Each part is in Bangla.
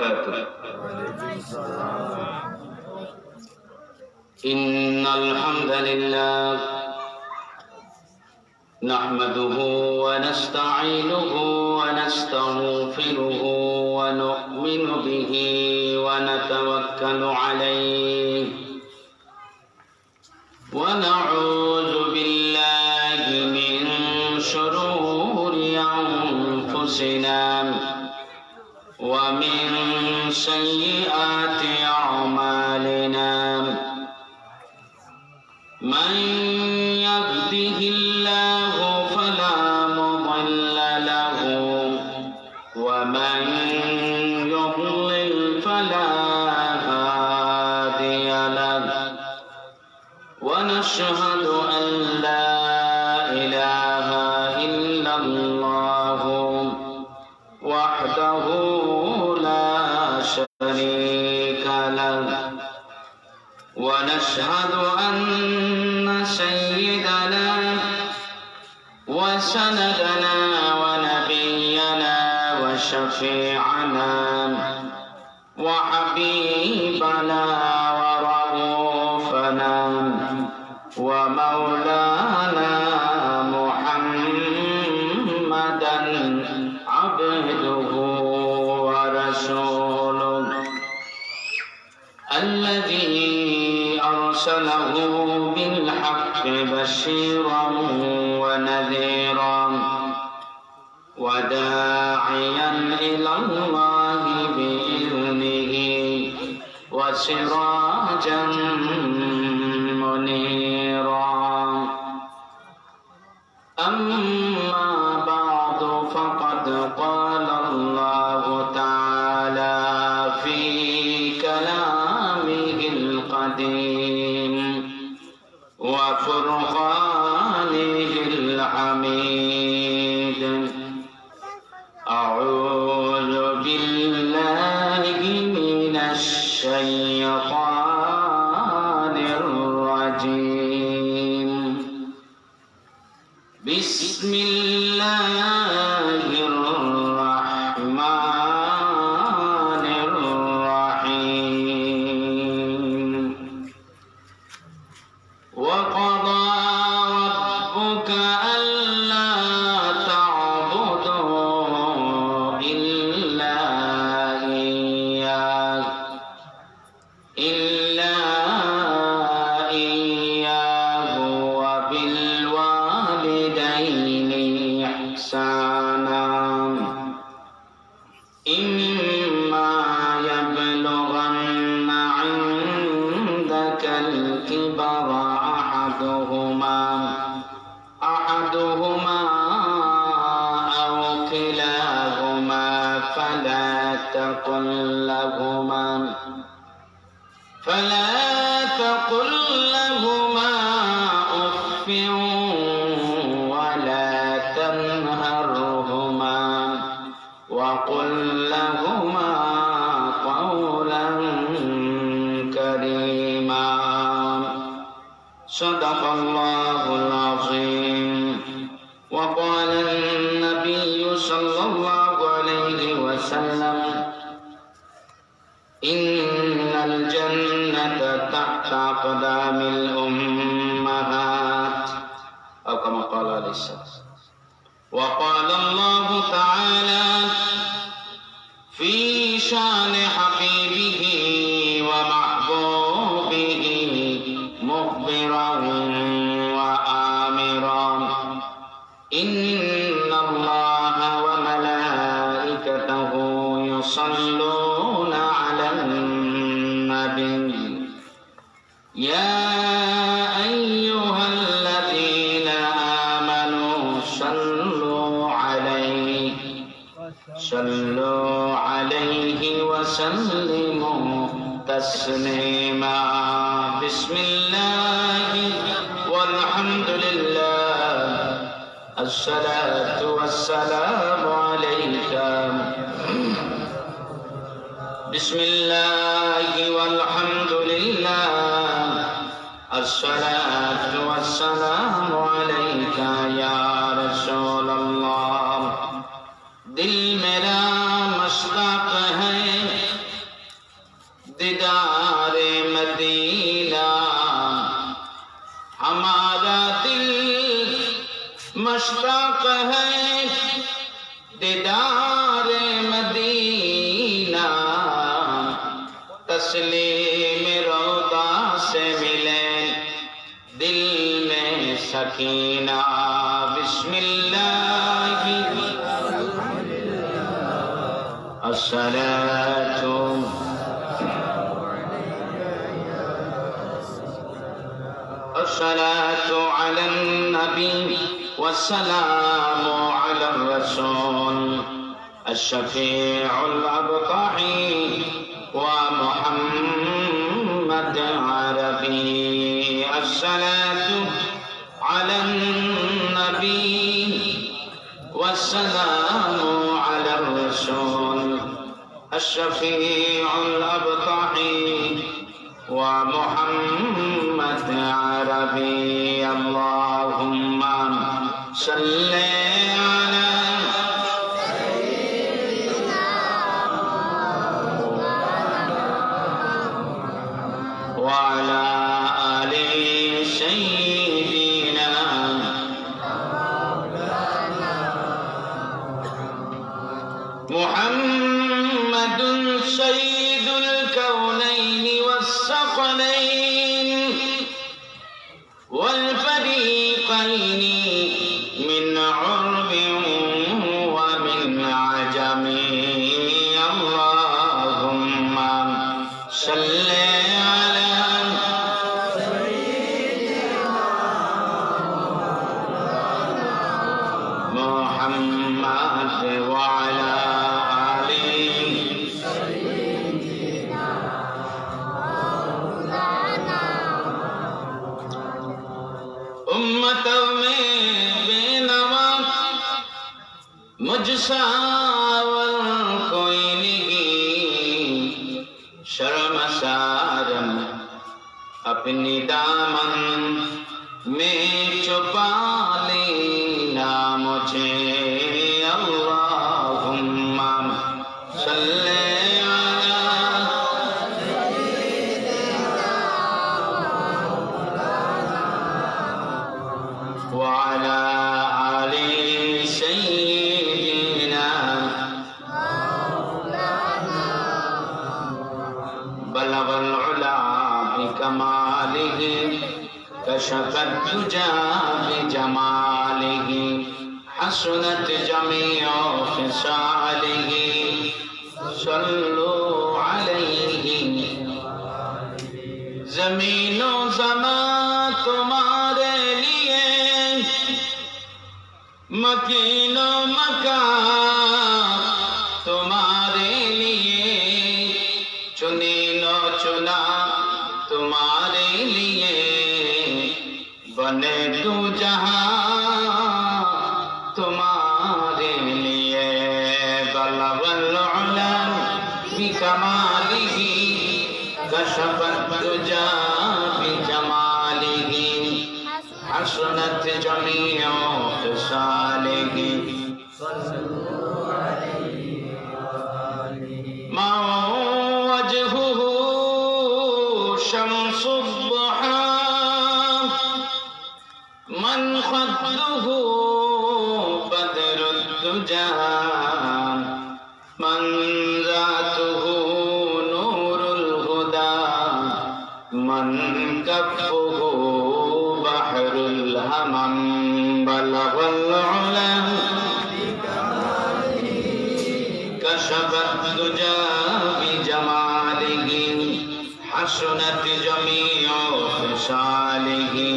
وبركاته. إن الحمد لله نحمده ونستعينه ونستغفره ونؤمن به ونتوكل عليه ونعوذ بالله من شرور أنفسنا ومن سيئات أعمالنا من يهده الله فلا مضل له ومن يضلل فلا هادي له ونشهد أن لا إله إلا الله وحده لا شريك له ونشهد أن سيدنا وسندنا ونبينا وشفيعنا وحبيبنا ورؤوفنا ومولانا محمدا عبده ورسوله الذي أرسله بالحق بشيرا ونذيرا وداعيا إلى الله بإذنه وسراجا منيرا أما بعد فقد قال الله تعالى في كلامه القديم وفرقانه الحميد أعوذ بالله من الشيطان الرجيم بسم الله الرحمن الرحيم وقضى ربك ألا تعبدوا إلا إياه وبالوالدين إحسانا إما يبلغن عندك الكبر أحدهما أو كلاهما فلا تقل لهما أف ولا تنهرهما وقل لهما قولا كريما صدق الله العظيم وقال النبي صلى الله عليه وسلم إن الجنة تحت أقدام الأمهات أو كما قال عليه السلام وقال الله تعالى في شان حبيبه ومحبوبه مخبرا وآمرا إن الله وملائكته يصلون على النبي يا أيها الذين آمنوا صلوا عليه وسلموا تسليما بسم الله والحمد لله الصلاة والسلام عليك بسم الله والحمد لله الصلاة والسلام عليك يا رسول الله दिल मेरा मशताक है दीदारे मदीना हमारा दिल मुश्ताक है दीदारे मदीना तस्लीम रौदा से मिले दिल में सकीना बिस्मिल्लाह अस्सलातु अस्सलातु अला नबी वस्सलामु अला रसूल अश्शफीउल अबताही व मुहम्मद अरबी अस्सलातु अला नबी वस्सलामु अला रसूल अश्शफीउल अबताही व मुहम्मद अरबी अल्लाहुम्मा सल्ली अला व अला आलि सय्यिदिना मुहम्मदुन सय्यिदुल कौनैन वस्सक़लैन वल फरीक़ैन मिन उर्बिन व मिन अजमी अल्लाहुम्मा सल्ली अला मुहम्मद व अला उम्मतों में बेनवा मुझसा कोई नहीं शर्मसारम अपनी दामन में छुपा लेना मुझे अल्लाहुम्मा सल्ली وعلى آل سيدنا بلغ العلا بكماله كشف الدجى بجماله حسنت جميع خصاله صلوا عليه زمین و زمان تمہارے لیے मकीन मकान तुम्हारे लिए चुनीनो चुना तुम्हारे लिए बने तू जहां तुम्हारे लिए बलवल उलम बिकमालिही कशफत दुजा बिजमालिही हसनत जमीओ खिसालिही मा वजहुहु शम्सुद्दुहा मन खद्दुहु बदरुद्दुजा मन ज़ातुहु नूरुल हुदा मन कफ़्फुहु बहरुल हमम बलगल उला कशफत दुजा बिजमालिही हसनत जमीओ खिसालिही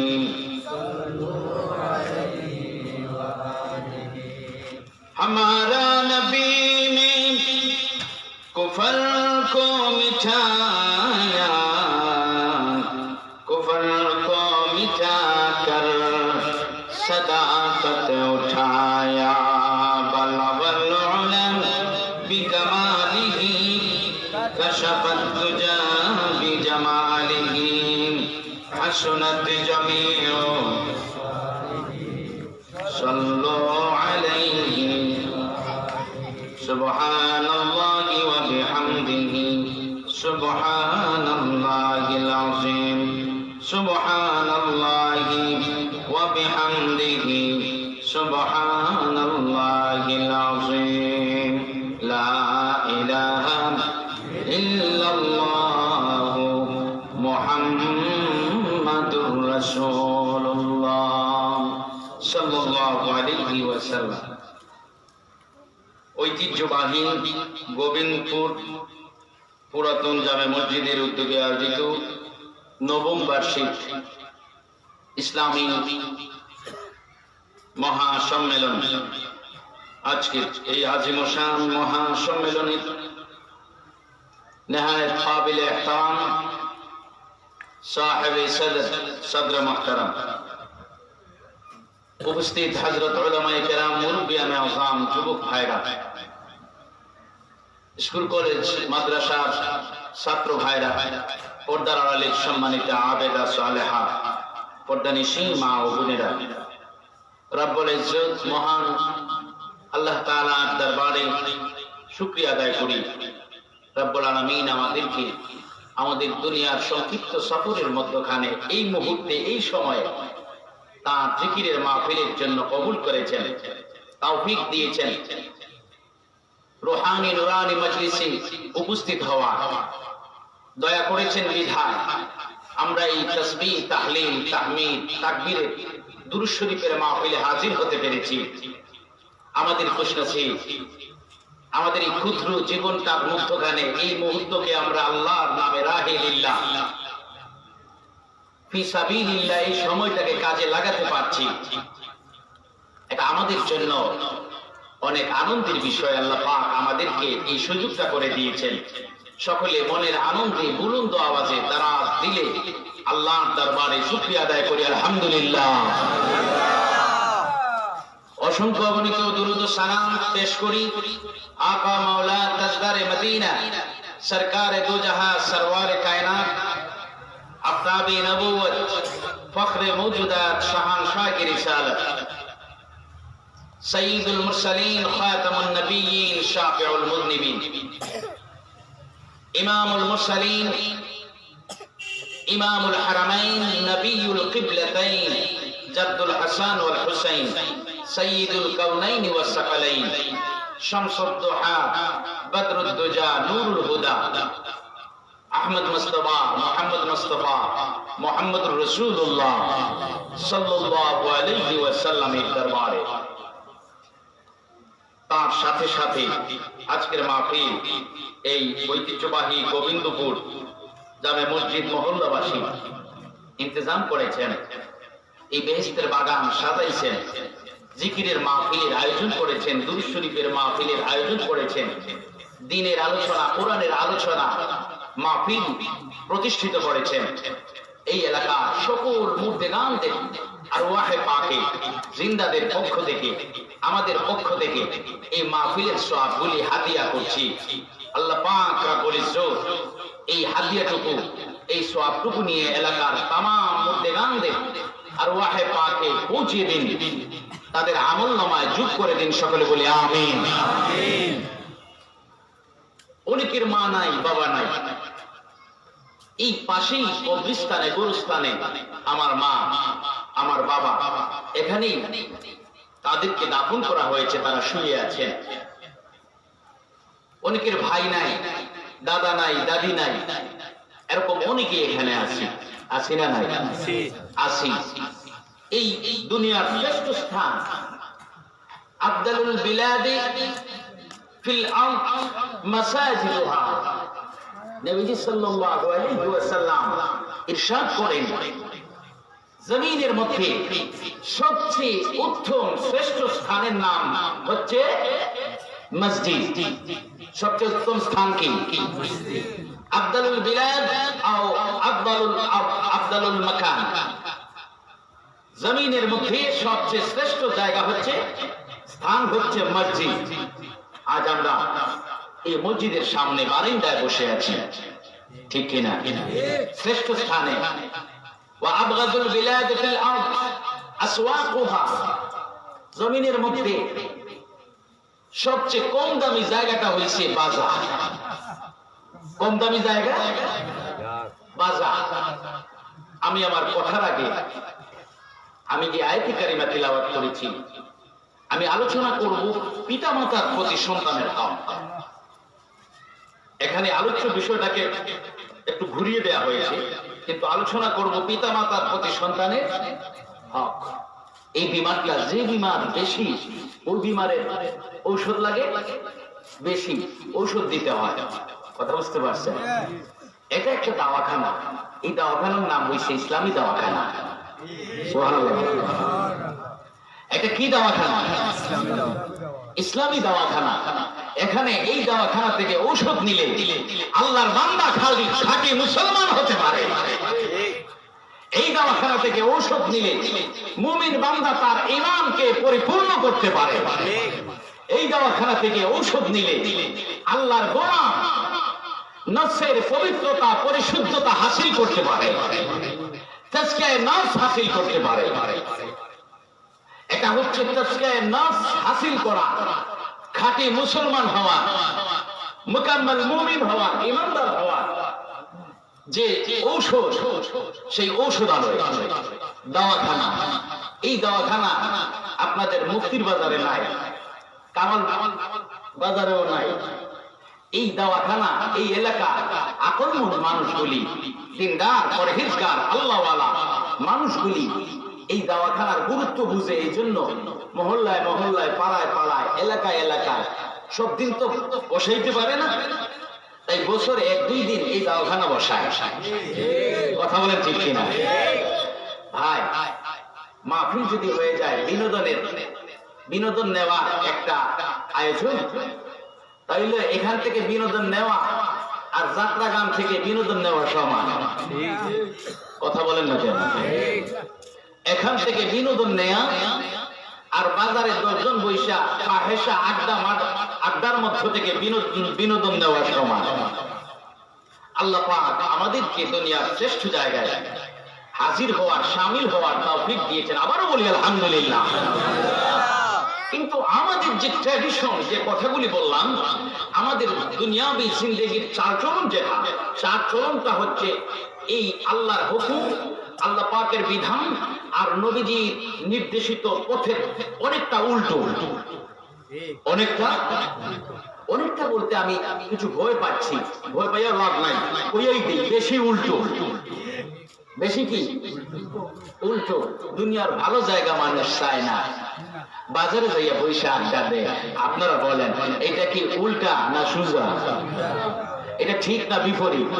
हमारा नबी ने कुफर को मिटाया कुफर को मिटा कर सदाकत उठाया बलवल उलम बिकमालिही कशफत दुजा बिजमालिही हसनत जमीओ सल्लु अलैहि सुब्हानल्लाहि व बिहम्दिही सुब्हान সুবহানাল্লাহি ওয়া বিহামদিহি সুবহানাল্লাহিল আযীম লা ইলাহা ইল্লাল্লাহু মুহাম্মাদুর রাসূলুল্লাহ সাল্লাল্লাহু আলাইহি ওয়াসাল্লাম। ঐতিহ্যবাহী গোবিন্দপুর পুরাতন জামে মসজিদের উদ্যোগে আয়োজিত নবম বার্ষিক ইসলামী মহাসম্মেলন, আজকে এই আজিমশান মহাসম্মেলনের নেহায়েত কাবিল ইহতারাম সাহেব সদর মুহতারাম, উপস্থিত হযরত উলামায়ে কেরাম, মুরব্বিয়ানে আযম, যুবক ভাইরা, স্কুল কলেজ মাদ্রাসার ছাত্র ভাইরা, পর্দার আড়ালের সম্মানিত আবেদা সালেহা, পর্দানিশী মা ও বোনেরা, রব্বুল ইজ্জত মহান আল্লাহ তাআলার দরবারে শুকরিয়া আদায় করি। রব্বুল আলামিন আমাদেরকে আমাদের দুনিয়ার সংক্ষিপ্ত সফরের মধ্যখানে এই মুহূর্তে এই সময়ে তার জিকিরের মাহফিলের জন্য কবুল করেছেন, তৌফিক দিয়েছেন। রুহানি নুরানি মজলিসে উপস্থিত হওয়া দয়া করেছেন বিধায় আমরা এই তাসবিহ, তাহলিল, তাহমিদ, তাকবীরের দুরূদ শরীফের মাহফিলে হাজির হতে পেরেছি। আমাদের খুশনসিব, আমাদের এই ক্ষুদ্র জীবনটার মধ্যখানে এই মুহূর্তকে আমরা আল্লাহর নামে রাহে লিল্লাহ ফি সাবিলিল্লাহ এই সময়টাকে কাজে লাগাতে পারছি, এটা আমাদের জন্য অনেক আনন্দের বিষয়। আল্লাহ পাক আমাদেরকে এই সুযোগটা করে দিয়েছেন। সকলে মনের আনন্দে বুলন্দ আওয়াজে তারা দিলে আল্লাহর দরবারে শুকরিয়া আদায় করি, আলহামদুলিল্লাহ। অসংখ্য অগণিত দুরূদ ও সালাম পেশ করি আকা মাওলা তাজদারে মদিনা সরকারে দু জাহাঁ সরওয়ারে কায়নাত আফতাবে নবুয়ত ফখরে মওজুদাত শাহানশাহ কি রিসালত সৈয়দুল মুরসালিন খাতামুন নবিয়্যিন শাফিউল মুযনিবিন ইমামুল মুরসালিন ইমামুল হারামাইন নবিয়ুল কিবলাতাইন জাদ্দুল হাসান ওয়াল হুসাইন সৈয়দুল কাউনাইন ওয়াস সাকালাইন শামসুদ দুহা বদরুদ দুজা নূরুল হুদা আহমদ মুস্তাফা মুহাম্মদ মুস্তাফা মুহাম্মদুর রাসূলুল্লাহ সাল্লাল্লাহু আলাইহি ওয়াসাল্লামের দরবারে, তার সাথে সাথে আজকের মাহফিল এই ঐতিহ্যবাহী গোবিন্দপুর জামে মসজিদ মহল্লাবাসী ইন্তজাম করেছেন। এই বেহেশতের বাগান সাজাইছেন, জিকিরের মাহফিলের আয়োজন করেছেন, দুরূদ শরীফের মাহফিলের আয়োজন করেছেন, দ্বীনের আলোচনা, কোরআনের আলোচনা মাহফিল প্রতিষ্ঠিত করেছেন। এই এলাকার সকল মুর্দেগানদের আরওয়াহে পাকে জিন্দাদের পক্ষ থেকে, আমাদের পক্ষ থেকে এই মাহফিলের সওয়াবগুলি হাদিয়া করছি। আল্লাহ পাক রব্বুল ইজ্জত এই হাদিয়াটুকু, এই সওয়াবটুকু নিয়ে এলাকার तमाम মুর্দেগানদের আরওয়াহে পাকে পৌঁছে দিন, তাদের আমলনামায় যোগ করে দিন। সকলে বলি আমিন। অনেকের মা নাই, বাবা নাই, এই পাশেই কবরস্থানে, গোরস্থানে আমার মা, আমার বাবা, এখানেই তাদেরকে দাফন করা হয়েছে, তারা শুয়ে আছেন। অনেকের ভাই নাই, দাদা নাই, দাদি নাই, এরকম অনেকে এখানে আছে, আছি না নাই? আসি। এই দুনিয়ার শ্রেষ্ঠ স্থান আফদালুল বিলাদি ফিল আরদ মাসাজিদুহা, নবীজি সাল্লাল্লাহু আলাইহি ওয়াসাল্লাম ইরশাদ করেন, জমিনের মধ্যে সবচেয়ে উত্তম শ্রেষ্ঠ স্থানের নাম হচ্ছে মসজিদ। সবচেয়ে উত্তম স্থান কি? আফদালুল বিলাদ আও আফদালুল মাকান, জমিনের মধ্যে সবচেয়ে শ্রেষ্ঠ জায়গা হচ্ছে, স্থান হচ্ছে মসজিদ। আজ আমরা এই মসজিদের সামনে বারান্দায় বসে আছি, ঠিক কিনা? শ্রেষ্ঠ স্থানে। ওয়া আবগাদুল বিলাদ ফিল আরদ আসওয়াকুহা, জমিনের মধ্যে সবচেয়ে কম দামি জায়গাটা হয়েছে বাজার। কম দামি জায়গা বাজার। আমি আমার কথার আগে আমি যে আয়াতে কারিমা তিলাওয়াত করেছি, আমি আলোচনা করব পিতামাতার প্রতি সন্তানের হক। এখানে আলোচ্য বিষয়টাকে একটু ঘুরিয়ে দেওয়া হয়েছে, কিন্তু আলোচনা করব পিতামাতার প্রতি সন্তানের হক। এই বিমারটা, যে বিমার বেশি ওই বিমারের ঔষধ লাগে বেশি, ঔষধ দিতে হয়। কথা বুঝতে পারছেন? এটা একটা দাওয়াখানা। এই দাওয়াখানার নাম হয়েছে ইসলামী দাওয়াখানা। এটা কি দাওয়াখানা? ইসলামী দাওয়াখানা। এখানে এই দাওয়াখানা থেকে ঔষধ নিলে আল্লাহর বান্দা খাঁটি মুসলমান হতে পারে। এই দাওয়াখানা থেকে ঔষধ নিলে মুমিন বান্দা তার ঈমানকে পরিপূর্ণ করতে পারে। এই দাওয়াখানা থেকে ঔষধ নিলে আল্লাহর গোলাম নফসের পবিত্রতা পরিশুদ্ধতা হাসিল করতে পারে, তাজকিয়ায়ে নফস হাসিল করতে পারে। এটা হচ্ছে তাজকিয়ায়ে নফস হাসিল করা, খাঁটি মুসলমান হওয়া, মুকাম্মাল মুমিন হওয়া, ঈমানদার হওয়া। যে ঔষধ, সেই ঔষধালয় দাওয়াখানা। এই দাওয়াখানা আপনাদের মুক্তির বাজারে নাই, কামাল বাজারেও নাই। এই দাওয়াখানা এই এলাকা আকলমন্দ মানুষগুলি, দিনদার পরহেজগার আল্লাহওয়ালা মানুষগুলি এই দাওয়াখানার গুরুত্ব বুঝে এই জন্য মহল্লায় মহল্লায়, পাড়ায় পাড়ায়, এলাকায় এলাকায় সব দিন তো বসাইতে পারে না, তাই বছরে 1-2 দিন এই দাওয়াখানা বসায়। কথা বলেন ঠিক কিনা ভাই? মাহফিল যদি হয়ে যায় বিনোদন নেওয়া একটা আয়োজন, তাইলে এখান থেকে বিনোদন নেওয়া আর যাত্রা গান থেকে বিনোদন নেওয়া সমান। কথা বলেন না কেন? এখান থেকে বিনোদন নেয়া আর বাজারে 10 জন বৈশা ফাহেসা আড্ডার মধ্য থেকে বিনোদন নেওয়া সমান। আল্লাহ পাক আমাদেরকে দুনিয়ার শ্রেষ্ঠ জায়গায় হাজির হওয়ার, শামিল হওয়ার তৌফিক দিয়েছেন। আবারও বলি আলহামদুলিল্লাহ। কিন্তু আমাদের যে ট্র্যাডিশন, যে কথাগুলি বললাম, আমাদের দুনিয়াবি জিন্দেগির চালচলন যেটা, চালচলনটা হচ্ছে এই আল্লাহর হুকুম, আল্লাহ পাকের বিধান আর নবীজি নির্দেশিত পথের অনেকটা উল্টো। অনেকটা বলতে আমি কিছু ভয় পাচ্ছি, ভয় পাইয়া লাভ নাই, ওই বেশি উল্টো। বেশি কি উল্টো? দুনিয়ার ভালো জায়গা মানুষ চায় না, বাজারে যাইয়া পয়সা আড্ডা দেয়। আপনারা বলেন এটা কি উল্টা না সুজা? এটা ঠিক না বিপরীত?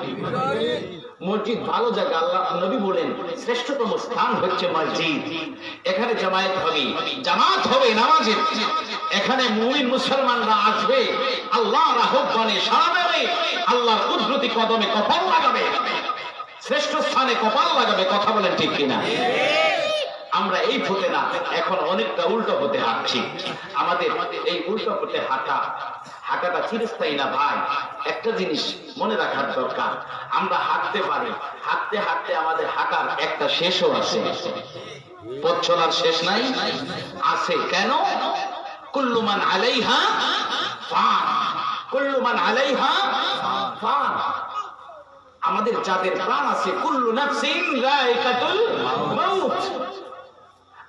মসজিদ ভালো জায়গা, আল্লাহ নবী বলেন শ্রেষ্ঠতম স্থান হচ্ছে মসজিদ। এখানে জামাত হবে নামাজের, এখানে মুমিন মুসলমানরা আসবে, আল্লাহর আহ্বানে সাড়া দেবে, আল্লাহর কুদরতি কদমে কপাল লাগাবে, শ্রেষ্ঠ স্থানে কপাল লাগাবে। কথা বলেন ঠিক কিনা? আমরা এই পথে না, এখন অনেকটা উল্টো পথে হাঁটছি। আমাদের এই উল্টো পথে হাঁটাটা চিরস্থায়ী না ভাই। একটা জিনিস মনে রাখার দরকার, আমরা হাঁটতে পারি, হাঁটতে হাঁটতে আমাদের হাঁটার একটা শেষও আছে। পথ চলার শেষ নাই, আছে। কেন? কুল্লু মান আলাইহা ফান, কুল্লু মান আলাইহা ফান। আমাদের যাদের প্রাণ আছে, কুল্লু নাফসিন যায়কাতুল মাউত,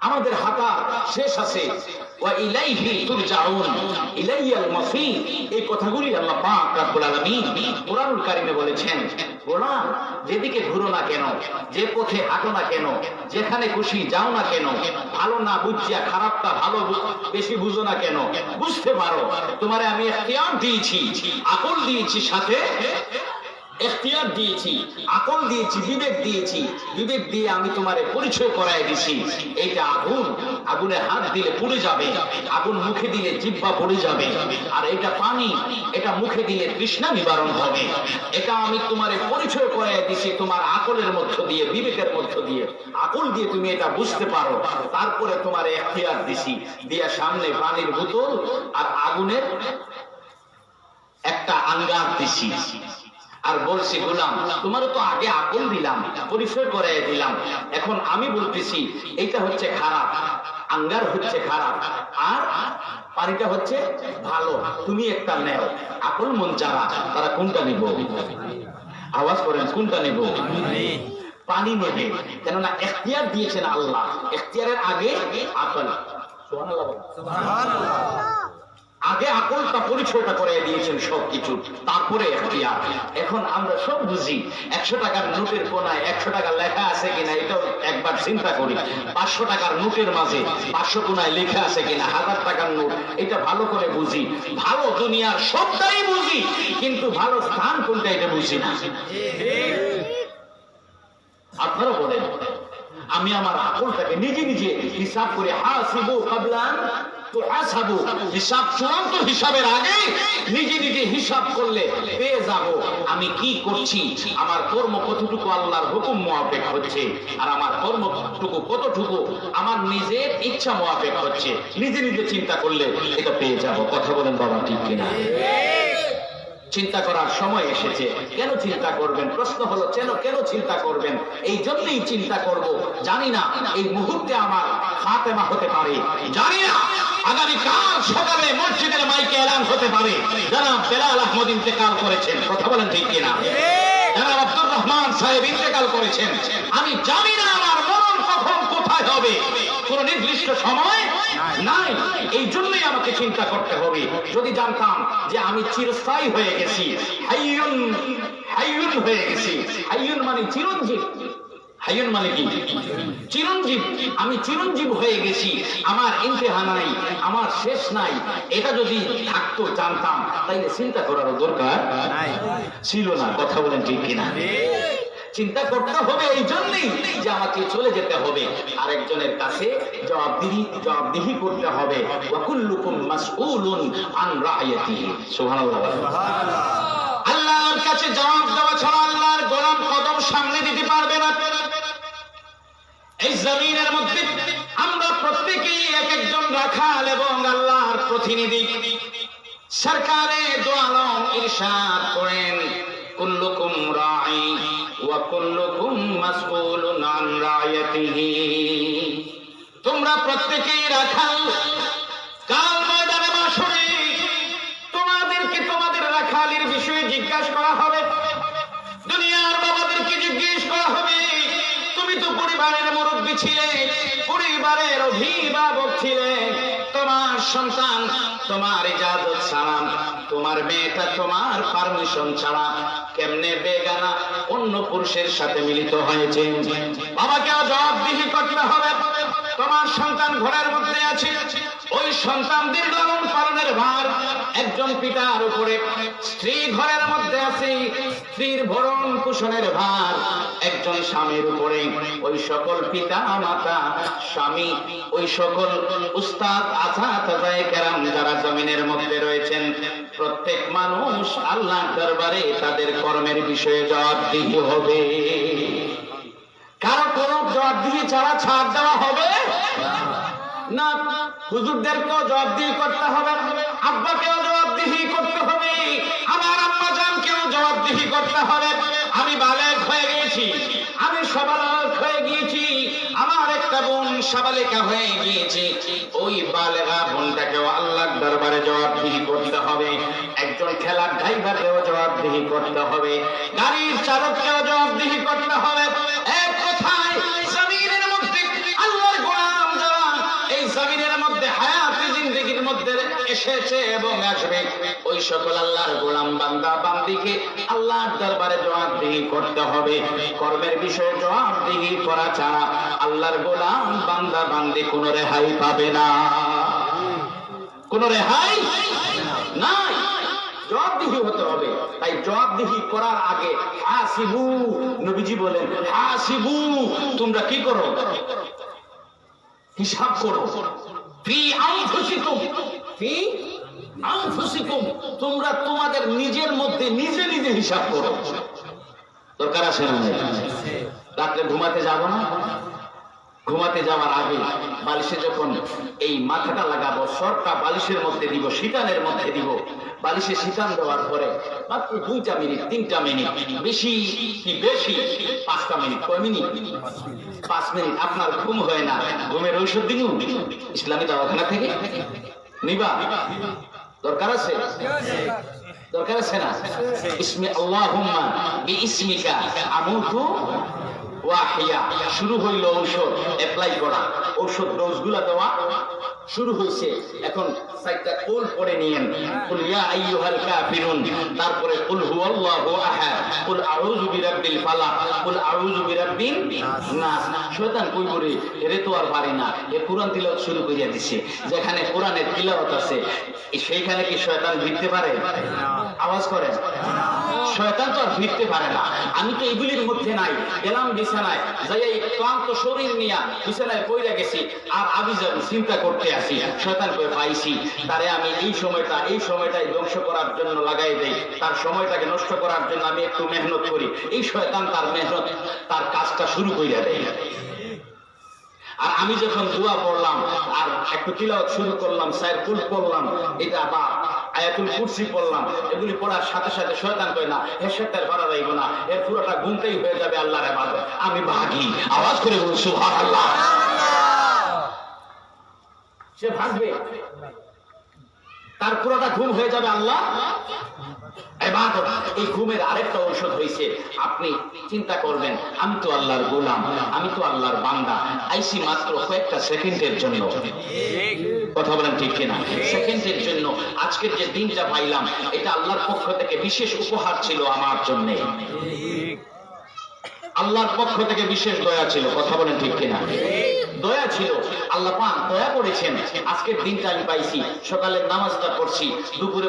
আমাদের হাঁটা শেষ আছে। ওয়া ইলাইহি তুরজাউন, ইলাইয়াল মাসির। এই কথাগুলি আল্লাহ পাক রব্বুল আলামিন কোরআনুল কারীমে বলেছেন। গোলাম, যেদিকে ঘুরো না কেন, যে পথে হাঁটো না কেন, যেখানে খুশি যাও না কেন, ভালো না বুঝিয়া খারাপটা ভালো বেশি বুঝো না কেন, বুঝতে পারো তোমারে আমি ইখতিয়ার দিয়েছি, আকল দিয়েছি, সাথে ইখতিয়ার দিয়েছি, আকল দিয়েছি, বিবেক দিয়েছি। বিবেক দিয়ে আমি তোমারে পরিচয় করায় দিছি। এইটা আগুন, আগুনে হাত দিলে পুড়ে যাবে, আগুন মুখে দিলে জিহ্বা পড়ে যাবে। আর এটা পানি, এটা মুখে দিলে তৃষ্ণা নিবারণ হবে। এটা আমি তোমারে পরিচয় করায় দিছি তোমার আকলের মধ্য দিয়ে, বিবেকের মধ্য দিয়ে। আকল দিয়ে তুমি এটা বুঝতে পারো, তারপরে তোমারে ইখতিয়ার দিছি, দিয়া সামনে পানির বোতল আর আগুনের একটা আঙ্গার দিছি। আর বলছি গোলাম, তোমারও তো আগে আকল দিলাম, পরিচয় করে দিলাম, এখন আমি বলতেছি এইটা হচ্ছে খারাপ, আঙ্গার হচ্ছে খারাপ, আর পানিটা হচ্ছে ভালো, তুমি একটা নেও। আকল মন যারা, তারা কোনটা নিব? আওয়াজ করেন, কোনটা নিব? পানি নেবে, কেননা এখতিয়ার দিয়েছেন আল্লাহ। এখতিয়ারের আগে আকল। সুবহানাল্লাহ বলেন। আগে আকলটা পরিচয়টা করে দিয়েছেন সবকিছু, তারপরে এখতিয়ার। এখন আমরা সব বুঝি, 100 টাকার নোটের কোনায় 100 টাকা লেখা আছে কিনা এটাও একবার চিন্তা করি। 500 টাকার নোটের মাঝে 500 কোনায় লেখা আছে কিনা, 1000 টাকার নোট, এটা ভালো করে বুঝি। ভালো দুনিয়ার সবটাই বুঝি, কিন্তু ভালো স্থান কোনটা এটা বুঝি না। আপনারা বলেন, আমি আমার আকলটাকে নিজে নিজে হিসাব করে হাসিবু কাবলান তুহাসাবু, হিসাব চূড়ান্ত হিসাবের আগে নিজে নিজে হিসাব করলে পেয়ে যাব আমি কি করছি, আমার কর্ম কতটুকু আল্লাহর হুকুম মোয়াফেক হচ্ছে, আর আমার কর্মটুকু কতটুকু আমার নিজের ইচ্ছা মোয়াফেক হচ্ছে। নিজে নিজে চিন্তা করলে এটা পেয়ে যাব। কথা বলেন বাবা, ঠিক কিনা? চিন্তা করার সময় এসেছে। কেন চিন্তা করবেন? প্রশ্ন হলো কেন চিন্তা করবেন? এই জন্যই চিন্তা করব, জানি না এই মুহূর্তে আমার খাতেমা হতে পারে, জানি না আগামীকাল সকালে মসজিদের মাইকে এলান হতে পারে জনাব বেলাল আহমদ ইন্তেকাল করেছেন। কথা বলেন ঠিক কিনা? জনাব আব্দুর রহমান সাহেব ইন্তেকাল করেছেন। আমি জানি না আমার মরণ কখন কোথায় হবে, কোন নির্দিষ্ট সময় নাই। এই জন্যই আমাকে চিন্তা করতে হবে। যদি জানতাম যে আমি চিরস্থায়ী হয়ে গেছি, হাইয়ুন হাইয়ুন হয়ে গেছি, হাইয়ুন মানে চিরঞ্জীব, হাইয়ুন মানে কি? চিরঞ্জীব। আমি চিরঞ্জীব হয়ে গেছি, আমার ইন্তেহা নাই, আমার শেষ নাই, এটা যদি থাকতো জানতাম, তাইলে চিন্তা করার দরকার ছিল না। কথা বলেন ঠিক কিনা? চিন্তা করতে হবে এই জন্যই যে আমাকে চলে যেতে হবে, আরেকজনের কাছে জবাবদিহি করতে হবে। ওয়া কুল্লুকুম মাসউলুন আন রাইয়াতিহি। সুবহানাল্লাহ। আল্লাহর কাছে জবাব দেওয়া ছাড়া আল্লাহর গোলাম কদম সামনে দিতে পারবে না। এই জমিনের মধ্যে আমরা প্রত্যেকেই এক একজন রাখাল এবং আল্লাহর প্রতিনিধি। সরকারে দো আলম ইরশাদ করেন, কুল্লুকুম রাঈ ওয়া কুল্লুকুম মাসউলুন আন রাইয়াতিহি। তোমরা প্রত্যেকেই রাখাল। কাল ময়দানে মাশরে তোমাদেরকে তোমাদের রাখালের বিষয়ে জিজ্ঞাসা করা হবে। দুনিয়ার বাবাদেরকে জিজ্ঞেস করা হবে, তুমি তো পরিবারের মুরব্বী ছিলে, পরিবারের অভিভাবক ছিলে, তোমার সন্তান তোমার ইজাজত ছাড়া, তোমার মেয়েটা তোমার পারমিশন ছাড়া কেমনে বেগানা অন্য পুরুষের সাথে মিলিত হয়েছে? বাবাকে জবাবদিহি করতে হবে। তোমার সন্তান ঘরের মধ্যে আছে, ওই সন্তানদের লালন পালনের ভার একজন পিতার উপরে। স্ত্রী ঘরের মধ্যে আছে, স্ত্রীর ভরণ পোষণের ভার একজন স্বামীর উপরে। ওই সকল পিতা মাতা, স্বামী, ওই সকল উস্তাদ আসাতায়ে কেরাম যারা জমিনের মধ্যে রয়েছেন, প্রত্যেক মানুষ আল্লাহর দরবারে তাদের কর্মের বিষয়ে জবাবদিহি হবে। কারো কোন জবাবদিহি ছাড়া ছাড় দেওয়া হবে না। হুজুরদেরকেও জবাবদিহি করতে হবে, আব্বাকেও জবাবদিহি করতে হবে, আমার আম্মা জানকেও জবাবদিহি করতে হবে। আমি বালেগ হয়ে গিয়েছি, আমি সাবালক হয়ে গিয়েছি, আমার একটা বোন সাবালিকা হয়ে গিয়েছে, ওই বালেগা বোনটাকেও আল্লাহর দরবারে জবাবদিহি করতে হবে। একজন ঠেলার ড্রাইভারকেও জবাবদিহি করতে হবে, গাড়ির চালককেও জবাবদিহি করতে হবে। এক কথায় জমিনের মধ্যে আল্লাহর গোলাম যারা এই জমিনের মধ্যে হায়াতে জিন্দেগির মধ্যে এসেছে এবং আসবে, ওই সকল আল্লাহর গোলাম বান্দা বান্দিকে আল্লাহর দরবারে জবাবদিহি করতে হবে। কর্মের বিষয়ে জবাবদিহি করা ছাড়া আল্লাহর গোলাম বান্দা বান্দি কোনো রেহাই পাবে না, কোনো রেহাই নাই। জবাবদিহি হতে হবে। তাই জবাবদিহি করার আগে হাসিবু, নবীজি বলেন হাসিবু, তোমরা কি করো? হিসাব করো। ফি আনফুসিকুম, ফি আনফুসিকুম, তোমরা তোমাদের নিজের মধ্যে নিজে নিজে হিসাব করো। দরকার আছে না? রাত্রে ঘুমাতে যাব না, ঘুমাতে যাওয়ার আগে বালিশে যখন এই মাথাটা লাগাবো, সরটা বালিশের মধ্যে দিব, শীতানের মধ্যে দিব। বালিশে শীতান দেওয়ার পরে মাত্র 2টা মিনিট 3টা মিনিট, বেশি কি বেশি 5টা মিনিট। কয় মিনিট? 5 মিনিট। আপনার ঘুম হয় না, ঘুমের ঔষধ দিন ইসলামী দাওয়াখানা থেকে নিবা। দরকার আছে? দরকার আছে না? ইসমে আল্লাহুম্মা বিইসমিকা আমুতু ওয়াহিয়া, শুরু হইল ঔষধ অ্যাপ্লাই করা, ঔষধ ডোজগুলা দেওয়া শুরু হয়েছে। এখন সাইটটা কুল পড়ে নিয়েন, কুল ইয়া আইয়ুহাল কাফিরুন, তারপরে কুল হুয়াল্লাহু আহাদ, কুল আউযু বিরাব্বিল ফালাক, কুল আউযু বিরাব্বিন নাস। শয়তান কই করে এরে তো আর পারে না, এ কুরআন তিলাওয়াত শুরু করিয়া দিছে। যেখানে কোরআনের তিলাওয়াত আছে সেইখানে কি শয়তান ভিড়তে পারে? আওয়াজ করেন। শয়তান তো আর ভিড়তে পারে না। আমি তো এগুলির মধ্যে নাই, গেলাম বিছানায়, যাই এই ক্লান্ত শরীর নিয়ে বিছানায় পড়ে গেছি, আর আমি যাবি চিন্তা করতে আসি, শয়তান করে পাইছি তারে আমি এই সময়টাই ধ্বংস করার জন্য লাগাই দেই, তার সময়টাকে নষ্ট করার জন্য আমি একটু মেহনত করি। এই শয়তান তার মেহনত, তার কাজটা শুরু কইরা দেয়। আর আমি যখন দোয়া পড়লাম আর একটু তিলাওয়াত শুরু করলাম, সাইর কুল পড়লাম, এটা বা আয়াতুল কুরসি পড়লাম, এগুলি পড়ার সাথে সাথে শয়তান কয় না হে শয়তান পারা যাইব না, এর পুরোটা ঘুমটাই হয়ে যাবে আল্লাহর ইবাদত। আমি ভাগি, আওয়াজ করে বলুন সুবহানাল্লাহ। সে ভাগবে, তার পুরোটা ঘুম হয়ে যাবে আল্লাহ ইবাদত। এই ঘুমের আরেকটা ঔষধ হইছে, আপনি চিন্তা করবেন আমি তো আল্লাহর গোলাম, আমি তো আল্লাহর বান্দা, আইসি মাত্র কয়েকটা সেকেন্ডের জন্য। কথা বলেন ঠিক কিনা? সেকেন্ডের জন্য আজকের যে দিনটা পাইলাম, এটা আল্লাহর পক্ষ থেকে বিশেষ উপহার ছিল আমার জন্য। আল্লাহর পক্ষ থেকে বিশেষ দয়া ছিল। কথা বলেন ঠিক কিনা? দয়া ছিল, আল্লাহ পাক দয়া করেছেন। আজকের দিনটা আমি পাইছি, সকালের নামাজটা পড়ছি, দুপুরে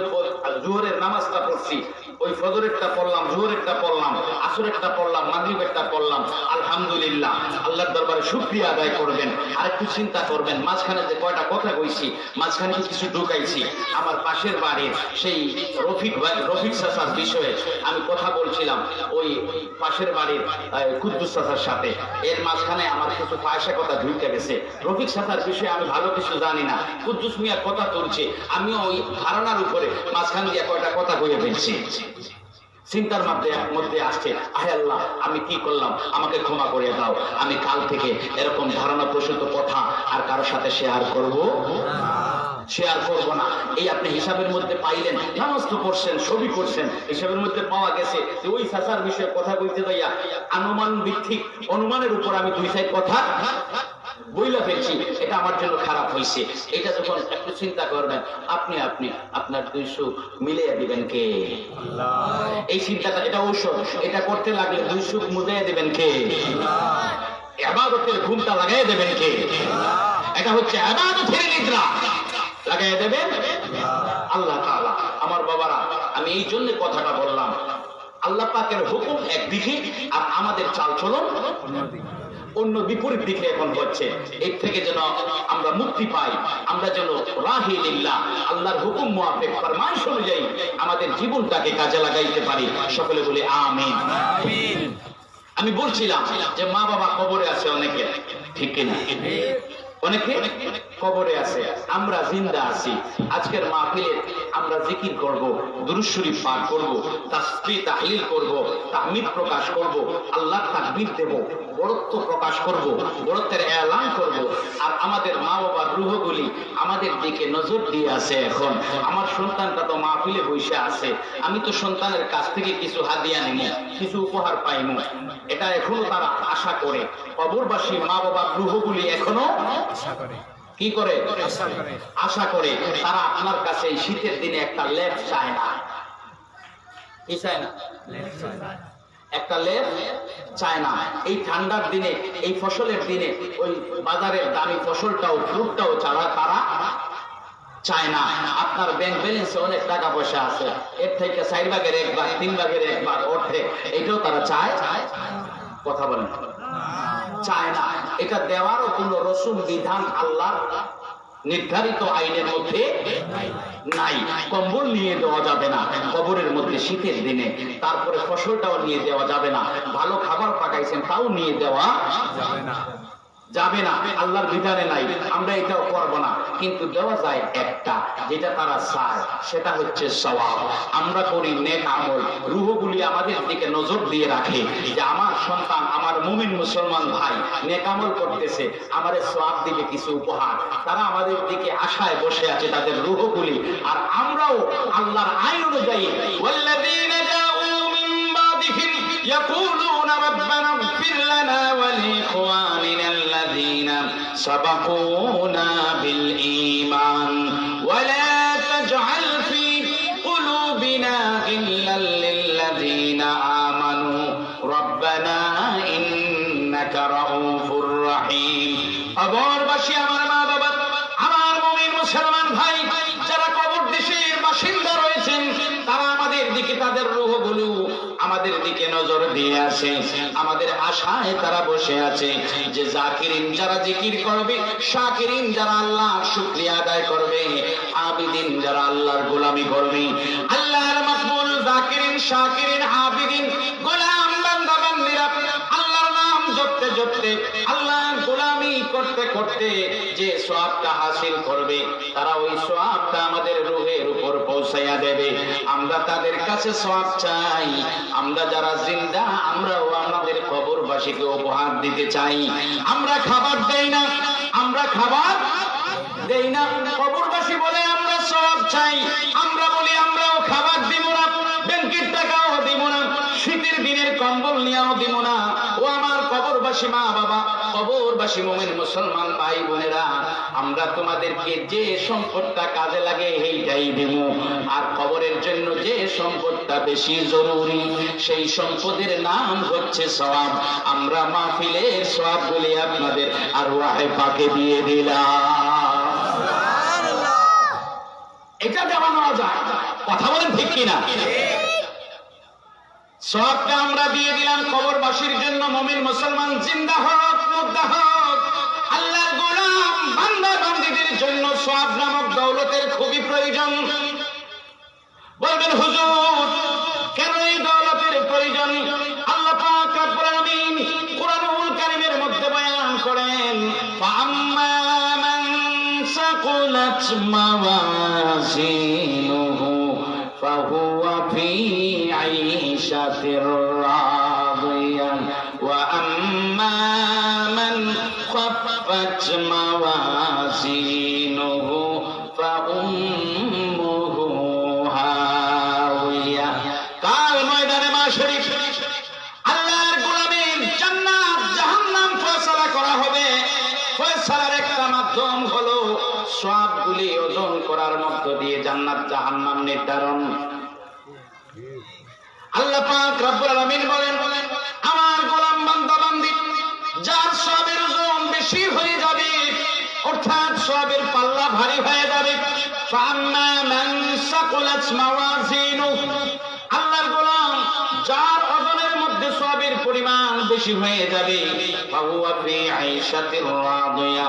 জোহরের নামাজটা পড়ছি, ওই ফজরেরটা পড়লাম, জোহরেরটা পড়লাম, আসরেরটা পড়লাম, মাগরিবেরটা পড়লাম। আলহামদুলিল্লাহ, আল্লাহর দরবারে শুকরিয়া আদায় করবেন। আর একটু চিন্তা করবেন, মাঝখানে যে কয়টা কথা কইছি, মাঝখানে কিছু ঢুকাইছি। আমার পাশের বাড়ির সেই রফিক চাচার বিষয়ে আমি কথা বলছিলাম, ওই পাশের বাড়ির কুদ্দুস চাচার সাথে। এর মাঝখানে আমার কিছু পয়সা কথা ঢুকে গেছে। রফিক চাচার বিষয়ে আমি ভালো কিছু জানি না, কুদ্দুস মিয়ার কথা তুলছে, আমিও ওই ধারণার উপরে মাঝখান দিয়ে কয়টা কথা কয়ে ফেলছি। চিন্তার মধ্যে আসছে, আহে আল্লাহ আমি কি করলাম, আমাকে ক্ষমা করে দাও, আমি কাল থেকে এরকম ধারণা প্রসূত কথা আর কারোর সাথে শেয়ার করব না। এই আপনি হিসাবের মধ্যে পাইলেন, নামাজ তো পড়ছেন, সবই করছেন, হিসাবের মধ্যে পাওয়া গেছে যে ওই চাচার বিষয়ে কথা বলতে যাইয়া অনুমান ভিত্তিক অনুমানের উপর আমি দুই সাইড কথা বইলা ফেলছি। এটা আমার জন্য খারাপ হয়েছে। এটা যখন একটু চিন্তা করবেন, আপনি আপনার দুই সুখ মিলিয়ে দিবেন কে? এই চিন্তাটা, এটা ঔষধ, এটা করতে লাগলে দুই সুখ মুজাইয়া দিবেন কে? ইবাদতের ঘুমটা লাগাই দেবেন কে? এটা হচ্ছে ইবাদতের নিদ্রা, লাগাই দেবেন আল্লাহ তাআলা। আমার বাবারা, আমি এই জন্য কথাটা বললাম, আল্লাহ পাকের হুকুম একদিকে আর আমাদের চালচলন অন্য বিপরীত দিকে এখন হচ্ছে। এর থেকে যেন আমরা মুক্তি পাই, আমরা যেন রাহিলিল্লাহ, আল্লাহর হুকুম মুআফিক ফরমাইশ অনুযায়ী আমাদের জীবনটাকে কাজে লাগাইতে পারি। সকলে বলি আমিন। আমি বলছিলাম যে মা বাবা কবরে আছে অনেকে, ঠিক কিনা? অনেকে কবরে আছে, আমরা জিন্দা আছি। আজকের মাহফিলে আমরা জিকির করব, দুরূদ শরীফ পাঠ করব, তাসবিহ তাহলিল করব, তাহমিদ প্রকাশ করব, আল্লাহর তাকবীর দেব, বড়ত্ব প্রকাশ করব, বড়ত্বের এলান করব। আর আমাদের মা বাবার রূহগুলি আমাদের দিকে নজর দিয়ে আছে। এখন আমার সন্তানটা তো মাহফিলে বসে আছে, আমি তো সন্তানের কাছ থেকে কিছু হাদিয়া নিব, কিছু উপহার পাইব, এটা এখনো তারা আশা করে। কবরবাসী মা বাবার রূহগুলি এখনো কি করে? আশা করে। তারা আপনার কাছে এই শীতের দিনে একটা লেপ চায় না। কি চায় না? একটা লেপ চায় না। এই ঠান্ডার দিনে, এই ফসলের দিনে ওই বাজারের দামি ফসলটাও, ফ্রুটটাও তারা চায় না। আপনার ব্যাংক ব্যালেন্সে অনেক টাকা পয়সা আছে, এর থেকে 4 ভাগের 1 ভাগ, 3 ভাগের 1 ভাগ ওঠে, এটাও তারা চায়? কথা বলেন, চায় না। এটা দেওয়ারও কোন রসুম বিধান আল্লাহ নির্ধারিত আইনের মধ্যে নাই। কম্বল নিয়ে দেওয়া যাবে না কবরের মধ্যে শীতের দিনে, তারপরে ফসলটাও নিয়ে দেওয়া যাবে না, ভালো খাবার পাকাইছেন তাও নিয়ে দেওয়া যাবে না, আল্লাহর বিধানে নাই। আমরা এটাও করব না, কিন্তু দেওয়া যায় একটা, যেটা তারা চায়, সেটা হচ্ছে সওয়াব। আমরা করি নেক আমল, রূহগুলি আমাদের দিকে নজর দিয়ে রাখে যে আমার সন্তান, আমার মুমিন মুসলমান ভাই নেক আমল করতেছে, আমাদের সওয়াব দিবে কিছু উপহার। তারা আমাদের দিকে আশায় বসে আছে, তাদের রূহগুলি। আর আমরাও আল্লাহর আইন অনুযায়ী ওয়াল্লাযীনা জাউ মিন বাদিহিম ইয়াকুলুনা রাব্বানা ইগফির লানা সাবাকুনা বিল ঈমান ওয়া লা তাজআল ফি কুলুবিনা গিল্লাল লিল্লাযীনা আমানু রাব্বানা ইন্নাকা রাউফুর রাহিম। কবরবাসী আমার মা বাবা, আমার মুমিন মুসলমান ভাই যারা কবর দেশের বাসিন্দা রয়েছেন, তারা আমাদের দিকে তাদের রূহগুলো আমাদের দিকে নজর দিয়ে আছে, আমাদের আশায় তারা বসে আছে যে জাকিরিন যারা জিকির করবে, শাকিরিন যারা আল্লাহর শুকরিয়া আদায় করবে, আবিদিন যারা আল্লাহর গোলামি করবে, আল্লাহর মাকবুল জাকিরিন শাকিরিন আবিদিন গোলাম বান্দা বান্দীরা আল্লাহর নাম জপতে জপতে আল্লাহর গোলামি করতে করতে যে সওয়াবটা হাসিল করবে, তারা ওই সওয়াবটা আমাদের রূহের উপর পৌঁছায়া দেবে। আমরা তাদের কাছে সওয়াব চাই। আমরা যারা জিন্দা, আমরাও আমাদের কবরবাসীকে উপহার দিতে চাই। আমরা খাবার দেই না, আমরা খাবার দেই না। কবরবাসী বলে আমরা সওয়াব চাই, আমরা বলি আমরাও খাবার দিব না, ব্যাংকের টাকাও দিব না, শীতের দিনের কম্বল নিয়েও দিব না। ও আমার কবরবাসী মা বাবা, কবরবাসী মুমিন মুসলমান ভাই বোনেরা, আমরা তোমাদেরকে যে সম্পদটা কাজে লাগে এইটাই দেব। আর কবরের জন্য যে সম্পদটা বেশি জরুরি, সেই সম্পদের নাম হচ্ছে সওয়াব। আমরা মাহফিলের সওয়াব বলে আপনাদের আরওয়াহে পাকে দিয়ে দিলাম। এটা দেওয়া নেওয়া যায়, কথা বলেন ঠিক কিনা? সওয়াবটা আমরা দিয়ে দিলাম কবরবাসীর জন্য। মুমিন মুসলমান জিন্দা হোক মুর্দা হোক, আল্লাহর গোলাম বান্দা বান্দীদের জন্য সওয়াব নামক দৌলতের খুবই প্রয়োজন। বলবেন হুজুর কেন এই দৌলতের প্রয়োজন? আল্লাহ পাক রব্বুল আলামিন কুরআনুল কারীমের মধ্যে বয়ান করেন, ফাআম্মা মান সাকুলাত মাওয়াজিনুহু ফাহুয়া ফি আইশাতির রাদিয়া ওয়া আম্মা মান খাফফাত মাওয়াজিনুহু ফাউম্মুহু হাওিয়া। কাল ময়দানে মাশরিক আল্লাহর গোলামের জান্নাত জাহান্নাম ফয়সালা করা হবে। ফয়সালার একটা মাধ্যম হলো সওয়াবগুলি ওজন করার মধ্য দিয়ে জান্নাত জাহান্নাম নির্ধারণ। আল্লাহ পাক রব্বুল আলামিন বলেন, আমার গোলাম বান্দা বান্দি যার সওয়াবের ওজন বেশি হয়ে যাবে, অর্থাৎ সওয়াবের পাল্লা ভারী হয়ে যাবে, ফাআম্মা মান সাকুলাত মাওয়াজিনুহু, আল্লাহর গোলাম যার ওজনের মধ্যে সওয়াবের পরিমাণ বেশি হয়ে যাবে, ফাহুয়া ফি আইশাতির রাদিয়া,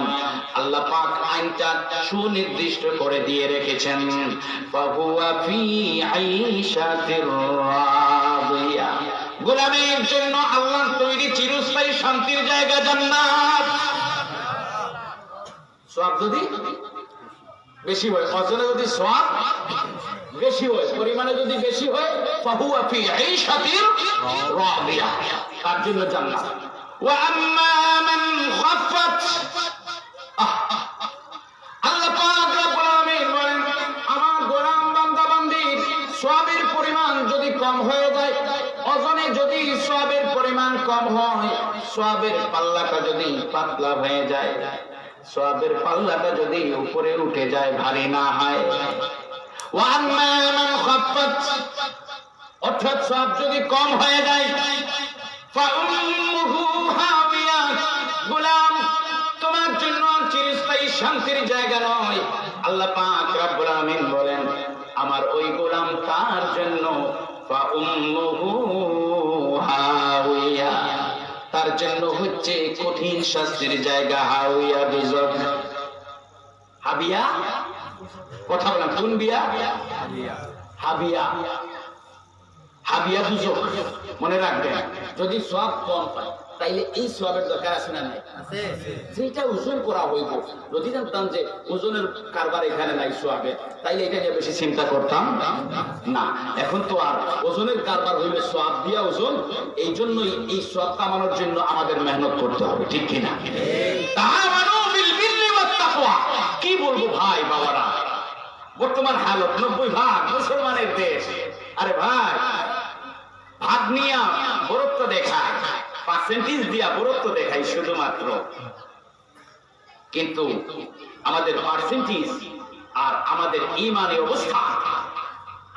আল্লাহ পাক আইনটা সুনির্দিষ্ট করে দিয়ে রেখেছেন, ফাহুয়া ফি আইশাতির রাদিয়া, গোলামের জন্য আল্লাহর তৈরি চিরস্থায়ী শান্তির জায়গা জান্নাত। সওয়াব যদি বেশি হয়, ওজনে যদি সওয়াব বেশি হয়, পরিমাণে যদি বেশি হয়, ফাহুয়া ফি আইশাতির রাদিয়া, তার জন্য জান্নাত। ওয়া আম্মা মান খাফফাত, আল্লাহ পাক রব্বুল আলামিন বলেন, আমার গোলাম বান্দা বান্দির সওয়াবের পরিমাণ যদি কম হয়ে যায়, ওজনে যদি সওয়াবের পরিমাণ কম হয়, সওয়াবের পাল্লাটা যদি পাতলা হয়ে যায়, সওয়াবের পাল্লাটা যদি উপরে উঠে যায়, ভারী না হয়, ওয়া আম্মা মান খাফফাত, অর্থাৎ সওয়াব যদি কম হয়ে যায়, ফাউম্মুহু হাওিয়া, গোলাম তোমার জন্য চিরস্থায়ী শান্তির জায়গা নয়। আল্লাহ পাক রব্বুল আলামিন বলেন, আমার ওই গোলাম তার জন্য ফাউম্মুহু হাওিয়া, তার জন্য হচ্ছে কঠিন শাস্তির জায়গা, হাওিয়া দুজক। হাবিয়া, কথা বলেন কোন বিয়া? হাবিয়া, হাবিয়া দুজক। মনে রাখবেন, যদি সওয়াব কম পায় তাইলে এই সওয়াবের দরকার আছে না নাই? যেটা ওজন করা হইব, যদি জানতাম যে ওজনের কারবার এখানে নাই সওয়াবে, তাইলে এটা নিয়ে বেশি চিন্তা করতাম না। এখন তো আর ওজনের কারবার হইলে সওয়াব দিয়া ওজন, এই জন্যই এই সওয়াব কামানোর জন্য আমাদের মেহনত করতে হবে, ঠিক কিনা? তাআমানু বিল বিররি ওয়াত তাকওয়া। কি বলবো ভাই বাবারা, বর্তমান হালত 90% মুসলমানের দেশ। আরে ভাই, ভাগ নিয়া বরত্ব দেখায়, পার্সেন্টেজ দিয়া বরত্ব দেখাই শুধুমাত্র। কিন্তু আমাদের পার্সেন্টেজ আর আমাদের ঈমানের অবস্থা,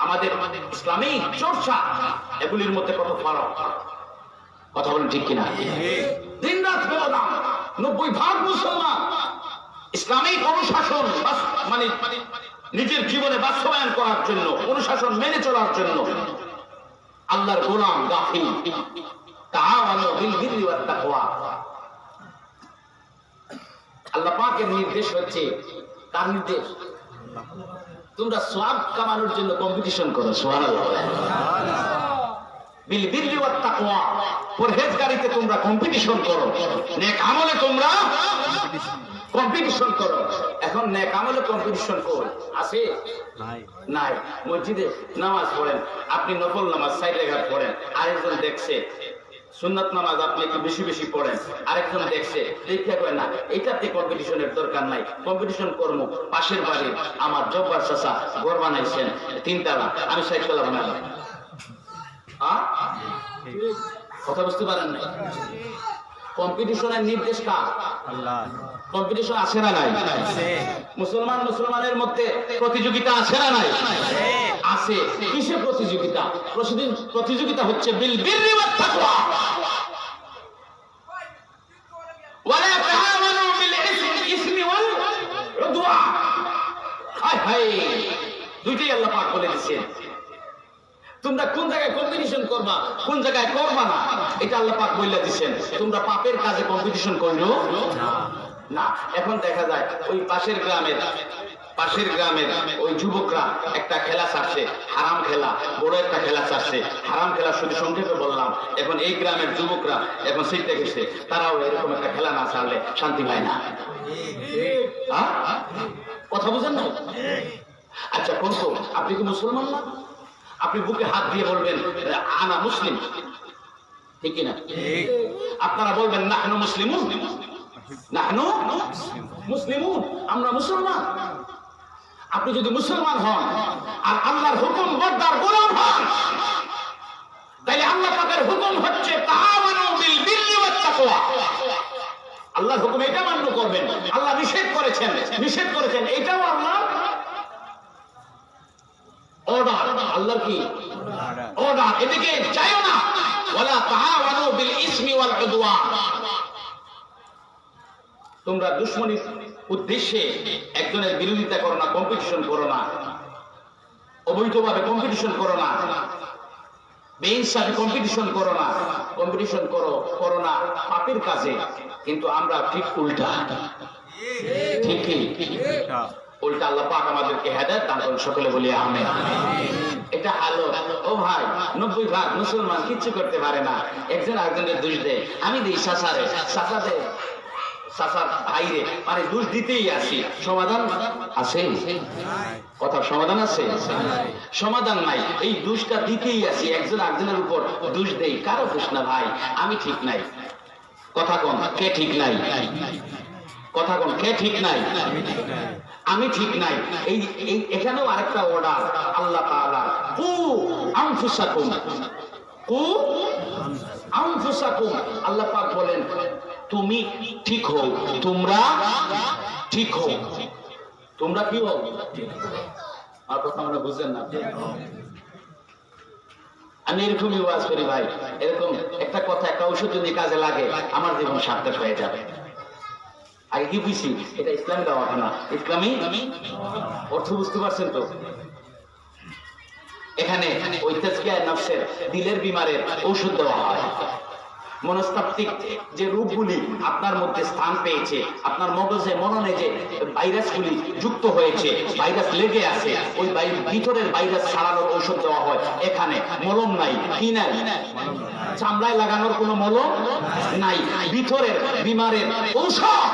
আমাদের ইসলামিক চর্চা, এগুলির মধ্যে কত ফারাক। কথা বলেন ঠিক কিনা? দিন রাত ব্যবধান। 90% মুসলমান ইসলামিক অনুশাসন মানে নিজের জীবনে বাস্তবায়ন করার জন্য, অনুশাসন মেনে চলার জন্য আল্লাহর গোলাম গাফিল। তাআওয়ানু বিল বিররি ওয়াত তাকওয়া। আল্লাহ পাকের নির্দেশ হচ্ছে, তার নির্দেশ, তোমরা সওয়াব কামানোর জন্য কম্পিটিশন করো। সুবহানাল্লাহ। বিল বিররি ওয়াত তাকওয়া, পরহেজগারিতে তোমরা কম্পিটিশন করো, নেক আমলে তোমরা কম্পিটিশন করো। এখন নেক আমলে কম্পিটিশন কর আছে নাই? মসজিদে নামাজ পড়েন, আপনি নফল নামাজ 4 রাকাত পড়েন, আরেকজন দেখছে সুন্নাত নামাজ আপনি একটু বেশি বেশি পড়েন, আরেকজন দেখছে, দেখে কয় না এটাতে কম্পিটিশনের দরকার নাই, কম্পিটিশন করব পাশের বাড়ি আমার জব্বার চাচা ঘর বানাইছেন 3 তলা, আমি 4 তলা বানালাম। কথা বুঝতে পারেন না? কম্পিটিশনের নির্দেশ কার? আল্লাহ। কম্পিটিশন আছে না নাই? মুসলমান মুসলমানের মধ্যে প্রতিযোগিতা আছে না নাই? আছে। কিসের প্রতিযোগিতা? প্রতিযোগিতা হচ্ছে বিল বিররি ওয়াত তাকওয়া। ওয়ালা তাআওয়ানু বিল ইসমি ওয়াল উদওয়ান। হায় হায়, দুইটাই আল্লাহ পাক বলে দিয়েছেন। তোমরা কোন জায়গায় কম্পিটিশন করবা, কোন জায়গায় করবা না, এটা আল্লাহ পাক বলে দিয়েছেন। তোমরা পাপের কাজে কম্পিটিশন করো না। এখন দেখা যায় ওই পাশের গ্রামের ওই যুবকরা একটা খেলা ছাড়ছে, হারাম খেলা, বড় একটা খেলা ছাড়ছে, হারাম খেলা। শুধু সংক্ষেপে বললাম, এখন এই গ্রামের যুবকরা এখন শিখতে গেছে, তারাও এরকম একটা খেলা না ছাড়লে শান্তি পায় না। কথা বুঝেন না? আচ্ছা কোন তো, আপনি কি মুসলমান না? আপনি বুকে হাত দিয়ে বলবেন আনা মুসলিম, ঠিক না? আপনারা বলবেন নাহনু মুসলিমুন, নাহনু মুসলিমুন, আমরা মুসলমান। আপনি যদি মুসলমান হন আর আল্লাহর হুকুম বর্দার গোলাম হন, তাহলে আল্লাহ পাকের হুকুম হচ্ছে তাআওয়ানু বিল বিররি ওয়াত তাকওয়া। আল্লাহর হুকুম এটা মান্য করবেন। আল্লাহ নিষেধ করেছেন, এটাও আল্লাহ অর্ডার। আল্লাহর কি অর্ডার? এদিকে যাইও না। ওয়ালা তাআওয়ানু বিল ইসমি ওয়াল উদওয়ান। তোমরা দুশমনির উদ্দেশ্যে একজনের বিরোধিতা করো না, কম্পিটিশন করো না, অবৈধভাবে কম্পিটিশন করো না, বেইনসাফি কম্পিটিশন করো না। কম্পিটিশন করো না পাপের কাজে। কিন্তু আমরা ঠিক উল্টা, ঠিকই উল্টা। আল্লাহ পাক আমাদেরকে হেদায়েত দান করুন, সকলে বলি আমিন। এটা হালো। ও ভাই, 90% মুসলমান কিচ্ছু করতে পারে না, একজন আরেকজনের দোষ দেয়। আমি দিই সাসারে, সাসা দে সাসার ভাইরে, মানে দোষ দিতেই আসি। সমাধান আছে? কথার সমাধান আছে? সমাধান নাই। এই দোষটা দিতেই আসি, একজন আরেকজনের উপর দোষ দেই। কারো দোষ না ভাই, আমি ঠিক নাই। কথা কোন কে ঠিক নাই? কথা কোন কে ঠিক নাই? আমি ঠিক নাই। এই এখানেও আরেকটা অর্ডার আল্লাহ তাআলা, কু আনফুসাকুম, কু আনফুসাকুম। আল্লাহ পাক বলেন তুমি ঠিক হও, তোমরা ঠিক হও। তোমরা কি হও? আর কথা আমরা বুঝেন না। আমি এরকমই ওয়াজ করি ভাই, এরকম একটা কথা, একটা ঔষধ যদি কাজে লাগে আমার জীবন সার্থক হয়ে যাবে। আগে কি বুঝছি? এটা ইসলামী দাওয়াখানা, ইসলামী অর্থ বুঝতে পারছেন তো? এখানে ওই তাজকিয়া নফসের, দিলের বিমারের ঔষধ দেওয়া হয়। মনস্তাত্ত্বিক যে রূপগুলি আপনার মধ্যে স্থান পেয়েছে, আপনার মগজে মননে যে ভাইরাসগুলি যুক্ত হয়েছে, ভাইরাস লেগে আছে, ওই ভিতরের ভাইরাস ছাড়ানোর ঔষধ দেওয়া হয়। এখানে মলম নাই, কি নাই? চামড়ায় লাগানোর কোনো মলম নাই। ভিতরের বিমারের ঔষধ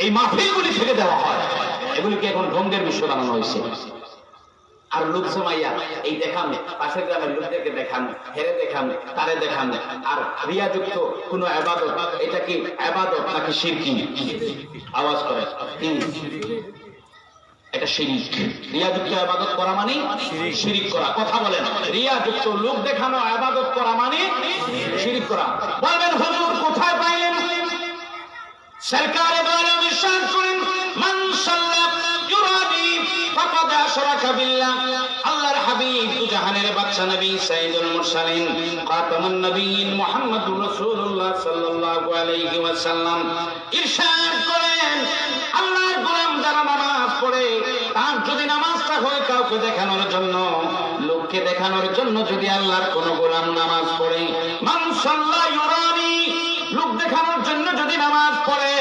এই মাহফিলগুলি থেকে দেওয়া হয়। এগুলিকে এখন ঢঙ্গের বিষয় বানানো হয়েছে। আর লোক জমাইয়া এই দেখানো, পাশের গ্রামের লোকদেরকে দেখানো, হেরে দেখানো, তারে দেখানো, আর রিয়াযুক্ত কোন ইবাদত, এটা কি ইবাদত নাকি শিরকি? আওয়াজ করে এটা শিরিক। রিয়াযুক্ত ইবাদত করা মানে শিরিক করা। কথা বলেন, রিয়াযুক্ত লোক দেখানো ইবাদত করা মানে শিরিক করা। বলবেন হুজুর কোথায় পাইলেন? সরকারে দয়ালু ইরশাদ করেন মান সাল্লা ইউরাদি ফাকাদ আশরাকা বিল্লাহ। আল্লাহর হাবিব দুজাহানের বাদশা নবী সাইয়্যিদুল মুরসালিন খাতামুন নবিয়্যিন মুহাম্মদুর রাসূলুল্লাহ সাল্লাল্লাহু আলাইহি ওয়াসাল্লাম ইরশাদ করেন আল্লাহর গোলাম যারা নামাজ পড়ে তার যদি নামাজটা হয় কাউকে দেখানোর জন্য, লোককে দেখানোর জন্য যদি আল্লাহর কোন গোলাম নামাজ পড়ে, মান সাল্লা ইউরানি লোক দেখানোর জন্য যদি নামাজ পড়ে,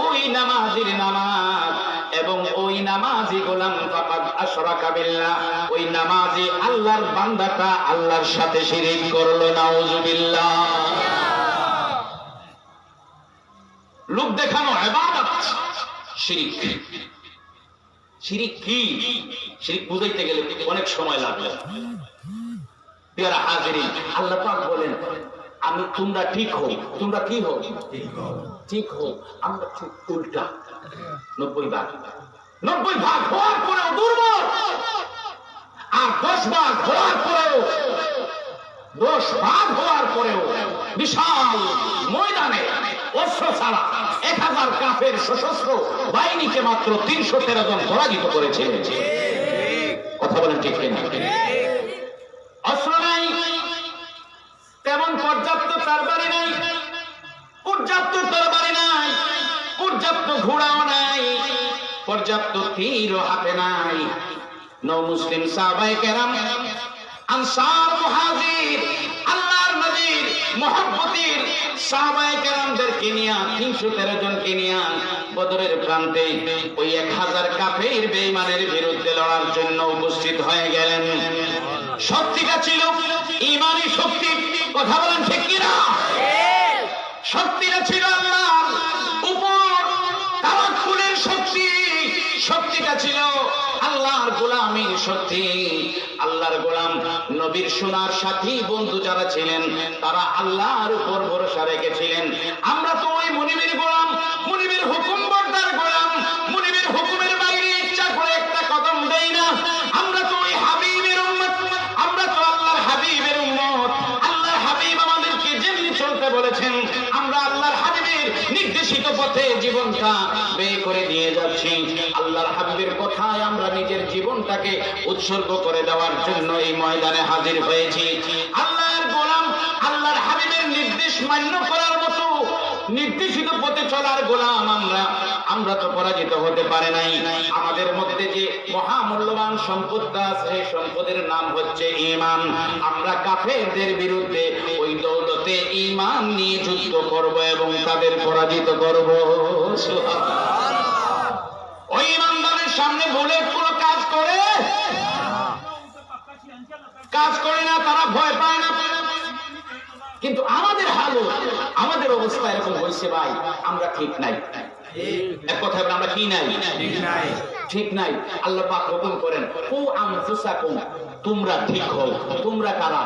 ওই নামাজির নামাজ এবং ওই নামাজি গোলাম ফাকাদ আশরাকা বিল্লাহ, ওই নামাজি আল্লাহর বান্দাটা আল্লাহর সাথে শিরিক করলো। নাউজুবিল্লাহ। লোক দেখানো ইবাদত, শিরিক। শিরিক কি? শিরিক বুঝাইতে গেলে অনেক সময় লাগবে। প্রিয় হাজিরিন, আল্লাহ পাক বলেন আমি তোমরা ঠিক হও। তোমরা কি হও? ঠিক হও। আমরা ঠিক উল্টা। 90 ভাগ। 90 ভাগ হওয়ার পরেও দুর্বল, আর 10 ভাগ হওয়ার পরেও 10 ভাগ হওয়ার পরেও বিশাল ময়দানে অস্ত্র ছাড়া 1000 কাফের সশস্ত্র বাহিনীকে মাত্র 313 জন পরাজিত করেছে। কথা বলেন ঠিক কিনা? অস্ত্র নাই, তেমন পর্যাপ্ত তরবারি নাই, পর্যাপ্ত তরবারি নাই, পর্যাপ্ত ঘোড়াও নাই, পর্যাপ্ত তীরও হাতে নাই। নও মুসলিম সাহাবায়ে কেরাম, আনসার, মুহাজির, আল্লাহর নবীর মুহাব্বতের সাহাবায়ে কেরামদেরকে নিয়ে 313 জনকে নিয়ে বদরের প্রান্তে ওই 1000 কাফের বেঈমানের বিরুদ্ধে লড়ার জন্য উপস্থিত হয়ে গেলেন। শক্তিটা ছিল ঈমানী শক্তি। কথা বলেন ঠিক কিনা? শক্তিটা ছিল আল্লাহর উপর তাওয়াক্কুলের শক্তি। শক্তিটা ছিল আল্লাহর গোলামীর শক্তি। আল্লাহর গোলাম নবীর সোনার সাথী বন্ধু যারা ছিলেন তারা আল্লাহর উপর ভরসা রেখেছিলেন। আমরা তো ওই মুনিবের গোলাম, মুনিবের হুকুম বর্দার গোলাম, মুনিবের হুকুমের বাইরে ইচ্ছা করে একটা কদম দেই না। আমরা তো ওই হাবিবের উম্মত, আমরা তো আল্লাহর হাবিবের উম্মত। আল্লাহর হাবিব আমাদেরকে যেমনি চলতে বলেছেন আমরা আল্লাহর হাবিবের নির্দেশিত পথে জীবনটা ব্যয় করে দিয়ে যাচ্ছি। আল্লাহর হাবিবের কথায় আমরা নিজের জীবনটাকে উৎসর্গ করে দেওয়ার জন্য এই ময়দানে হাজির হয়েছি। আল্লাহর গোলাম, আল্লাহর হাবিবের নির্দেশ মান্য করার মতো নির্দেশিত পথে চলার গোলাম আমরা তো পরাজিত হতে পারে নাই। আমাদের মধ্যে যে মহামূল্যবান সম্পদটা আছে সেই সম্পদের নাম হচ্ছে ঈমান। আমরা কাফেরদের বিরুদ্ধে ওই দৌলতে ঈমান নিয়ে যুদ্ধ করব এবং তাদের পরাজিত করব। ওই ঈমানদারের সামনে বলে কোনো কাজ করে না, তারা ভয় পায় না। কিন্তু আমাদের হালত, আমাদের অবস্থা এরকম হয়েছে ভাই, আমরা ঠিক নাই। এক কথা আমরা কি নাই? ঠিক নাই। আল্লাহ পাক হুকুম করেন কু আনফুসাকুম, তোমরা ঠিক হও। তোমরা কারা?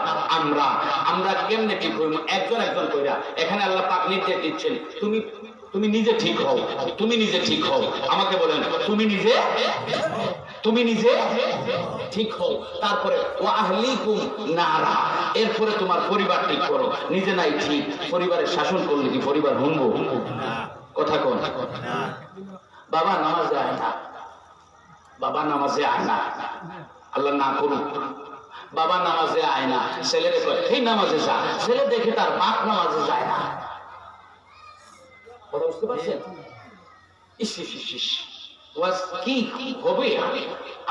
আমরা কেমনে ঠিক হইব? একজন একজন কইরা। এখানে আল্লাহ পাক নির্দেশ দিচ্ছেন তুমি নিজে ঠিক হও, তুমি নিজে ঠিক হও। আমাকে বলেন তুমি নিজে ঠিক হও। তারপরে ওয়া আহলিকুম নারা, এরপরে তোমার পরিবার ঠিক করো। নিজে নাই ঠিক, পরিবারের শাসন করলে কি পরিবার হুনবো? কথা কোন? বাবা নামাজে আয় না, বাবা নামাজে আয় না, আল্লাহ না করুক। বাবা নামাজে আয় না, ছেলেরে কয় এই নামাজে যা, ছেলে দেখে তার বাপ নামাজে যায় না। কথা বুঝতে পারছেন? কি হবে?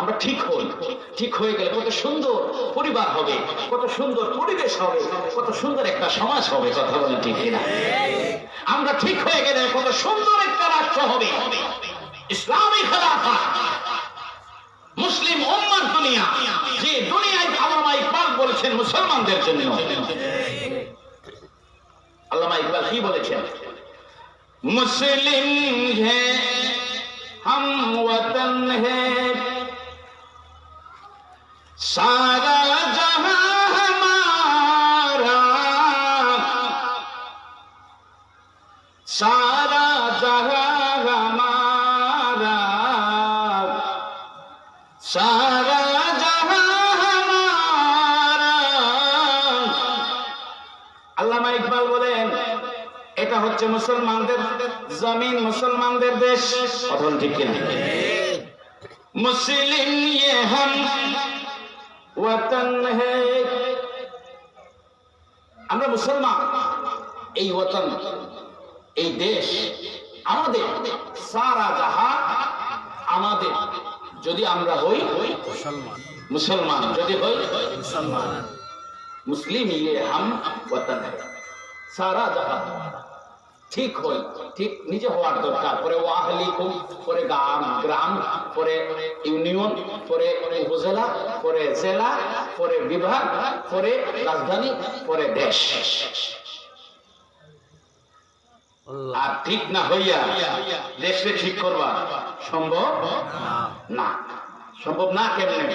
আমরা ঠিক হই, ঠিক হয়ে গেলে কত সুন্দর পরিবার হবে, কত সুন্দর পরিবেশ হবে, কত সুন্দর একটা সমাজ হবে। কথা বলেন ঠিক কিনা? আমরা ঠিক হয়ে গেলে কত সুন্দর একটা রাষ্ট্র হবে, ইসলামী খেলাফত, মুসলিম উম্মার দুনিয়া, যে দুনিয়ায় আল্লামা ইকবাল বলেছেন মুসলমানদের জন্য। আল্লামা ইকবাল কি বলেছেন? मुस्लिम है हम वतन है सारा जहां हमारा, सारा जहां हमारा, सारा जहां हमारा। আল্লামা ইকবাল বলেন এটা হচ্ছে মুসলমানদের জমিন, মুসলমানদের দেশ। কথা ঠিক কিনা? মুসলিম ये हम वतन है, আমরা মুসলমান, এই ওতন, এই দেশ আমাদের, সারা জাহান আমাদের। যদি আমরা হই মুসলমান, যদি হই মুসলমান, মুসলিম ये हम वतन है, সারা জাহান ঠিক হই, ঠিক নিজে হওয়ার দরকার। পরে ওয়াহলিকুম, পরে গ্রাম, পরে ইউনিয়ন, পরে উপজেলা, পরে জেলা, পরে বিভাগ, পরে রাজধানী, পরে দেশ। আর ঠিক না হইয়া দেশে ঠিক করবা সম্ভব না, সম্ভব না। কেমনে?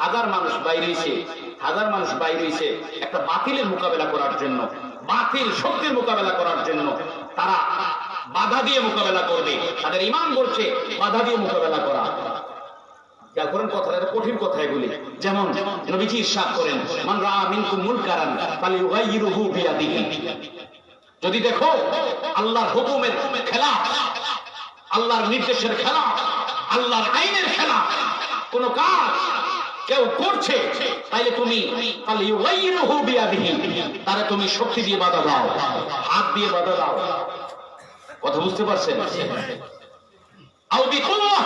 হাজার মানুষ বাইরে হইছে একটা বাতিলের মোকাবেলা করার জন্য, বাতিল শক্তির মোকাবেলা করার জন্য। তারা বাধা দিয়ে মোকাবেলা করবে, তাদের ঈমান বলছে বাধা দিয়ে মোকাবেলা করা। যা করেন কথাটা কঠিন কথা এগুলি। যেমন নবীজি ইরশাদ করেন, মান রাআ মিনকুম মুনকারান ফালিয়ুগাইয়িরহু বিয়াদিহি। যদি দেখো আল্লাহর হুকুমের খেলাফ, আল্লাহর নির্দেশের খেলাফ, আল্লাহর আইনের খেলাফ কোন কাজ কেউ করছে, তাইলে তুমি ফালিয়ুগাইয়িরহু বিয়াদিহি, তারে তুমি শক্তি দিয়ে বাধা দাও, হাত দিয়ে বাধা দাও। কথা বুঝতে পারছেন? আও বিকুল্লাহ,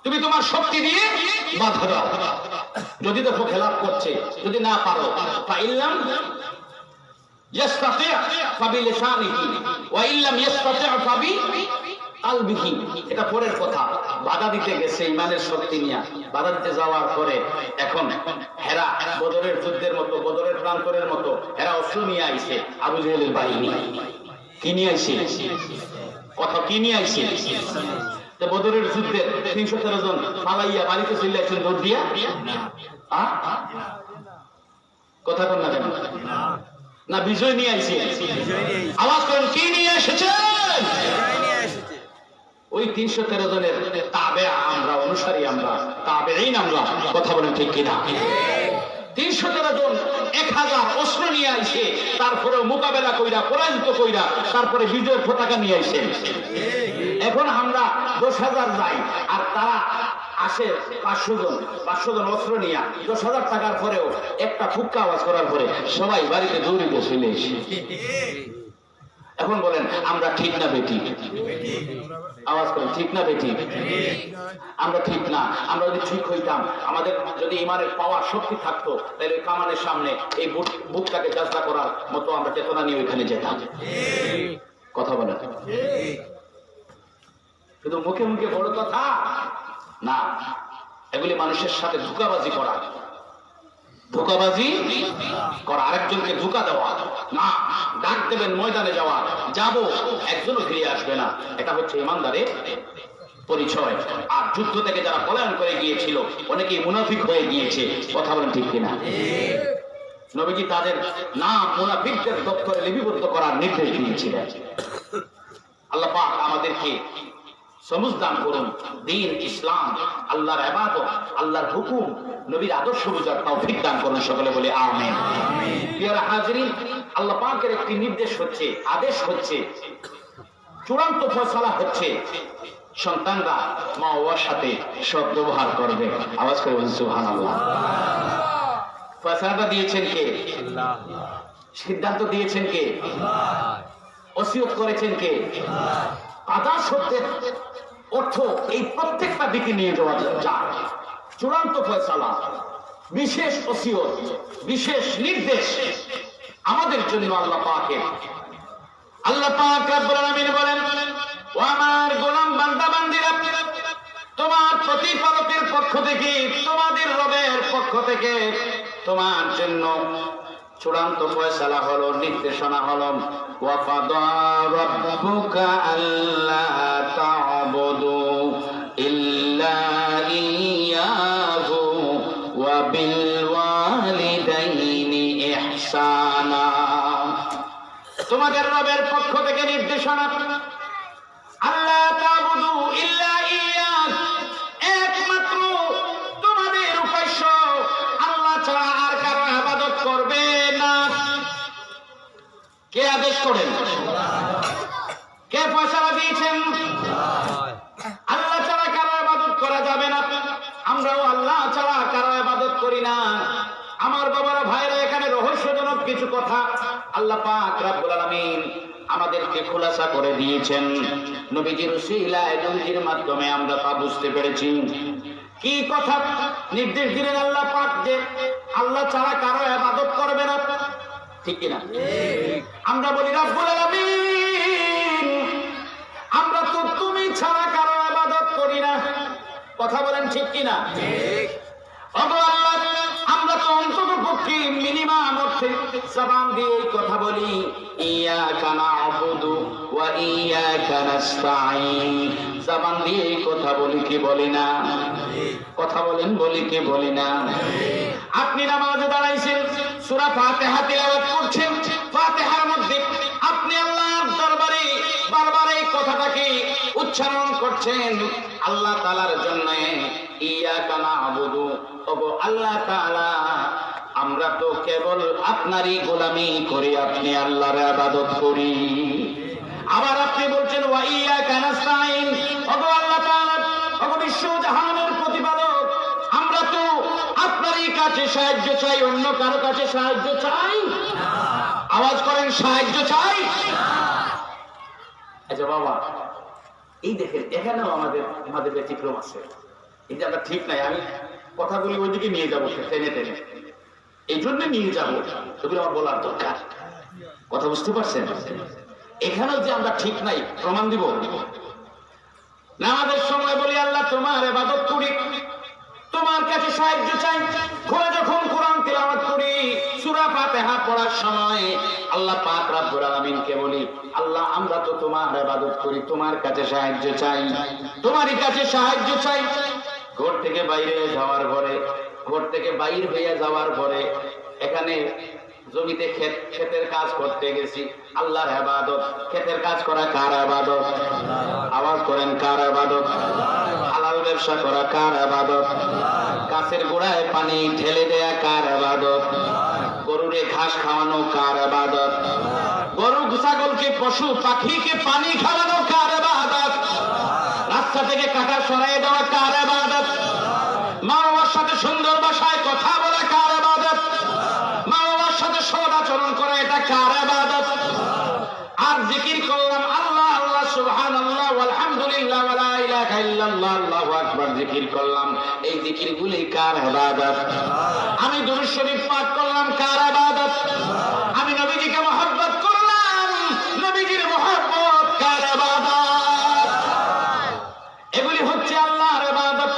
তুমি তোমার শক্তি দিয়ে বাধা দাও। যদি দেখো খেলাফ করছে, যদি না পারো, ফাইল্লাম ইয়াসতাতি' ফাবিলিসানিহি ওয়া ইল্লাম ইয়াসতাতি' ফাবিকলবিহি। এটা পরের কথা। বাধা দিতে গেছে ইমানের শক্তি নিয়ে, বাধা দিতে যাওয়ার পরে এখন হেরা বদরের যুদ্ধের মতো, বদরের প্রান্তরের মতো হেরা অস্ত্র নিয়ে আইছে। আবু জেহেলের বাহিনী কি নিয়ে আইছে? কথা কি নিয়ে আইছে? বদরের যুদ্ধে ৩১৩ জন পালাইয়া বাড়িতে চলে আসছেন দৌড় দিয়া। কথা বল না কেন? না বিজয় নিয়ে আইছে? আওয়াজ করেন, কি নিয়ে এসেছেন? ওই ৩১৩ জনের তাবে আমরা, অনুসারী আমরা, তাবেঈন আমরা। কথা বলেন ঠিক কিনা? ৩১৩ জন ১০০০ অস্ত্র নিয়ে আইছে, তারপরে মোকাবেলা কইরা, পরাজিত কইরা, তারপরে বিজয়ের পতাকা নিয়ে আইছে। এখন আমরা ১০,০০০ যাই, আর তারা আসে ৫০০ জন অস্ত্র নিয়ে। ১০,০০০ টাকার পরেও একটা ফুক্কা আওয়াজ করার পরে সবাই বাড়িতে দৌড়িতে চলে এসে। এখন বলেন আমরা ঠিক না বেটি? আওয়াজ করেন, ঠিক না বেটি? আমরা ঠিক না। আমরা যদি ঠিক হইতাম, আমাদের যদি ইমানের পাওয়ার শক্তি থাকতো, তাহলে ওই কামানের সামনে এই বুকটাকে যাত্রা করার মতো আমরা চেতনা নিয়ে ওইখানে যেতাম। কথা বলেন। শুধু মুখে মুখে বড় কথা না, এগুলি মানুষের সাথে ধোঁকাবাজি করা, ধোঁকাবাজি করা, আরেকজনকে ধোঁকা দেওয়া না। ডাক দেবেন ময়দানে যাওয়া, যাব, একজনও ফিরে আসবে না। এটা হচ্ছে ইমানদারের পরিচয়। আর যুদ্ধ থেকে যারা পলায়ন করে গিয়েছিল, অনেকেই মুনাফিক হয়ে গিয়েছে। কথা বলেন ঠিক কিনা? নবীজি তাদের নাম মুনাফিকদের দপ্তরে লিপিবদ্ধ করার নির্দেশ দিয়েছিলেন। আল্লাহ পাক আমাদেরকে সমঝ দান করুন। দ্বীন ইসলাম, আল্লাহর ইবাদত, আল্লাহর হুকুম, নবীর আদর্শ বুঝার তৌফিক দান করুন। সকলে বলে আমিন। প্রিয়রা হাজিরিন, আল্লাহ পাকের একটি নির্দেশ হচ্ছে, আদেশ হচ্ছে, চূড়ান্ত ফয়সালা হচ্ছে, সন্তানরা মা বাবার সাথে সৎ ব্যবহার করবে। আওয়াজ করে বলুন সুবহানাল্লাহ। ফয়সালাটা দিয়েছেন কে? আল্লাহ। সিদ্ধান্ত দিয়েছেন কে? আল্লাহ। ওসিয়ত করেছেন কে? আল্লাহ। কাদা শব্দের অর্থ এই প্রত্যেকটা দিকে নিয়ে যাওয়া যায়। চূড়ান্ত ফয়সালা, বিশেষ ওসিয়ত, বিশেষ নির্দেশ আমাদের জন্য আল্লাহ পাকের। আল্লাহ পাক রব্বুল আলামিন বলেন, ও আমার গোলাম বান্দা বান্দীরা, তোমার প্রতিপালকের পক্ষ থেকে, তোমাদের রবের পক্ষ থেকে তোমার জন্য চূড়ান্ত ফয়সালা হলো, নির্দেশনা হলো, ওয়া কাদা রাব্বুকা আল্লা তা'বুদু ইল্লা ইয়্যাহু ওয়া বিল ওয়ালিদাইনি ইহসানা। তোমাদের রবের পক্ষ থেকে নির্দেশনা, আল্লা তা'বুদু ইল্লা ইয়্যাহু, একমাত্র তোমাদের উপাস্য আল্লাহ ছাড়া আর কারো ইবাদত করবে না। কে আদেশ করেন? কে ফয়সালা দিয়েছেন? আল্লাহ ছাড়া কারো ইবাদত করা যাবে না। আমরাও আল্লাহ ছাড়া কারো ইবাদত করি না। আমার বাবারা, ভাইরা, এখানে রহস্যজনক কিছু কথা আল্লাহ পাক রব্বুল আলামিন আমাদেরকে খোলাসা করে দিয়েছেন। নবীজির উসিলায়, নবীজির মাধ্যমে আমরা তা বুঝতে পেরেছি। কি কথা নির্দেশ দিলেন আল্লাহ পাক যে আল্লাহ ছাড়া কারো ইবাদত করবে না, ঠিক কিনা? আমরা বলি রব্বুল আলামিন, আমরা তো তুমি ছাড়া কারো ইবাদত করি না। কথা বলেন ঠিক কিনা? ঠিক। ওগো আল্লাহ, আমরা তো অন্ততপক্ষে মিনিমাম অর্থে জবান দিয়ে এই কথা বলি, ইয়াকা না'বুদু ওয়া ইয়াকা নাস্তাঈন। জবান দিয়ে এই কথা বলি কি বলি না? কথা বলেন, বলি কি বলি না? আপনি নামাজে দাঁড়াইছেন, সূরা ফাতিহা তিলাওয়াত করছেন, ফাতিহার মধ্যে আপনি আল্লাহর দরবারে বারবার এই কথাটাকে উচ্চারণ করছেন আল্লাহ তাআলার জন্য, ইয়াকা না'বুদু। ওগো আল্লাহ তাআলা, আমরা তো কেবল আপনারই গোলামি করি, আপনি আল্লাহর ইবাদত করি। আবার আপনি বলছেন ওয়া ইয়াকা নাস্তাঈন। ওগো আল্লাহ তাআলা, ওগো বিশ্ব জাহানের প্রতিপালক, আমরা তো আপনারই কাছে সাহায্য চাই, অন্য কারো কাছে সাহায্য চাই না। আওয়াজ করেন, সাহায্য চাই না। আচ্ছা বাবা, এই দেখেন এখানেও আমাদের ব্যতিক্রম আছে। এই যে আমরা ঠিক নাই, আমি কথাগুলি ওইদিকে নিয়ে যাবো টেনে টেনে, এই জন্য নিয়ে যাবো, এগুলো আমার বলার দরকার। কথা বুঝতে পারছেন? এখানেও যে আমরা ঠিক নাই প্রমাণ দিব। নামাজের সময় বলি আল্লাহ তোমার ইবাদত করি, তোমার কাছে সাহায্য চাই। ঘরে যখন কোরআন তিলাওয়াত করি, সূরা ফাতিহা পড়ার সময় আল্লাহ পাক রব্বুল আলামিনকে বলি, আল্লাহ আমরা তো তোমার ইবাদত করি, তোমার কাছে সাহায্য চাই, তোমারই কাছে সাহায্য চাই। ঘর থেকে বাইরে যাওয়ার পরে, ঘর থেকে বাইর হইয়া যাওয়ার পরে এখানে জমিতে ক্ষেতের কাজ করতে গেছি, আল্লাহর ইবাদত। ক্ষেতের কাজ করা কার ইবাদত? আওয়াজ করেন, কার ইবাদত? হালাল ব্যবসা করা কার ইবাদত? গাছের গোড়ায় পানি ঢেলে দেয়া কার ইবাদত? গরুরে ঘাস খাওয়ানো কার ইবাদত? গরু ছাগলকে, পশু পাখিকে পানি খাওয়ানো কার ইবাদত? রাস্তা থেকে কাটা সরাই দেওয়া কার ইবাদত? মা বাবার সাথে সুন্দর ভাষায় কথা বলা কার ইবাদত? মা বাবার সাথে সদাচরণ করা এটা কার ইবাদত? আর জিকির করলাম আল্লাহ আল্লাহ সুবহানাল্লাহ আলহামদুলিল্লাহ ওয়া লা ইলাহা ইল্লাল্লাহ আল্লাহু আকবার, জিকির করলাম, এই জিকিরগুলি কার ইবাদত? আমি দুরূদ শরীফ পাঠ করলাম, কার ইবাদত? আমি নবীজিকে মহব্বত করলাম, নবীজির মহব্বত কার ইবাদত? এগুলি হচ্ছে আল্লাহর ইবাদত।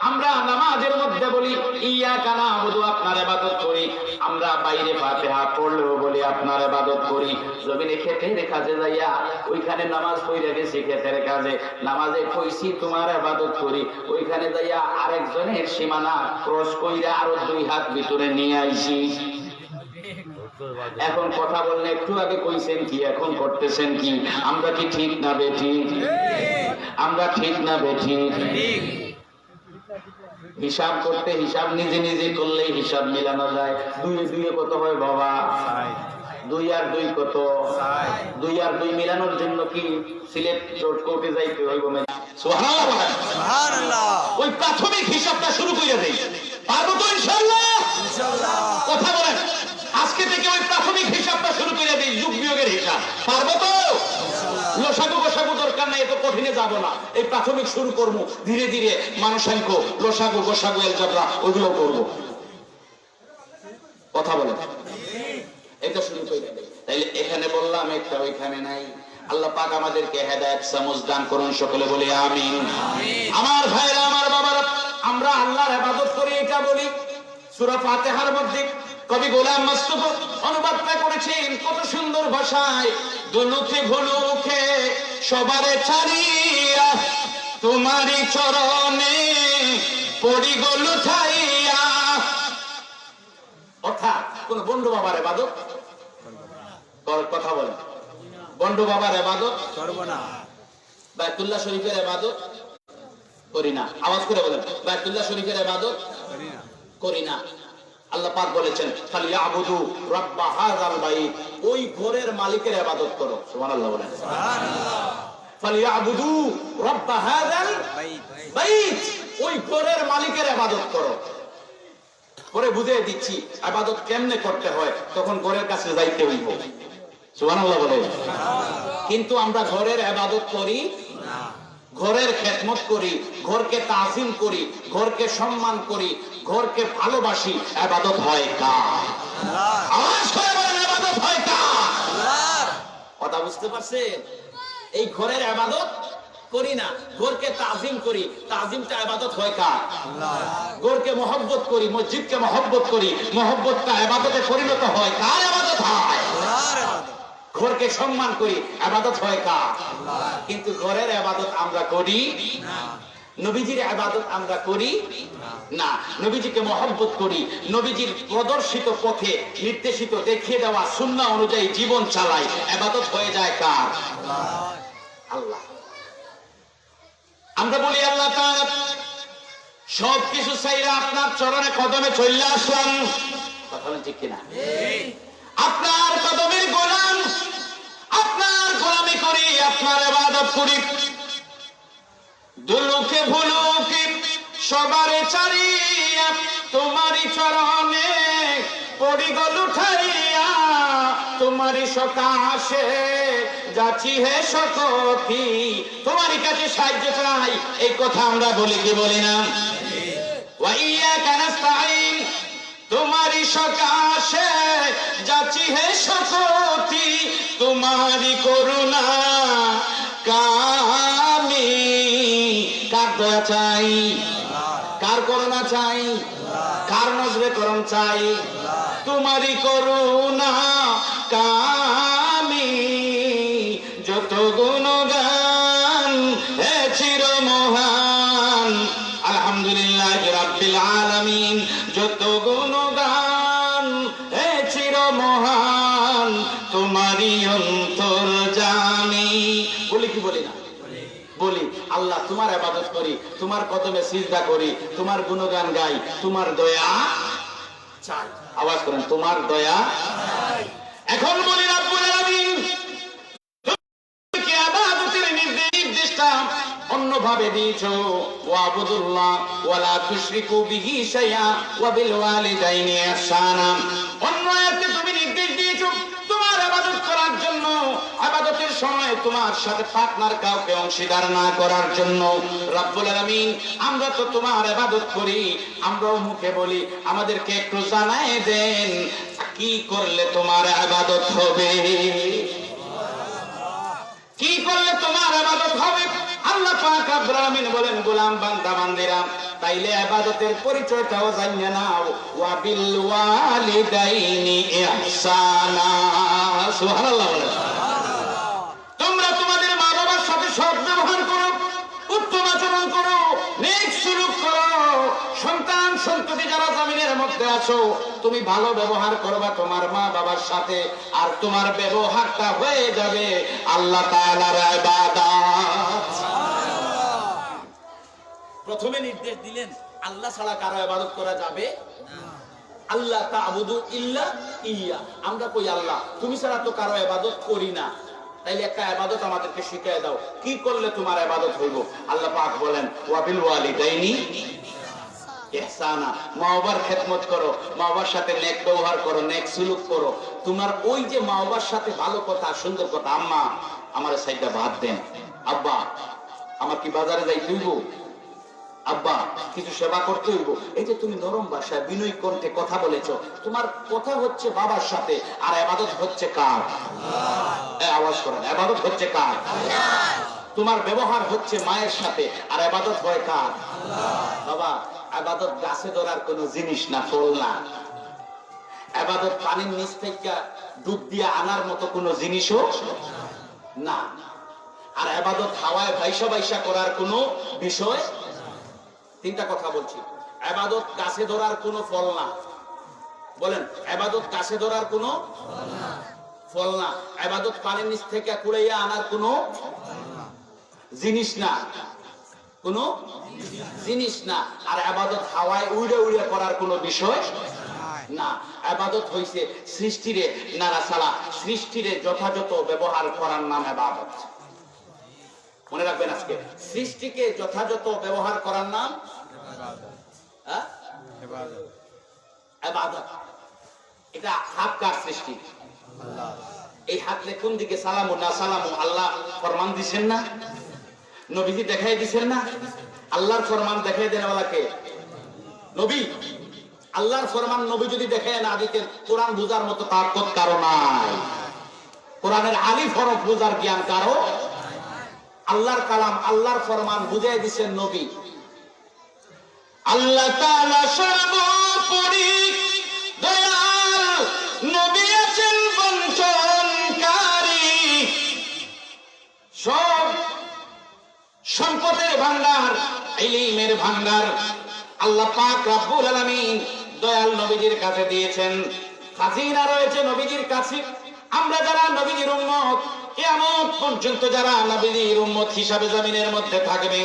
আমরা নামাজের মধ্যে বলি ইয়াকা না'বুদু, আপনার ইবাদত করি। আমরা বাইরে ফাতিহা পড়লেও বলি আপনার ইবাদত করি। জমিনে ক্ষেতের কাজে যাইয়া ওইখানে নামাজ পড়ে গেছি, ক্ষেতের কাজে নামাজে কইছি তোমার ইবাদত করি, ওইখানে যাইয়া আরেকজনের সীমানা ক্রস কইরা আরো 2 হাত ভিতরে নিয়ে আইছি। এখন কথা বললে একটু আগে কইছেন কি, এখন করতেছেন কি? আমরা কি ঠিক না বেঠিক? আমরা ঠিক না বেঠিক? হিসাব করতে, হিসাব নিজে নিজে করলে হিসাব মিলানো যায়। 2 এ 2 কত হয় বাবা? 2 আর 2 কত? 2 আর 2 মিলানোর জন্য কি সিলেট রোড কোর্টে যাইতে হইব? সুবহানাল্লাহ, সুবহানাল্লাহ। ওই প্রাথমিক হিসাবটা শুরু করে দেই, পারবো তো ইনশাআল্লাহ? ইনশাআল্লাহ। কথা বলেন, আজকে থেকে ওই প্রাথমিক হিসাবটা শুরু করে দেই, যোগ বিয়োগের হিসাব। পারবো তো? লসাগু গোসাগু দরকার নাই, এত কঠিনে যাব না। এই প্রাথমিক শুরু করব, ধীরে ধীরে মানুষাঙ্ক, লসাগু গোসাগু এলজাবরা ওগুলো করব। কথা বলেন, এটা শুরু করে দেই। তাইলে এখানে বললাম একটা, ওইখানে নাই। আল্লাহ পাক আমাদেরকে হেদায়েত সমঝ দান করুন, সকলে বলি আমিন। আমার ভাইরা, আমার বাবারা, আমরা আল্লাহর ইবাদত করি এটা বলি। সূরা ফাতিহার মধ্যে কবি গোলাম মোস্তফা অনুবাদটা করেছেন কত সুন্দর ভাষায়। দুলুকে ভুলুকে সবারে ছাড়িয়া তোমারই চরণে পড়ি গো লুঠাইয়া। অর্থাৎ কোন বন্ধু বাবার ইবাদত কথা বলে, বন্ধু বাবার ইবাদত করব না, বাইতুল্লাহ শরীফের ইবাদত করি না। আওয়াজ করে বলেন, বাইতুল্লাহ শরীফের ইবাদত করি না। আল্লাহ পাক বলেছেন ফালিয়াবুদু রাব্বা হাযাল বাইত, ওই ঘরের মালিকের ইবাদত করো। সুবহানাল্লাহ বলেন। ফালিয়াবুদু রাব্ব হাযাল বাইত, ওই ঘরের মালিকের ইবাদত করো। পরে বুঝিয়ে দিচ্ছি ইবাদত কেমনে করতে হয়, তখন ঘরের কাছে যাইতে হইব। সুবহানাল্লাহ বলেন। কিন্তু আমরা ঘরের ইবাদত করি না, ঘরের খেদমত করি, ঘরকে তাজিম করি, ঘরকে সম্মান করি, ঘরকে ভালোবাসি। ইবাদত হয় কার? আওয়াজ করে বলেন, ইবাদত হয় কার? কথা বুঝতে পারছেন? এই ঘরের ইবাদত করি না, ঘরকে তাজিম করি, তাজিমটা ইবাদত হয় কার? ঘরকে মহব্বত করি, মসজিদকে মহব্বত করি, মহব্বতটা ইবাদতে পরিণত হয় কার? ইবাদত হয় ঘরকে সম্মান করি, ইবাদত হয় কার? কিন্তু ঘরের ইবাদত আমরা করি না, নবীজির ইবাদত আমরা করি না, নবীজিকে মহব্বত করি, নবীজির প্রদর্শিত পথে নির্দেশিত দেখিয়ে দেওয়া সুন্নাহ অনুযায়ী জীবন চালাই, ইবাদত হয়ে যায় কার? আল্লাহ। আমরা বলি আল্লাহ তাআলা সবকিছু চাইরা আপনার চরণে কদমে চলে আসলাম, কথা বলেন ঠিক কিনা? আপনার কদমের গোলাম, আপনার গোলামি করি, আপনার ইবাদত করি। দুলুকে ভুলুকে সবার চারিয়া তোমারই চরণে পড়ি গল উঠাইয়া, তোমারই সকাশে যাচ্ছি হে সকতি, তোমারই কাছে সাহায্য চাই। এই কথা আমরা বলি কি বলি না? ওয়া ইয়াকা নাস্তাইন, তোমারই সকাশে যাচ্ছি হে সকতি, তোমারই করুণা কামি। কার দয়া চাই? কার করুণা চাই? কার নজরে করম চাই? তোমারই করুণা কামি। যত গুণগান হে চির মহান, আলহামদুলিল্লাহ রাব্বিল আলামিন। যত গুণগান হে চির মহান, তোমারই অন্তর্যামী। বলি কি বলি না? বলি আল্লাহ তোমার ইবাদত করি, তোমার কদমে সিজদা করি, তোমার গুণগান গাই, তোমার দয়া চাই। আওয়াজ করেন, তোমার দয়া চাই। এখন বলি রব্বুল আলামিন কি ইবাদতের নির্দেশটা অন্যভাবে দিয়েছো, ওয়াবুদুল্লাহ ওয়ালা তুশরিকু বিহি শাইআ ওয়া বিল ওয়ালিদাইনি ইহসানা। অন্য আয়াতে তুমি নির্দেশ দিয়েছো তোমার ইবাদত করার জন্য, ইবাদতের সময় তোমার সাথে পার্টনার কাউকে অংশীদার না করার জন্য। রব্বুল আলামিন আমরা তো তোমার ইবাদত করি, আমরাও মুখে বলি, আমাদেরকে একটু জানায় দেন কি করলে তোমার ইবাদত হবে, কি করলে তোমার ইবাদত হবে। আল্লাহ পাক রব্বুল আলামিন বলেন, গোলাম বান্দা বান্দিরা তাইলে ইবাদতের পরিচয়টাও জানিয়ে নাও। ওয়া বিল ওয়ালিদাইনি ইহসানা। সুবহানাল্লাহ বলেন। তোমরা তোমাদের মা বাবার সাথে সৎ ব্যবহার করো, উত্তম আচরণ করো, নেক সুলুক করো। সন্তান সন্ততি যারা জমিনের মধ্যে আছো, তুমি ভালো ব্যবহার করবা তোমার মা বাবার সাথে, আর তোমার ব্যবহারটা হয়ে যাবে আল্লাহ তাআলার ইবাদত। প্রথমে নির্দেশ দিলেন আল্লাহ ছাড়া কারো ইবাদত করা যাবে না। আল্লাহ তা'বুদু ইল্লা ইয়া, আমরা কই আল্লাহ তুমি ছাড়া তো কারো ইবাদত করি না, তাইলে একটা ইবাদত আমাদেরকে শিখিয়ে দাও, কি করলে তোমার ইবাদত হইব। আল্লাহ পাক বলেন, ওয়া বিল ওয়ালিদাইনি ইহসানা। মা বাবার খেদমত করো, মা বাবার সাথে নেক ব্যবহার করো, নেক সুলুক করো। তোমার ওই যে মা বাবার সাথে ভালো কথা, সুন্দর কথা, আম্মা আমার সাইডটা ভাত দেন, আব্বা আমার কি বাজারে যাইতে হইব, আব্বা কিছু সেবা করতে হইব। এই যে তুমি নরম ভাষায় বিনয়ী কণ্ঠে কথা বলেছো, তোমার কথা হচ্ছে বাবার সাথে, আর ইবাদত হচ্ছে কার? আওয়াজ করেন, ইবাদত হচ্ছে কার? তোমার ব্যবহার হচ্ছে মায়ের সাথে, আর ইবাদত হয় কার? বাবা ইবাদত গাছে ধরার কোনো জিনিস না, ফল না। ইবাদত পানির নিচ থেকে ডুব দিয়ে আনার মতো কোনো জিনিসও না। আর ইবাদত হাওয়ায় ভাইসা ভাইসা করার কোনো বিষয়। তিনটা কথা বলছি। ইবাদত গাছে ধরার কোনো ফল না। বলেন, ইবাদত গাছে ধরার কোনো ফল না। ইবাদত পানির নিচ থেকে কুড়াইয়া আনার কোনো জিনিস না, কোনো জিনিস না। আর ইবাদত হাওয়ায় উড়ে উড়ে করার কোনো বিষয় না, ইবাদত হইছে সৃষ্টিরে নাড়াচাড়া, সৃষ্টিরে যথাযথ ব্যবহার করার নাম ইবাদত। মনে রাখবেন, আজকে সৃষ্টিকে যথাযথ ব্যবহার করার নাম ইবাদত। এটা হাত কার সৃষ্টি? আল্লাহ। এই হাত কোন দিকে সালামু না সালামু আল্লাহ ফরমান দিবেন না, নবীজি দেখাই দিবেন না। আল্লাহর ফরমান দেখাই দেন ওয়ালাকে নবী। আল্লাহর ফরমান নবী যদি দেখায় না দিতেন, কোরআন বুঝার মতো তাকত কারো নাই। কোরআনের আলিফ হরফ বুঝার জ্ঞান কারো। আল্লাহর কালাম, আল্লাহর ফরমান বুঝাই দিবেন নবী। আল্লাহ তাআলা সর্বোপরি দয়াল, নবী আছেন বঞ্চনকারী। সব সম্পদের ভান্ডার, ইলমের ভান্ডার আল্লাহ পাক রব্বুল আলামিন দয়াল নবীজির কাছে দিয়েছেন। খাজিনা রয়েছে নবীজির কাছে। আমরা যারা নবীজির উম্মত, কিয়ামত পর্যন্ত যারা নবীজির উম্মত হিসাবে জমিনের মধ্যে থাকবে,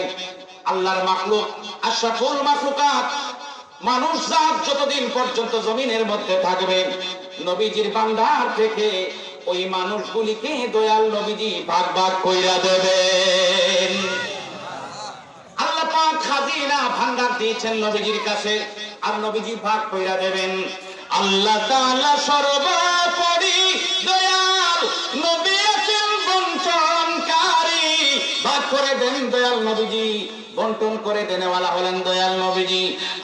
আল্লাহর মাখলুক আশরাফুল মাখলুকাত মানুষ জাত যতদিন পর্যন্ত জমিনের মধ্যে থাকবে, নবীজির ভান্ডার থেকে ওই মানুষগুলিকে দয়াল নবীজি ভাগ ভাগ কইরা দেবেন। আল্লাহ পাক খাজিনা ভান্ডার দিয়েছেন নবীজির কাছে, আর নবীজি ভাগ কইরা দেবেন। আল্লাহ তাআলা সর্বোপরি দয়াল, নবী আছেন বঞ্চনকারী। ভাগ করে দেন দয়াল নবীজি, বন্টন করে দেনেওয়ালা হলেন দয়াল নবীজি।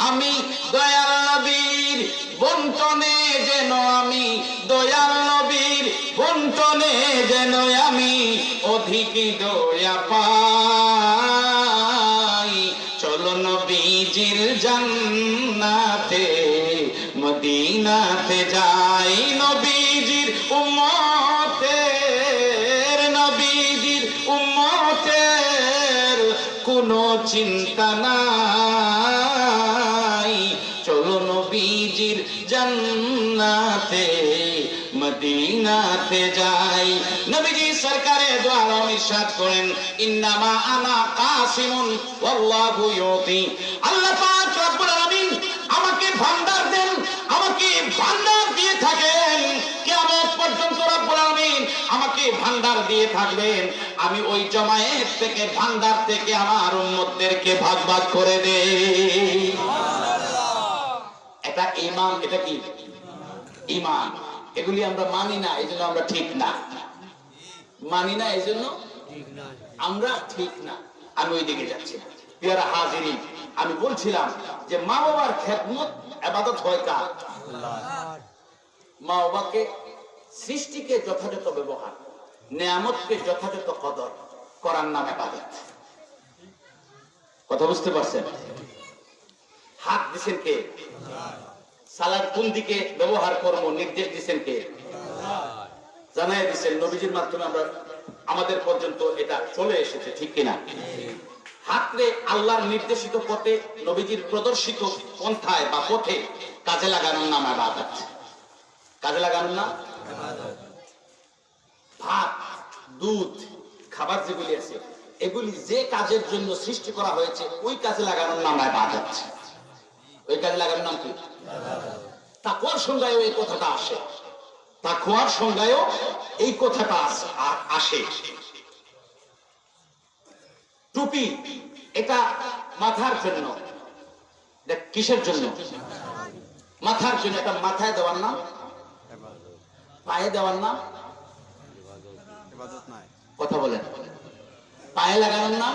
আমি দয়াল নবীর বন্টনে যেন, আমি দয়াল নবীর বন্টনে যেন আমি অধিক দয়া পাই। চলো নবীজির জান্নাতে মদিনাতে যাই। নবীজির উম্মতের, নবীজির উম্মতের কোনো চিন্তা নাই। চলো নবীজির জান্নাতে মদিনাতে যাই। নবীজি সরকারে দো আলম ইরশাদ করেন, ইন্নামা আনা কাসিমুন ওয়াল্লাহু ইউতি। আল্লাহ পাক রব্বুল আলামিন আমাকে ভান্ডার দেন, আমাকে ভান্ডার দিয়ে থাকেন। কিয়ামত পর্যন্ত রব্বুল আলামিন আমাকে ভান্ডার দিয়ে থাকবেন। আমি ওই জমায়েত থেকে, ভান্ডার থেকে আমার উম্মতদেরকে ভাগ ভাগ করে দেই। এটা ঈমান। এটা কি ঈমান? এগুলি আমরা মানি না, এই জন্য আমরা ঠিক না। মানি না, এই জন্য আমরা ঠিক না। আমি ওই দিকে যাচ্ছি না। প্রিয়রা হাজিরিন, আমি বলছিলাম যে মা বাবার খেদমত ইবাদত হয় কার? মা বাবাকে, সৃষ্টিকে যথাযথ ব্যবহার, নেয়ামতকে যথাযথ কদর করার নাম ইবাদত। কথা বুঝতে পারছেন? হাত দিছেন কে? সালাদ কোন দিকে ব্যবহার করব নির্দেশ দিছেন কে? জানাই দিছেন নবীজির মাধ্যমে। আমরা আমাদের পর্যন্ত এটা চলে এসেছে, ঠিক কিনা? হাতরে আল্লাহর নির্দেশিত পথে, নবীজির প্রদর্শিত পন্থায় বা পথে কাজে লাগানোর নাম ইবাদত। কাজে লাগানোর নাম ইবাদত। ভাত, দুধ, খাবার যেগুলি আছে, এগুলি যে কাজের জন্য সৃষ্টি করা হয়েছে, ওই কাজে লাগানোর নাম ইবাদত। ওই কাজে লাগানোর নাম কি? তাকওয়ার সংজ্ঞায়ও এই কথাটা আসে। তাকওয়ার সংজ্ঞায়ও এই কথাটা আসে। টুপি, এটা মাথার জন্য। কিসের জন্য? মাথার জন্য। এটা মাথায় দেওয়ার নাম, পায়ে দেওয়ার নাম কথা বলেন। পায়ে লাগানোর নাম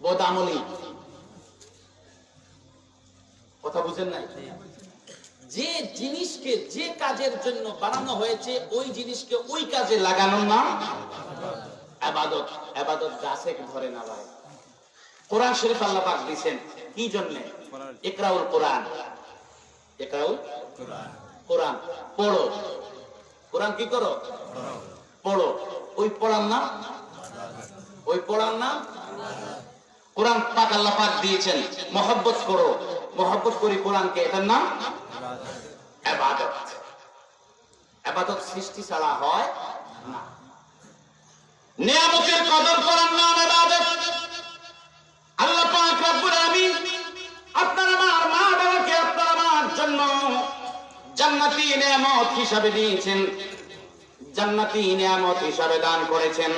বদামলি। কথা বুঝেন নাই? যে জিনিসকে যে কাজের জন্য বানানো হয়েছে, ওই জিনিসকে ওই কাজে লাগানোর নাম ইবাদত। ইবাদত গাছে ধরে না ভাই। কোরআন শরীফ আল্লাহ পাক দিবেন কি জন্য? ইকরাউল কোরআন। ইকরাউল কোরআন, পড়ো। কোরআন কি করো? পড়ো। ওই পড়ার নাম, ওই পড়ার নাম কোরআন পাক আল্লাহ পাক দিয়েছেন। মহব্বত করো, মহব্বত করি কোরআনকে, এটার নাম ইবাদত। ইবাদত সৃষ্টি ছাড়া হয় না। নিয়ামতের কদর করার নাম ইবাদত। আল্লাহ পাক রব্বুল আলামিন আপনার আমার মা বাবাকে আপনার আমার জন্য হিসাবে দিয়েছেন, জান্নাতি নিয়ামত হিসাবে দান করেছেন।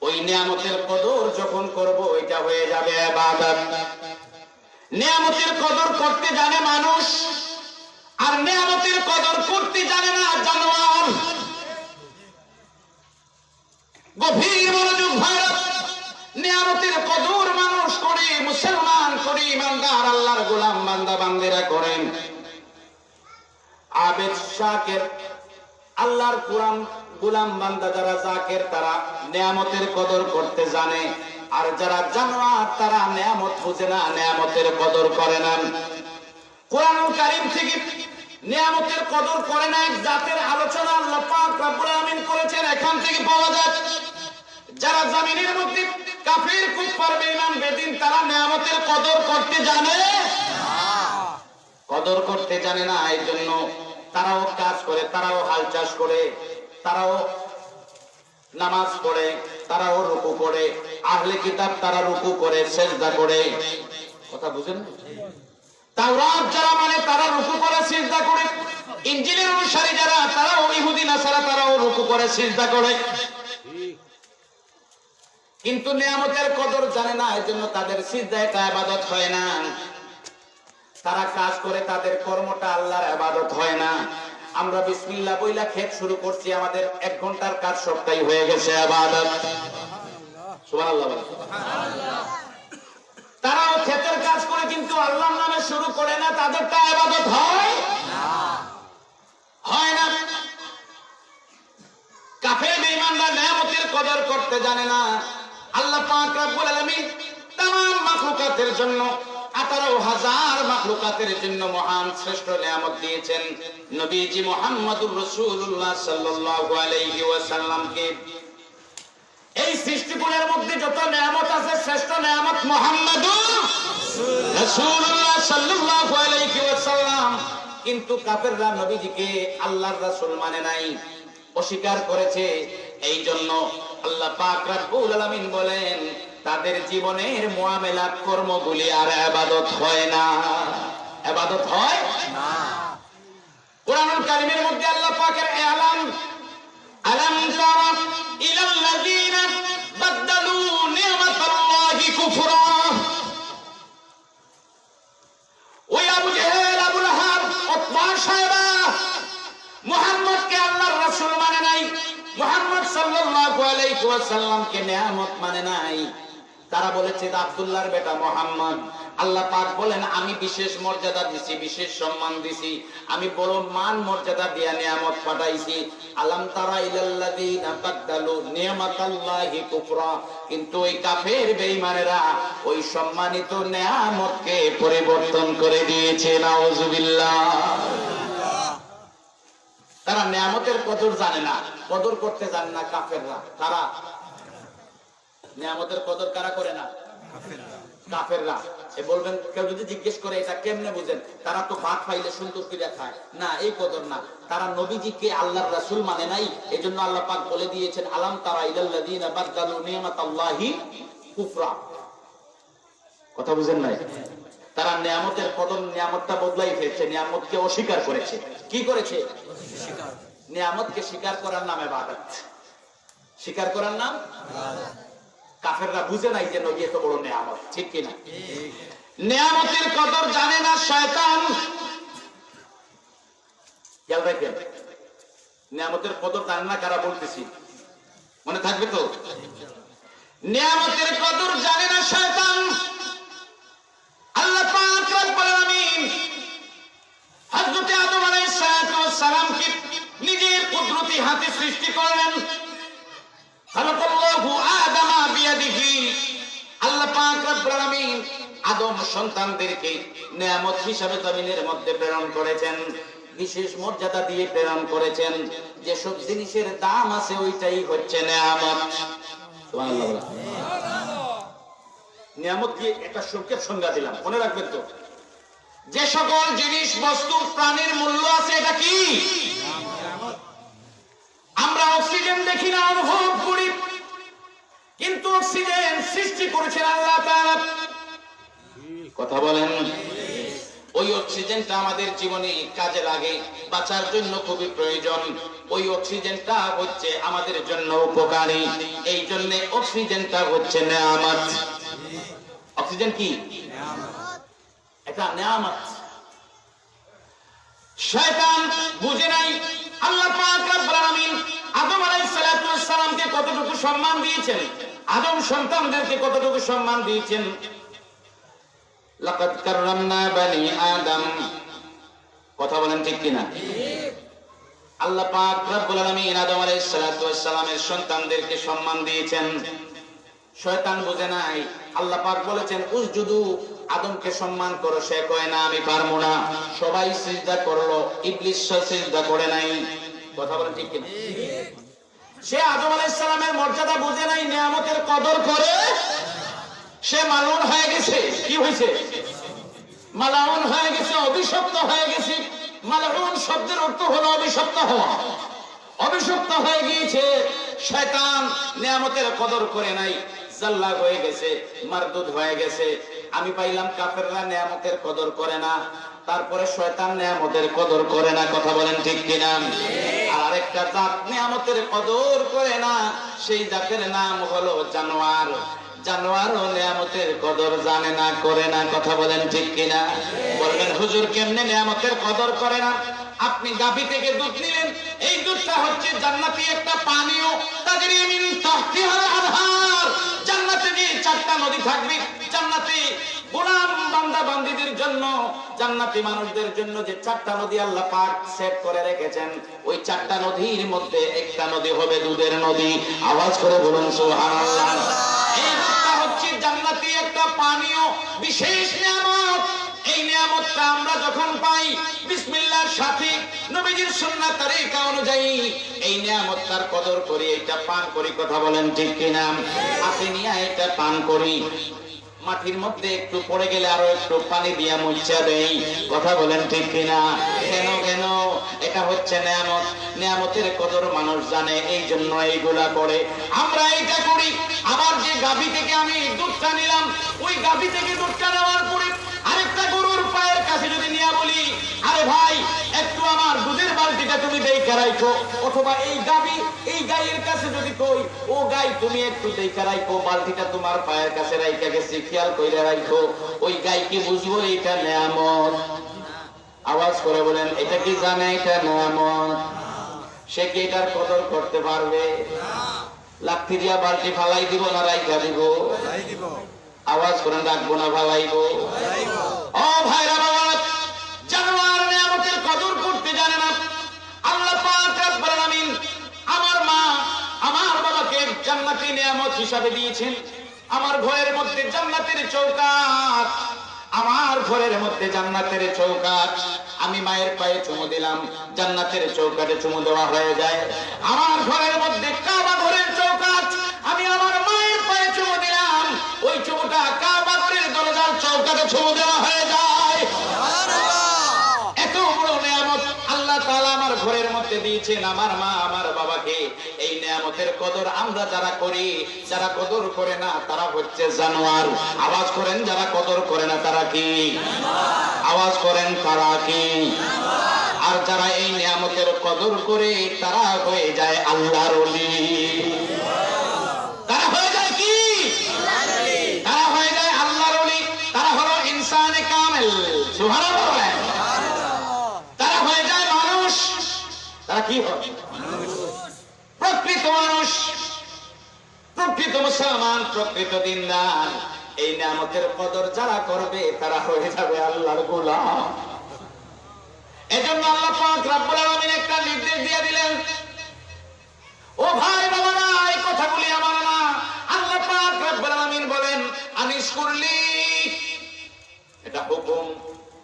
ওই নিয়ামতের কদর যখন করব এটা হয়ে যাবে ইবাদত। নিয়ামতের কদর করতে জানে মানুষ, আর নিয়ামতের কদর করতে জানে না জানোয়ার। গভীর মনোযোগ ভাইরা, নিয়ামতের কদর মানুষ করে, মুসলমান করে, ইমানদার আল্লাহর গোলাম বান্দা বান্দিরা করেন। আবেদ শাকের আল্লাহর কোরআন গোলাম বান্দা যারা জাকের তারা নিয়ামতের কদর করতে জানে, আর যারা জানোয়ার তারা নিয়ামত বুঝে না, নিয়ামতের কদর করে না। কোরআনুল কারীম থেকে নিয়ামতের কদর করে না এক জাতের আলোচনা আল্লাহ পাক রব্বুল আমিন করেছেন। এখান থেকে পাওয়া যায় যারা জমিনের মধ্যে কাফির কুফার বেঈমান বেদিন তারা নিয়ামতের কদর করতে জানে না, কদর করতে জানে না। এই জন্য তারাও কাজ করে, তারাও হাল চাষ করে, তারাও নামাজ পড়ে, তারাও রুকু করে। আহলে কিতাব তারা রুকু করে, সিজদা করে। কথা বুঝেন? তাওরাত যারা মানে তারা রুকু করে, সিজদা করে। ইনজিলের অনুসারী যারা তারাও ইহুদি নাসারা তারাও রুকু করে, সিজদা করে। কিন্তু নিয়ামতের কদর জানে না, এজন্য তাদের সিজদা এটা ইবাদত হয় না। তারা কাজ করে, তাদের কর্মটা আল্লাহর ইবাদত হয় না। আমরা বিসমিল্লাহ বইলা খেত শুরু করছি, আমাদের 1 ঘন্টার কাজ সবটাই হয়ে গেছে ইবাদত। সুবহানাল্লাহ। তারাও খেতের কাজ করে কিন্তু আল্লাহর নামে শুরু করে না, তাদেরটা ইবাদত হয় না। কাফের বেঈমানরা নিয়ামতের কদর করতে জানে না। আল্লাহ পাক রব্বুল আলামিন तमाम মাখলুকাতের জন্য 18,000 মাখলুকাতের জন্য মহান শ্রেষ্ঠ নিয়ামত দিয়েছেন নবীজি মুহাম্মদুর রাসূলুল্লাহ সাল্লাল্লাহু আলাইহি ওয়াসাল্লামকে। এই সৃষ্টিগুলোর মধ্যে যত নিয়ামত আছে শ্রেষ্ঠ নিয়ামত মুহাম্মদুর রাসূলুল্লাহ সাল্লাল্লাহু আলাইহি ওয়াসাল্লাম। কিন্তু কাফেররা নবীজিকে আল্লাহর রাসূল মানে নাই, অস্বীকার করেছে। এই জন্য আল্লাহ পাক রব্বুল আলামিন বলেন তাদের জীবনের মুআমালাত কর্মগুলি আর ইবাদত হয় না, ইবাদত হয় না। কুরআনুল কারীমের মধ্যে আল্লাহ পাকের এলান, আলাম তারা ইলাল্লাযীনা বাদদালু নি'মাতাল্লাহি কুফরা। ওই আবু জেহেল, আবু লাহাব, উতবা, শায়বা মুহাম্মদকে আল্লাহর রাসূল মানে নাই, মুহাম্মদ সাল্লাল্লাহু আলাইহি ওয়াসাল্লামকে নিয়ামত মানে নাই। তারা বলেছে আব্দুল্লাহর বেটা মুহাম্মদ। আল্লাহ পাক বলেন আমি বিশেষ মর্যাদা দিছি, বিশেষ সম্মান দিছি, আমি বড় মান মর্যাদা দিয়া নিয়ামত পাঠাইছি। আলাম তারা ইলাল্লাযীনা বাদদালু নি'মাতাল্লাহি কুফরা। কিন্তু ওই কাফের বেঈমানেরা ওই সম্মানিত নিয়ামতকে পরিবর্তন করে দিয়েছে। নাউযুবিল্লাহ। তারা নিয়ামতের কদর জানে না, কদর করতে জানে না কাফেররা। তারা নিয়ামতের কদর কারা করে না? কাফেররা। এ বলবেন কেউ যদি জিজ্ঞেস করে এটা কেমনে বুঝেন, তারা তো ভাত খাইলে সুন্দর করে খায় না, এই কদর না। তারা নবীজিকে আল্লাহর রাসূল মানে নাই, এজন্য আল্লাহ পাক বলে দিয়েছেন আলাম তারা ইলাল্লাযীনা বাদদালু নি'মাতাল্লাহি কুফরা। কথা বুঝেন নাই? তারা নিয়ামতের কদর, নিয়ামতটা বদলাই ফেলেছে, নিয়ামতকে অস্বীকার করেছে। কি করেছে? নিয়ামতকে স্বীকার করার নাম ইবাদত, স্বীকার করার নাম ইবাদত। কাফেররা বুঝে নাই যে নবী এত বড় নিয়ামত, ঠিক কিনা? নিয়ামতের কদর জানে না শয়তান। খেয়াল রাখবেন, নিয়ামতের কদর জানে না কারা বলতেছি, মনে থাকবে তো? নিয়ামতের কদর জানে না শয়তান। আল্লাহ পাক রব্বুল আমিন হযরত আদম আলাইহিস সালামকে নিজের কুদরতি হাতে সৃষ্টি করলেন। খালাকাল্লাহু আদামা বিয়াদিহি। আল্লাহ পাক রব্বুল আমিন আদম সন্তানদেরকে নিয়ামত হিসাবে জমিনের মধ্যে প্রেরণ করেছেন, বিশেষ মর্যাদা দিয়ে প্রেরণ করেছেন। যেসব জিনিসের দাম আছে ওইটাই হচ্ছে নিয়ামত। সুবহানাল্লাহ। নিয়ামত কি একটা সংক্ষেপ সংজ্ঞা দিলাম, মনে রাখবেন তো। যে সকল জিনিস বস্তু প্রাণীর মূল্য আছে এটা কি? আমরা অক্সিজেন দেখি না, অনুভব করি, কিন্তু অক্সিজেন সৃষ্টি করেছেন আল্লাহ তাআলা। কথা বলেন। ওই অক্সিজেনটা আমাদের জীবনে কাজে লাগে, বাঁচার জন্য খুবই প্রয়োজন। ওই অক্সিজেনটা হচ্ছে আমাদের জন্য উপকারী, এই জন্য অক্সিজেনটা হচ্ছে নেয়ামত। অক্সিজেন কি? এটা নেয়ামত। শয়তান বুঝে নাই আল্লাহ পাক রব্বুল আলামিন আদম আলাইহিস সালাতু ওয়াস সালামকে কতটুকু সম্মান দিয়েছেন, আদম সন্তানদেরকে কতটুকু সম্মান দিয়েছেন। লাকাদ কাররামনা বানি আদম, কথা বলেন ঠিক কিনা? আল্লাহ পাক রব্বুল আলামিন আদম আলাইহিস সালাতু ওয়াস সালামের সন্তানদেরকে সম্মান দিয়েছেন। শয়তান বুঝে নাই। আল্লাহ পাক বলেছেন উসজুদু, আদমকে সম্মান করো, সে কয় না আমি পারবো না। সবাই সিজদা করলো, ইবলিস সিজদা করে নাই। কথা বলেন ঠিক কিনা? সে আদম আলাইহিস সালামের মর্যাদা বুঝে নাই, নিয়ামতের কদর করে সে মালউন হয়ে গেছে। কি হয়েছে? মালাউন হয়ে গেছে, অভিশপ্ত হয়ে গেছে। মালউন শব্দের অর্থ হলো অভিশপ্ত হওয়া। অভিশপ্ত হয়ে গিয়েছে। শয়তান নিয়ামতের কদর করে নাই, জাল্লা হয়ে গেছে, মারদুদ হয়ে গেছে। আমি পাইলাম কাফেররা নিয়ামতের কদর করে না, তারপরে শয়তান নিয়ামতের কদর করে না। কথা বলেন ঠিক কিনা? আর আরেকটা জাত নিয়ামতের কদর করে না, সেই জাতের নাম হলো জানোয়ার। জানোয়ারও নিয়ামতের কদর জানে না, করে না। কথা বলেন ঠিক কিনা? বলবেন হুজুর কেমনে নিয়ামতের কদর করে না? আপনি গাভী থেকে দুধ নিলেন, এই দুধটা হচ্ছে জান্নাতি একটা পানীয়, তাজরি মিন তাহতিহাল আনহার। জান্নাতে যে 4টা নদী থাকবে, জান্নাতে গোলাম বান্দা বান্দীদের জন্য, জান্নাতি মানুষদের জন্য যে 4টা নদী আল্লাহ পাক সেট করে রেখেছেন, ওই 4টা নদীর মধ্যে একটা নদী হবে দুধের নদী। আওয়াজ করে বলুন সুবহানাল্লাহ। এই দুধটা হচ্ছে জান্নাতি একটা পানীয়, বিশেষ নিয়ামত। এই নিয়ামতটা আমরা যখন পাই বিসমিল্লাহর সাথে, নবীজির সুন্নাত তরিকা অনুযায়ী এই নিয়ামতটার কদর করি, এটা পান করি। কথা বলেন ঠিক কিনা? হাতে নিয়ে এটা পান করি। মাটির মধ্যে একটু পড়ে গেলে আরো একটু পানি দিয়া মুছা দেই। কথা বলেন ঠিক কিনা? কেন কেন? এটা হচ্ছে নিয়ামত। নিয়ামতের কদর মানুষ জানে, এই জন্য এইগুলা করে। আমরা এটা করি। আবার যে গাভী থেকে আমি দুধটা নিলাম, ওই গাভী থেকে দুধটা নেওয়ার পরে আরেকটা গরুর পায়ের কাছে যদি নিয়ে বলি, আরে ভাই একটু আমার দুধের বালতিটা তুমি দেখে রাখো, অথবা এই গাভী এই গাইয়ের কাছে যদি কই, ও গাই তুমি একটু দেখে রাখো, বালতিটা তোমার পায়ের কাছে রাইখা গেছি, খেয়াল কইরা রাখো। ওই গাই কি বুঝবো এটা নিয়ামত? আওয়াজ করে বলেন, এটা কি জানে এটা নিয়ামত? সে কি এটার কদর করতে পারবে? লাঠি দিয়া বালতি ফালাই দিব না রাইখা দিব? আওয়াজ করেন, রাখবো না ফালাইব? ও ভাইরা বাবা, জানোয়ার নিয়ামতের কদর করতে জানে না। আল্লাহ পাক রব্বুল আলামিন আমার মা আমার বাবাকে জান্নাতি নিয়ামত হিসাবে দিয়েছেন। আমার ঘরের মধ্যে জান্নাতের চৌকাঠ, আমার ঘরের মধ্যে জান্নাতের চৌকাঠ। আমি মায়ের পায়ে চুমু দিলাম, জান্নাতের চৌকাঠে চুমু দেওয়া হয়ে যায়। আমার ঘরের মধ্যে কাবা ঘরের চৌকাঠ, আমি আমার মায়ের পায়ে চুমু দিলাম, ওই চুমুটা কাবা ঘরের দরজার চৌকাঠে চুমু দেওয়া হয়ে যায়। এত বড় নিয়ামত আল্লাহ তাআলা আমার ঘরের মধ্যে দিয়েছেন আমার মা আমার বাবাকে। এই নিয়ামতের কদর আমরা যারা করি, যারা কদর করে না তারা হচ্ছে জানোয়ার। আওয়াজ করেন, যারা কদর করে না তারা কি? আওয়াজ করেন, তারা কি? আর যারা এই নিয়ামতের কদর করে তারা হয়ে যায় আল্লাহর ওলি। তারা হয়ে যায় কি? তারা হয়ে যায় আল্লাহর ওলি। তারা হলো ইনসানে কামেল। সুবহানাল্লাহ। তারা হয়ে যায় মানুষ। তারা কি হয়? প্রকৃত মানুষ, প্রকৃত মুসলমান, প্রকৃত দিনদার। এই নিয়ামতের কদর যারা করবে তারা হয়ে যাবে আল্লাহর গোলাম। এজন্য আল্লাহ পাক রব্বুল আলামিন একটা নির্দেশ দিয়ে দিলেন। ও ভাই বাবারা, এই কথাগুলি আমার না, আল্লাহ পাক রব্বুল আলামিন বলেন আনিস কুরলি। এটা হুকুম,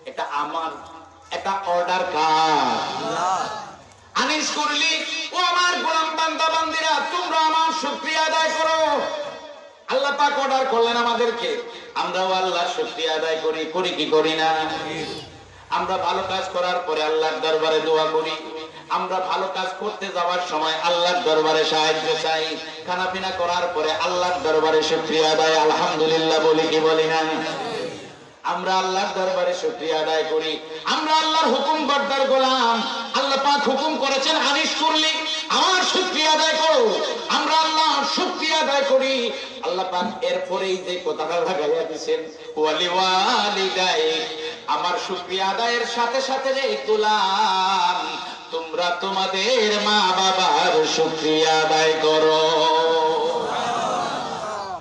এটা আমার, এটা অর্ডার কার? আনিস কুরলি, ও আমার গোলাম বান্দা বান্দিরা, তোমরা আমার শুকরিয়া আদায় করো। আল্লাহ পাক অর্ডার করলেন আমাদেরকে, আমরাও আল্লাহর শুকরিয়া আদায় করি। করি কি করি না? আমরা ভালো কাজ করার পরে আল্লাহর দরবারে দোয়া করি। আমরা ভালো কাজ করতে যাওয়ার সময় আল্লাহর দরবারে সাহায্য চাই। খানাপিনা করার পরে আল্লাহর দরবারে শুকরিয়া আদায়, আলহামদুলিল্লাহ বলি কি বলি না? আমরা আল্লাহর দরবারে শুকরিয়া আদায় করি। আমরা আল্লাহর হুকুম বর্দার গোলাম। আল্লাহ পাক হুকুম করেছেন আনিশ করলি আমার শুকরিয়া আদায় করো। আমরা আল্লাহর শুকরিয়া আদায় করি। আল্লাহ পাক এরপরেই যে কথাটা লাগাইয়া দিয়েছেন ওয়ালি ওয়ালিদাই, আমার শুকরিয়া আদায়ের সাথে সাথে রে গোলাম তোমরা তোমাদের মা বাবার শুকরিয়া আদায় করো।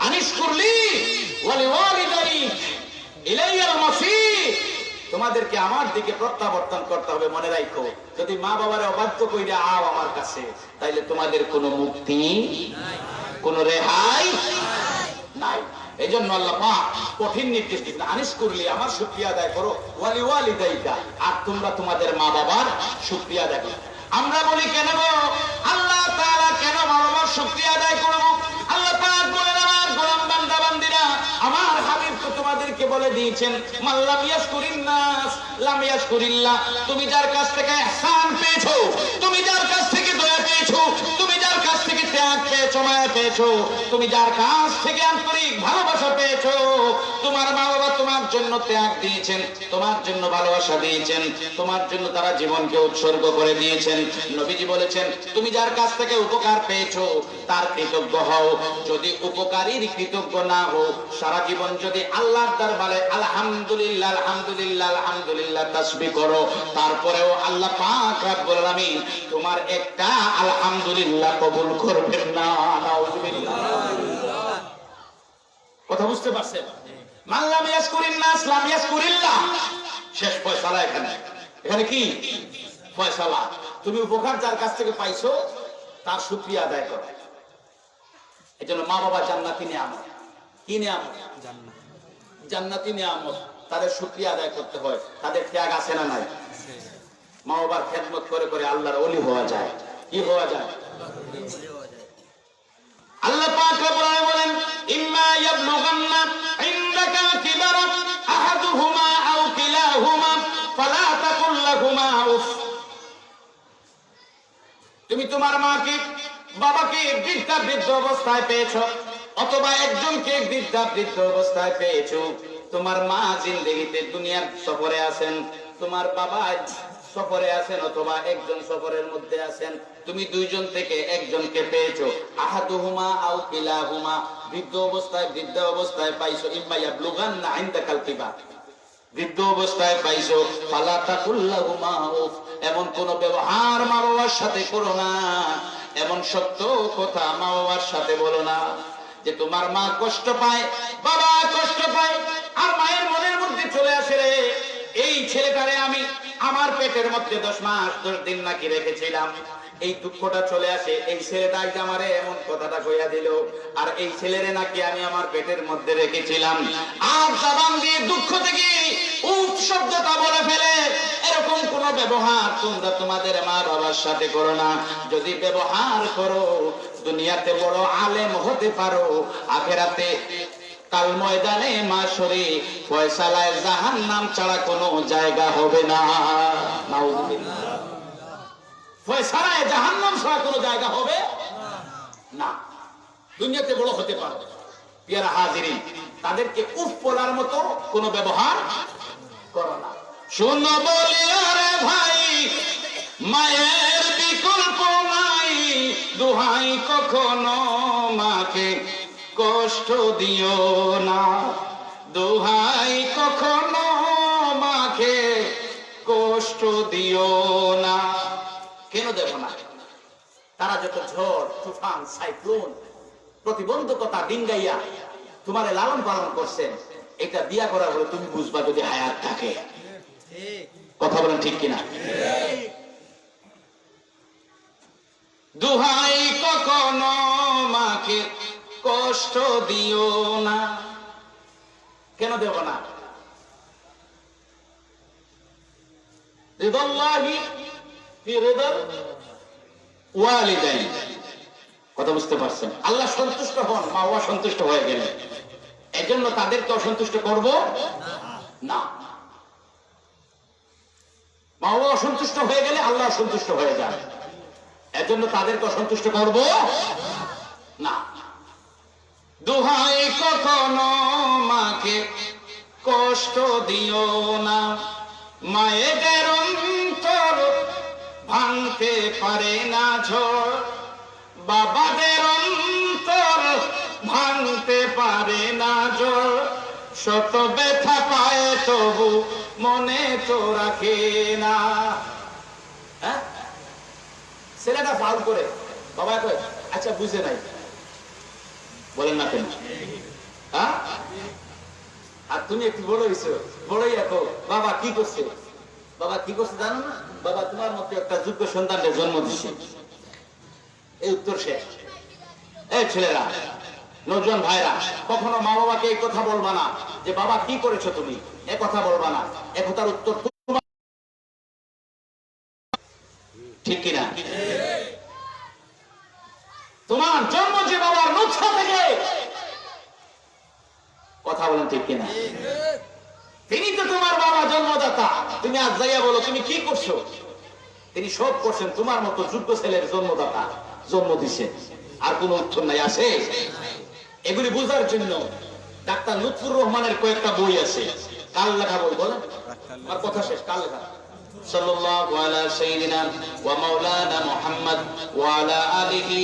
আনিশ করলি ওয়ালি ওয়ালিদাই ইলাইয়াল মাসির, তোমাদেরকে আমার দিকে প্রত্যাবর্তন করতে হবে। মনে রাখো, যদি মা বাবারে অবাধ্য কইরা আও আমার কাছে, তাইলে তোমাদের কোনো মুক্তি নাই, কোনো রেহাই নাই। এই জন্য আল্লাহ পাক কঠিন নির্দেশ দিচ্ছেন, আনিশ করলি আমার শুকরিয়া আদায় করো ওয়ালি ওয়ালিদাইকা, আর তোমরা তোমাদের মা বাবার শুকরিয়া আদায় করো। আমরা বলি কেন গো আল্লাহ তাআলা কেন মা বাবার শুকরিয়া আদায় করব? আল্লাহ পাক বলেন আমার গোলাম বান্দা বান্দিরা, আমার হাবিব তো তোমাদেরকে বলে দিয়েছেন মাল্লাম ইয়াশকুরিন নাস লাম ইয়াশকুরিল্লাহ। তুমি যার কাছ থেকে ইহসান পেয়েছো, তুমি যার কাছ থেকে দয়া পেয়েছো, তুমি যার কাছ থেকে ত্যাগ পেয়েছো, মায়া পেয়েছো, তুমি যার কাছ থেকে আন্তরিক ভালোবাসা পেয়েছো, তোমার মা বাবা তোমার জন্য ত্যাগ দিয়েছেন, তোমার জন্য ভালোবাসা দিয়েছেন, তোমার জন্য তারা জীবনকে উৎসর্গ করে দিয়েছেন। নবীজি বলেছেন তুমি যার কাছ থেকে উপকার পেয়েছো তার কৃতজ্ঞ হও। যদি উপকারীর কৃতজ্ঞ না হও, সারা জীবন যদি আল্লাহর দরবারে আলহামদুলিল্লাহ আলহামদুলিল্লাহ আলহামদুলিল্লাহ তাসবিহ করো, তারপরেও আল্লাহ পাক রব্বুল আলামিন তোমার একটা আলহামদুলিল্লাহ কবুল করবেন না। নাউযুবিল্লাহ। কথা বুঝতে পারছেন? মাল্লাম ইয়াশকুরিন নাস লাম ইয়াশকুরিল্লাহ। শেষ ফয়সালা এখানে। এখানে কি ফয়সালা? তুমি উপকার যার কাছ থেকে পাইছো তার শুকরিয়া আদায় করো। এজন্য মা বাবা জান্নাতি নিয়ামত। কি নিয়ামত? জান্নাতি নিয়ামত। তাদের শুকরিয়া আদায় করতে হয়। তাদের ত্যাগ আছে না নাই? মা বাবার খেদমত করে করে আল্লাহর ওলি হওয়া যায়। কি হওয়া যায়? আল্লাহ পাক রব্বুল আলামিন বলেন ইম্মা ইয়াবলুগান্না ইনদাকা কিবারা আহাদুহুমা আও কিলাহুমা ফালা তাকুল লাহুমা উফ। তুমি তোমার মাকে বাবাকে বৃদ্ধ অবস্থায় পেয়েছো, অথবা একজনকে বৃদ্ধ অবস্থায় পেয়েছো। তোমার মা জিন্দেগিতে দুনিয়ার সফরে আছেন, তোমার বাবা সফরে আছেন, অথবা একজন সফরের মধ্যে আছেন, তুমি দুইজন থেকে একজনকে পেয়েছো। আহাদুহুমা আও কিলাহুমা, বৃদ্ধ অবস্থায় পাইছো। ইম্মা ইয়াবলুগান্না ইনদাকাল কিবার, বৃদ্ধ অবস্থায় পাইছো। ফালা তাকুল লাহুমা উফ, এমন কোন ব্যবহার মা বাবার সাথে করো না, এমন সত্য কথা মা বাবার সাথে বলো না যে তোমার মা কষ্ট পায়, বাবা কষ্ট পায়, আর মায়ের মনের মধ্যে চলে আসে রে এই ছেলেটারে আমি আমার পেটের মধ্যে 10 মাস 10 দিন নাকি রেখেছিলাম। এই দুঃখটা চলে আসে, এই ছেলেটা আমারে এমন কথাটা কইয়া দিল, আর এই ছেলেরে নাকি আমি আমার পেটের মধ্যে রেখেছিলাম। আর জবান দিয়ে দুঃখ থেকে উফ শব্দটা বলে ফেলে। এরকম কোন ব্যবহার তোমরা তোমাদের মা বাবার সাথে করো না। যদি ব্যবহার করো, দুনিয়াতে বড় আলেম হতে পারো, আখিরাতে কাল ময়দানে মাশরে ফয়সালায় জাহান্নাম ছাড়া কোনো জায়গা হবে না। নাউযুবিল্লাহ। ফয়সালায় জাহান্নাম ছাড়া কোনো জায়গা হবে না। দুনিয়াতে বড় হতে পারবে, পিয়ারা হাজিরিন, তাদেরকে উফ বলার মতো কোনো ব্যবহার করো না। শুনো বলি আরে ভাই, মায়ের বিকল্প নাই, দুহাই কখনো মাকে কষ্ট দিও না, দুহাই কখনো মাকে কষ্ট দিও না। কেন দেব না? তারা যত ঝড় তুফান সাইক্লোন প্রতিবন্ধকতা ডিঙ্গাইয়া তোমারে লালন পালন করছেন, এটা বিয়া করা হলে তুমি বুঝবা যদি হায়াত থাকে। কথা বলেন ঠিক কিনা? দুহাই কখনো মাকে কষ্ট দিও না। কেন দেব না? রিদাল্লাহি ফি রিদাল ওয়ালিদাইন। কথা বুঝতে পারছেন? আল্লাহ সন্তুষ্ট হন, মা বাবা সন্তুষ্ট হয়ে গেলে, এজন্য তাদেরকে অসন্তুষ্ট করব না। মা বাবা অসন্তুষ্ট হয়ে গেলে আল্লাহ সন্তুষ্ট হয়ে যান, এজন্য তাদেরকে অসন্তুষ্ট করব না। দুহাই কখনো মাকে কষ্ট দিও না। মায়েদের অন্তর ভাঙতে পারে না ঝড়, বাবাদের অন্তর ভাঙতে পারে না ঝড়। শত ব্যথা পায় তবু মনে তো রাখে না। হ্যাঁ, ছেলেটা ফাউল করে, বাবা কয় আচ্ছা বুঝে নাই, বলেন না কেন? হ্যাঁ, আর তুমি একটু বড় হইছো, বড়ই এখন বাবা কি করছে, বাবা কি করছে জানো না? বাবা তোমার মতো একটা যোগ্য সন্তানকে জন্ম দিছে। এই উত্তর শেষ। এই ছেলেরা, নজওয়ান ভাইরা, কখনো মা বাবাকে এই কথা বলবা না যে বাবা কি করেছো তুমি, এ কথা বলবা না। এ কথার উত্তর ঠিক কিনা? তোমার জন্ম যে বাবার নুৎফা থেকে, কথা বলেন ঠিক কিনা? তিনি তো তোমার বাবা, জন্মদাতা। তুমি আজ যাইয়া বলো তুমি কি করছো, তিনি সব করছেন তোমার মতো যোগ্য ছেলের জন্মদাতা, জন্ম দিছে। আর কোন উত্তর নাই আসে? এগুলি বুঝার জন্য ডাক্তার লুৎফুর রহমানের কয়েকটা বই আছে। কার লেখা বই বলেন? আমার কথা শেষ। কার লেখা? সাল্লাল্লাহু আলা সাইয়্যিদিনা ওয়া মাওলানা মুহাম্মদ ওয়া আলা আলিহি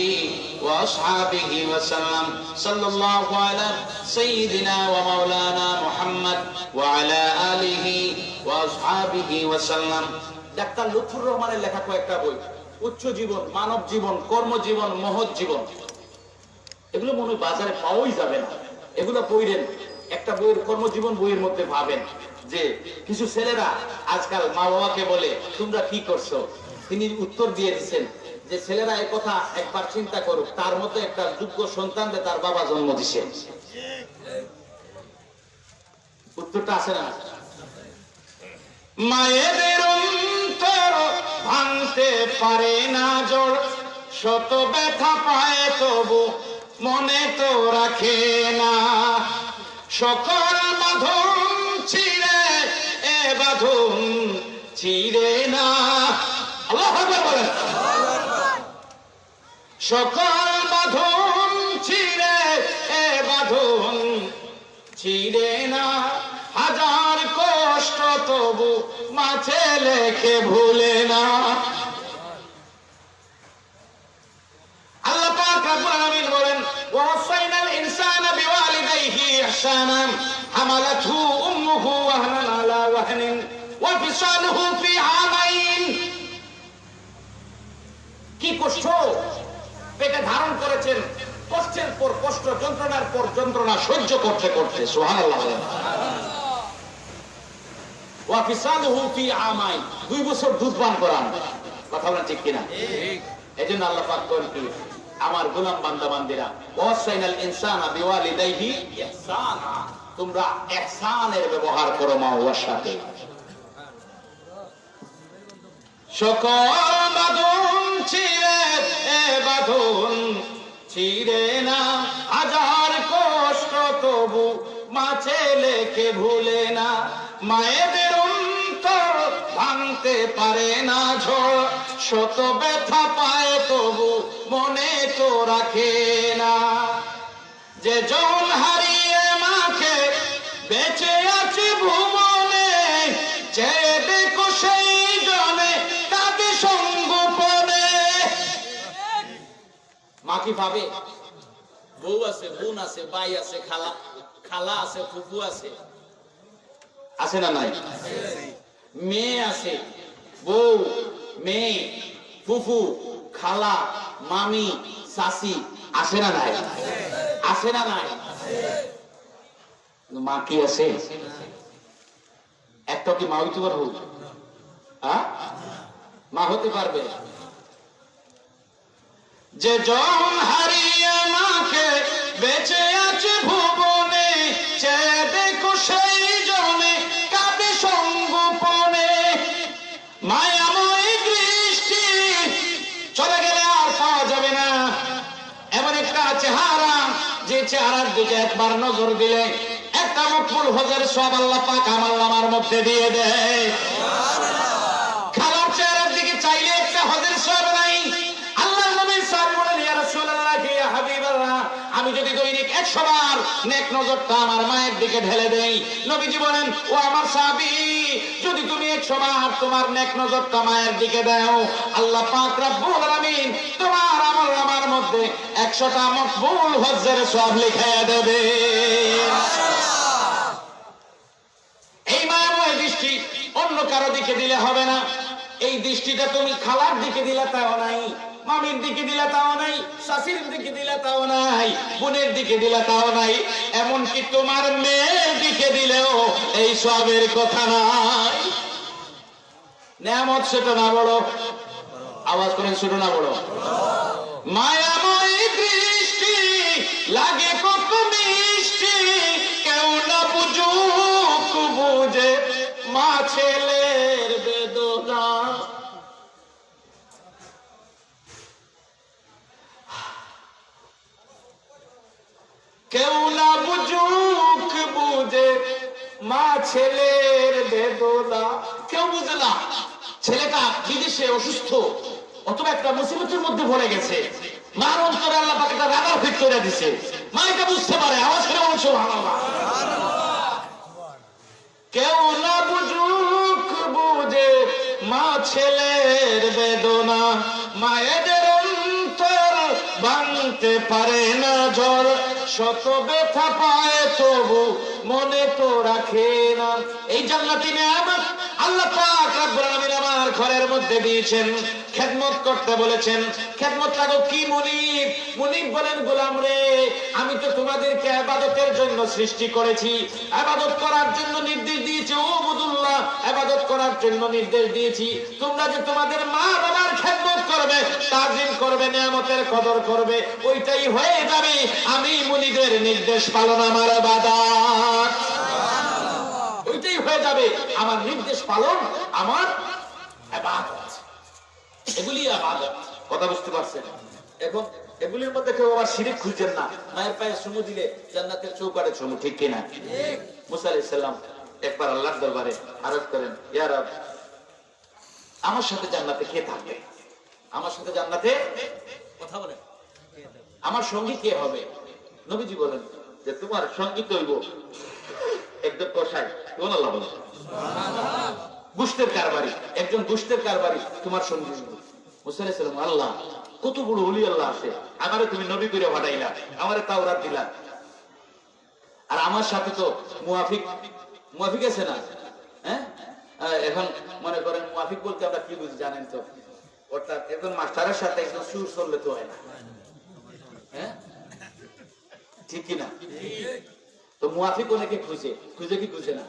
ওয়া আসহাবিহি ওয়া সাল্লাম। সাল্লাল্লাহু আলা সাইয়্যিদিনা ওয়া মাওলানা মুহাম্মদ ওয়া আলা আলিহি ওয়া আসহাবিহি ওয়া সাল্লাম। ডাক্তার লুৎফুর রহমানের লেখা কয়েকটা বই, উচ্চ জীবন, মানব জীবন, কর্মজীবন, মহৎ জীবন। এগুলো মনে হয় বাজারে পাওয়াই যাবে না। এগুলো পড়েন, একটা বইয়ের কর্মজীবন বইয়ের মধ্যে ভাবেন যে কিছু ছেলেরা আজকাল মা বাবাকে বলে তোমরা কি করছো। তিনি উত্তর দিয়ে দিচ্ছেন যে ছেলেরা এই কথা একবার চিন্তা করুক, তার মতো একটা যোগ্য সন্তানকে তার বাবা জন্ম দিছে। উত্তরটা আছে না? মায়েদের অন্তর ভাঙতে পারে না জোর, শত ব্যথা পায় তবু মনে তো রাখে না। সকল বাঁধন ছিঁড়ে এ বাঁধন ছিঁড়ে না। আল্লাহু আকবার বলেন। সকল বাঁধন ছিঁড়ে এ বাঁধন ছিঁড়ে না। হাজার কষ্ট তবু মা ছেলেকে ভুলে না। আল্লাহ পাক রব্বুল আলামিন বলেন ওয়াসাইনাল ইনসানা বিওয়ালিদাইহি ইহসানা হামালাতহু উম্মুহু ওয়াহনান আলা ওয়াহনিন ওয়া ফিসালুহু ফি আমাইন। কি কষ্ট পেটে ধারণ করেছেন, কষ্টের পর কষ্ট, যন্ত্রণার পর যন্ত্রণা সহ্য করতে করতে। সুবহানাল্লাহ। ওয়া ফিসালুহু ফি আমাইন, 2 বছর দুধ পান করান। কথা বলেন ঠিক কিনা? ঠিক। এজন্য আল্লাহ পাক বলেন কি, আমার গোলাম বান্দা বান্দিরা, ওয়াসাইনাল ইনসানা বিওয়ালিদাইহি ইহসানা, তোমরা ইহসানের ব্যবহার করো মা বাবার সাথে। সকল বাঁধন ছিঁড়ে এ বাঁধন ছিঁড়ে না। হাজার কষ্ট তবু মা ছেলেকে ভুলে না। মায়েদের অন্তর ভাঙতে পারে না ঝড়, শত ব্যথা পায় তবু মনে তো রাখে না। যে জন হারিয়ে মাকে বেঁচে আছে ভুবনে, যে দেখো সেই জনে কাঁদে সঙ্গোপনে। মা কি ভাবে? বউ আছে, বোন আছে, ভাই আছে, খালা আছে, ফুফু আছে, আছে না নাই? মেয়ে আছে, বউ, মেয়ে, ফুফু, খালা, মামি, চাচি, আছে না নাই? আছে না নাই? মা কি আছে? একটা কি মা হইতে পারবো? মা হতে পারবে? যে জন হারিয়ে মাকে বেঁচে আছে ভুবনে, সে দেখো সেই জনে কাঁদে সঙ্গোপনে। মায়াময় দৃষ্টি চলে গেলে আর পাওয়া যাবে না। এমন একটা চেহারা, যে চেহারার দিকে একবার নজর দিলে একটা মকবুল হজের সব আল্লাহ পাক আমলনামার মধ্যে দিয়ে দেয়। খালার চেহারার দিকে চাইলে একটা হজের সব নাই। আল্লাহ নবী সাল্লাল্লাহু আলাইহি ওয়া সাল্লাম, ইয়া হাবিবাল্লাহ, আমি যদি দৈনিক 100 বার নেক নজরটা আমার মায়ের দিকে ঢেলে দেই, নবীজি বলেন ও আমার সাহাবী, যদি তুমি 100 বার তোমার নেক নজরটা মায়ের দিকে দাও, আল্লাহ পাক রব্বুল আলামিন তোমার আমল নামার মধ্যে 100টা মকবুল হজ্জের সওয়াব লিখিয়ে দেবে। এই মায়াময় দৃষ্টি অন্য কারো দিকে দিলে হবে না। এই দৃষ্টিটা তুমি খালার দিকে দিলে তাও নাই, মামির দিকে দিলে তাও নাই, শাশুড়ির দিকে দিলে তাও নাই, বোনের দিকে দিলে তাও নাই, এমনকি তোমার মেয়ের দিকে দিলেও এই সবের কথা নাই। নেয়ামত ছোট না বড়? আওয়াজ করেন, ছোট না বড়? মায়াময় দৃষ্টি লাগে কত মিষ্টি, কেউ না বুঝুক বুঝে মা ছেলের বেদনা। কেউ না বুঝুক বুঝে মা ছেলের বেদনা। কেউ বুঝে না ছেলেটা বিদেশে অসুস্থ অথবা একটা মুসিবতের মধ্যে পড়ে গেছে, মার অন্তরে আল্লাহ পাক একটা রাগার ফিট করে দিছে, মা এটা বুঝতে পারে। আওয়াজ করে বলছো সুবহানাল্লাহ। কেউ না বুঝুক বুঝে মা ছেলের বেদনা, মায়েদের অন্তর ভাঙতে পারে না ঝড়, শত ব্যথা পায় তবু মনে তো রাখে না। এই জান্নাতি নেয়ামত আল্লাহ পাক রব্বুল আলামিন আমার ঘরের মধ্যে দিয়েছেন, খেদমত করতে বলেছেন। খেদমতটা কি? মুনিব। মুনিব বলেন, গোলাম রে, আমি তো তোমাদেরকে ইবাদতের জন্য সৃষ্টি করেছি, ইবাদত করার জন্য নির্দেশ দিয়েছি। ও বুদুল্লাহ, ইবাদত করার জন্য নির্দেশ দিয়েছি। তোমরা যে তোমাদের মা বাবার খেদমত করবে, তাজিম করবে, নিয়ামতের কদর করবে, ওইটাই হয়ে যাবে আমি মুনিবের নির্দেশ পালন, আমার ইবাদত। ওইটাই হয়ে যাবে আমার নির্দেশ পালন, আমার ইবাদত। এগুলি ইবাদত। কথা বুঝতে পারছেন? এখন এগুলির মধ্যে কেউ আবার শিরিক খুঁজছেন না। মায়ের পায়ে চুমু দিলে জান্নাতের চৌকাঠে চুমু, ঠিক কিনা? মুসা আলাইহিস সালাম একবার আল্লাহর দরবারে আরজ করেন, ইয়া রব, আমার সাথে জান্নাতে কে থাকবে? আমার সাথে জান্নাতে কথা বলেন, আমার সঙ্গী কে হবে? নবীজি বলেন যে তোমার সঙ্গী হইব একদম কসাই। সুবহানাল্লাহ বলেন। গুস্তের কারবারি, একজন গুস্তের কারবারি তোমার সঙ্গী হইব। মুসা আলাইহিস সালাম, আল্লাহ কত বড় ওলি আল্লাহ আছে, আমারে তুমি নবী করে পাঠাইলা, আমারে তাওরাত দিলা, আর আমার সাথে তো মুনাফিক আছে না? হ্যাঁ, এখন মনে করেন মুনাফিক বলতে আমরা কি বুঝি জানেন তো? অর্থাৎ একজন মাস্টারের সাথে একজন সুর চললে তো হয় না, হ্যাঁ ঠিক কিনা? তো মুনাফিক অনেকে খুঁজে কি খুঁজে না?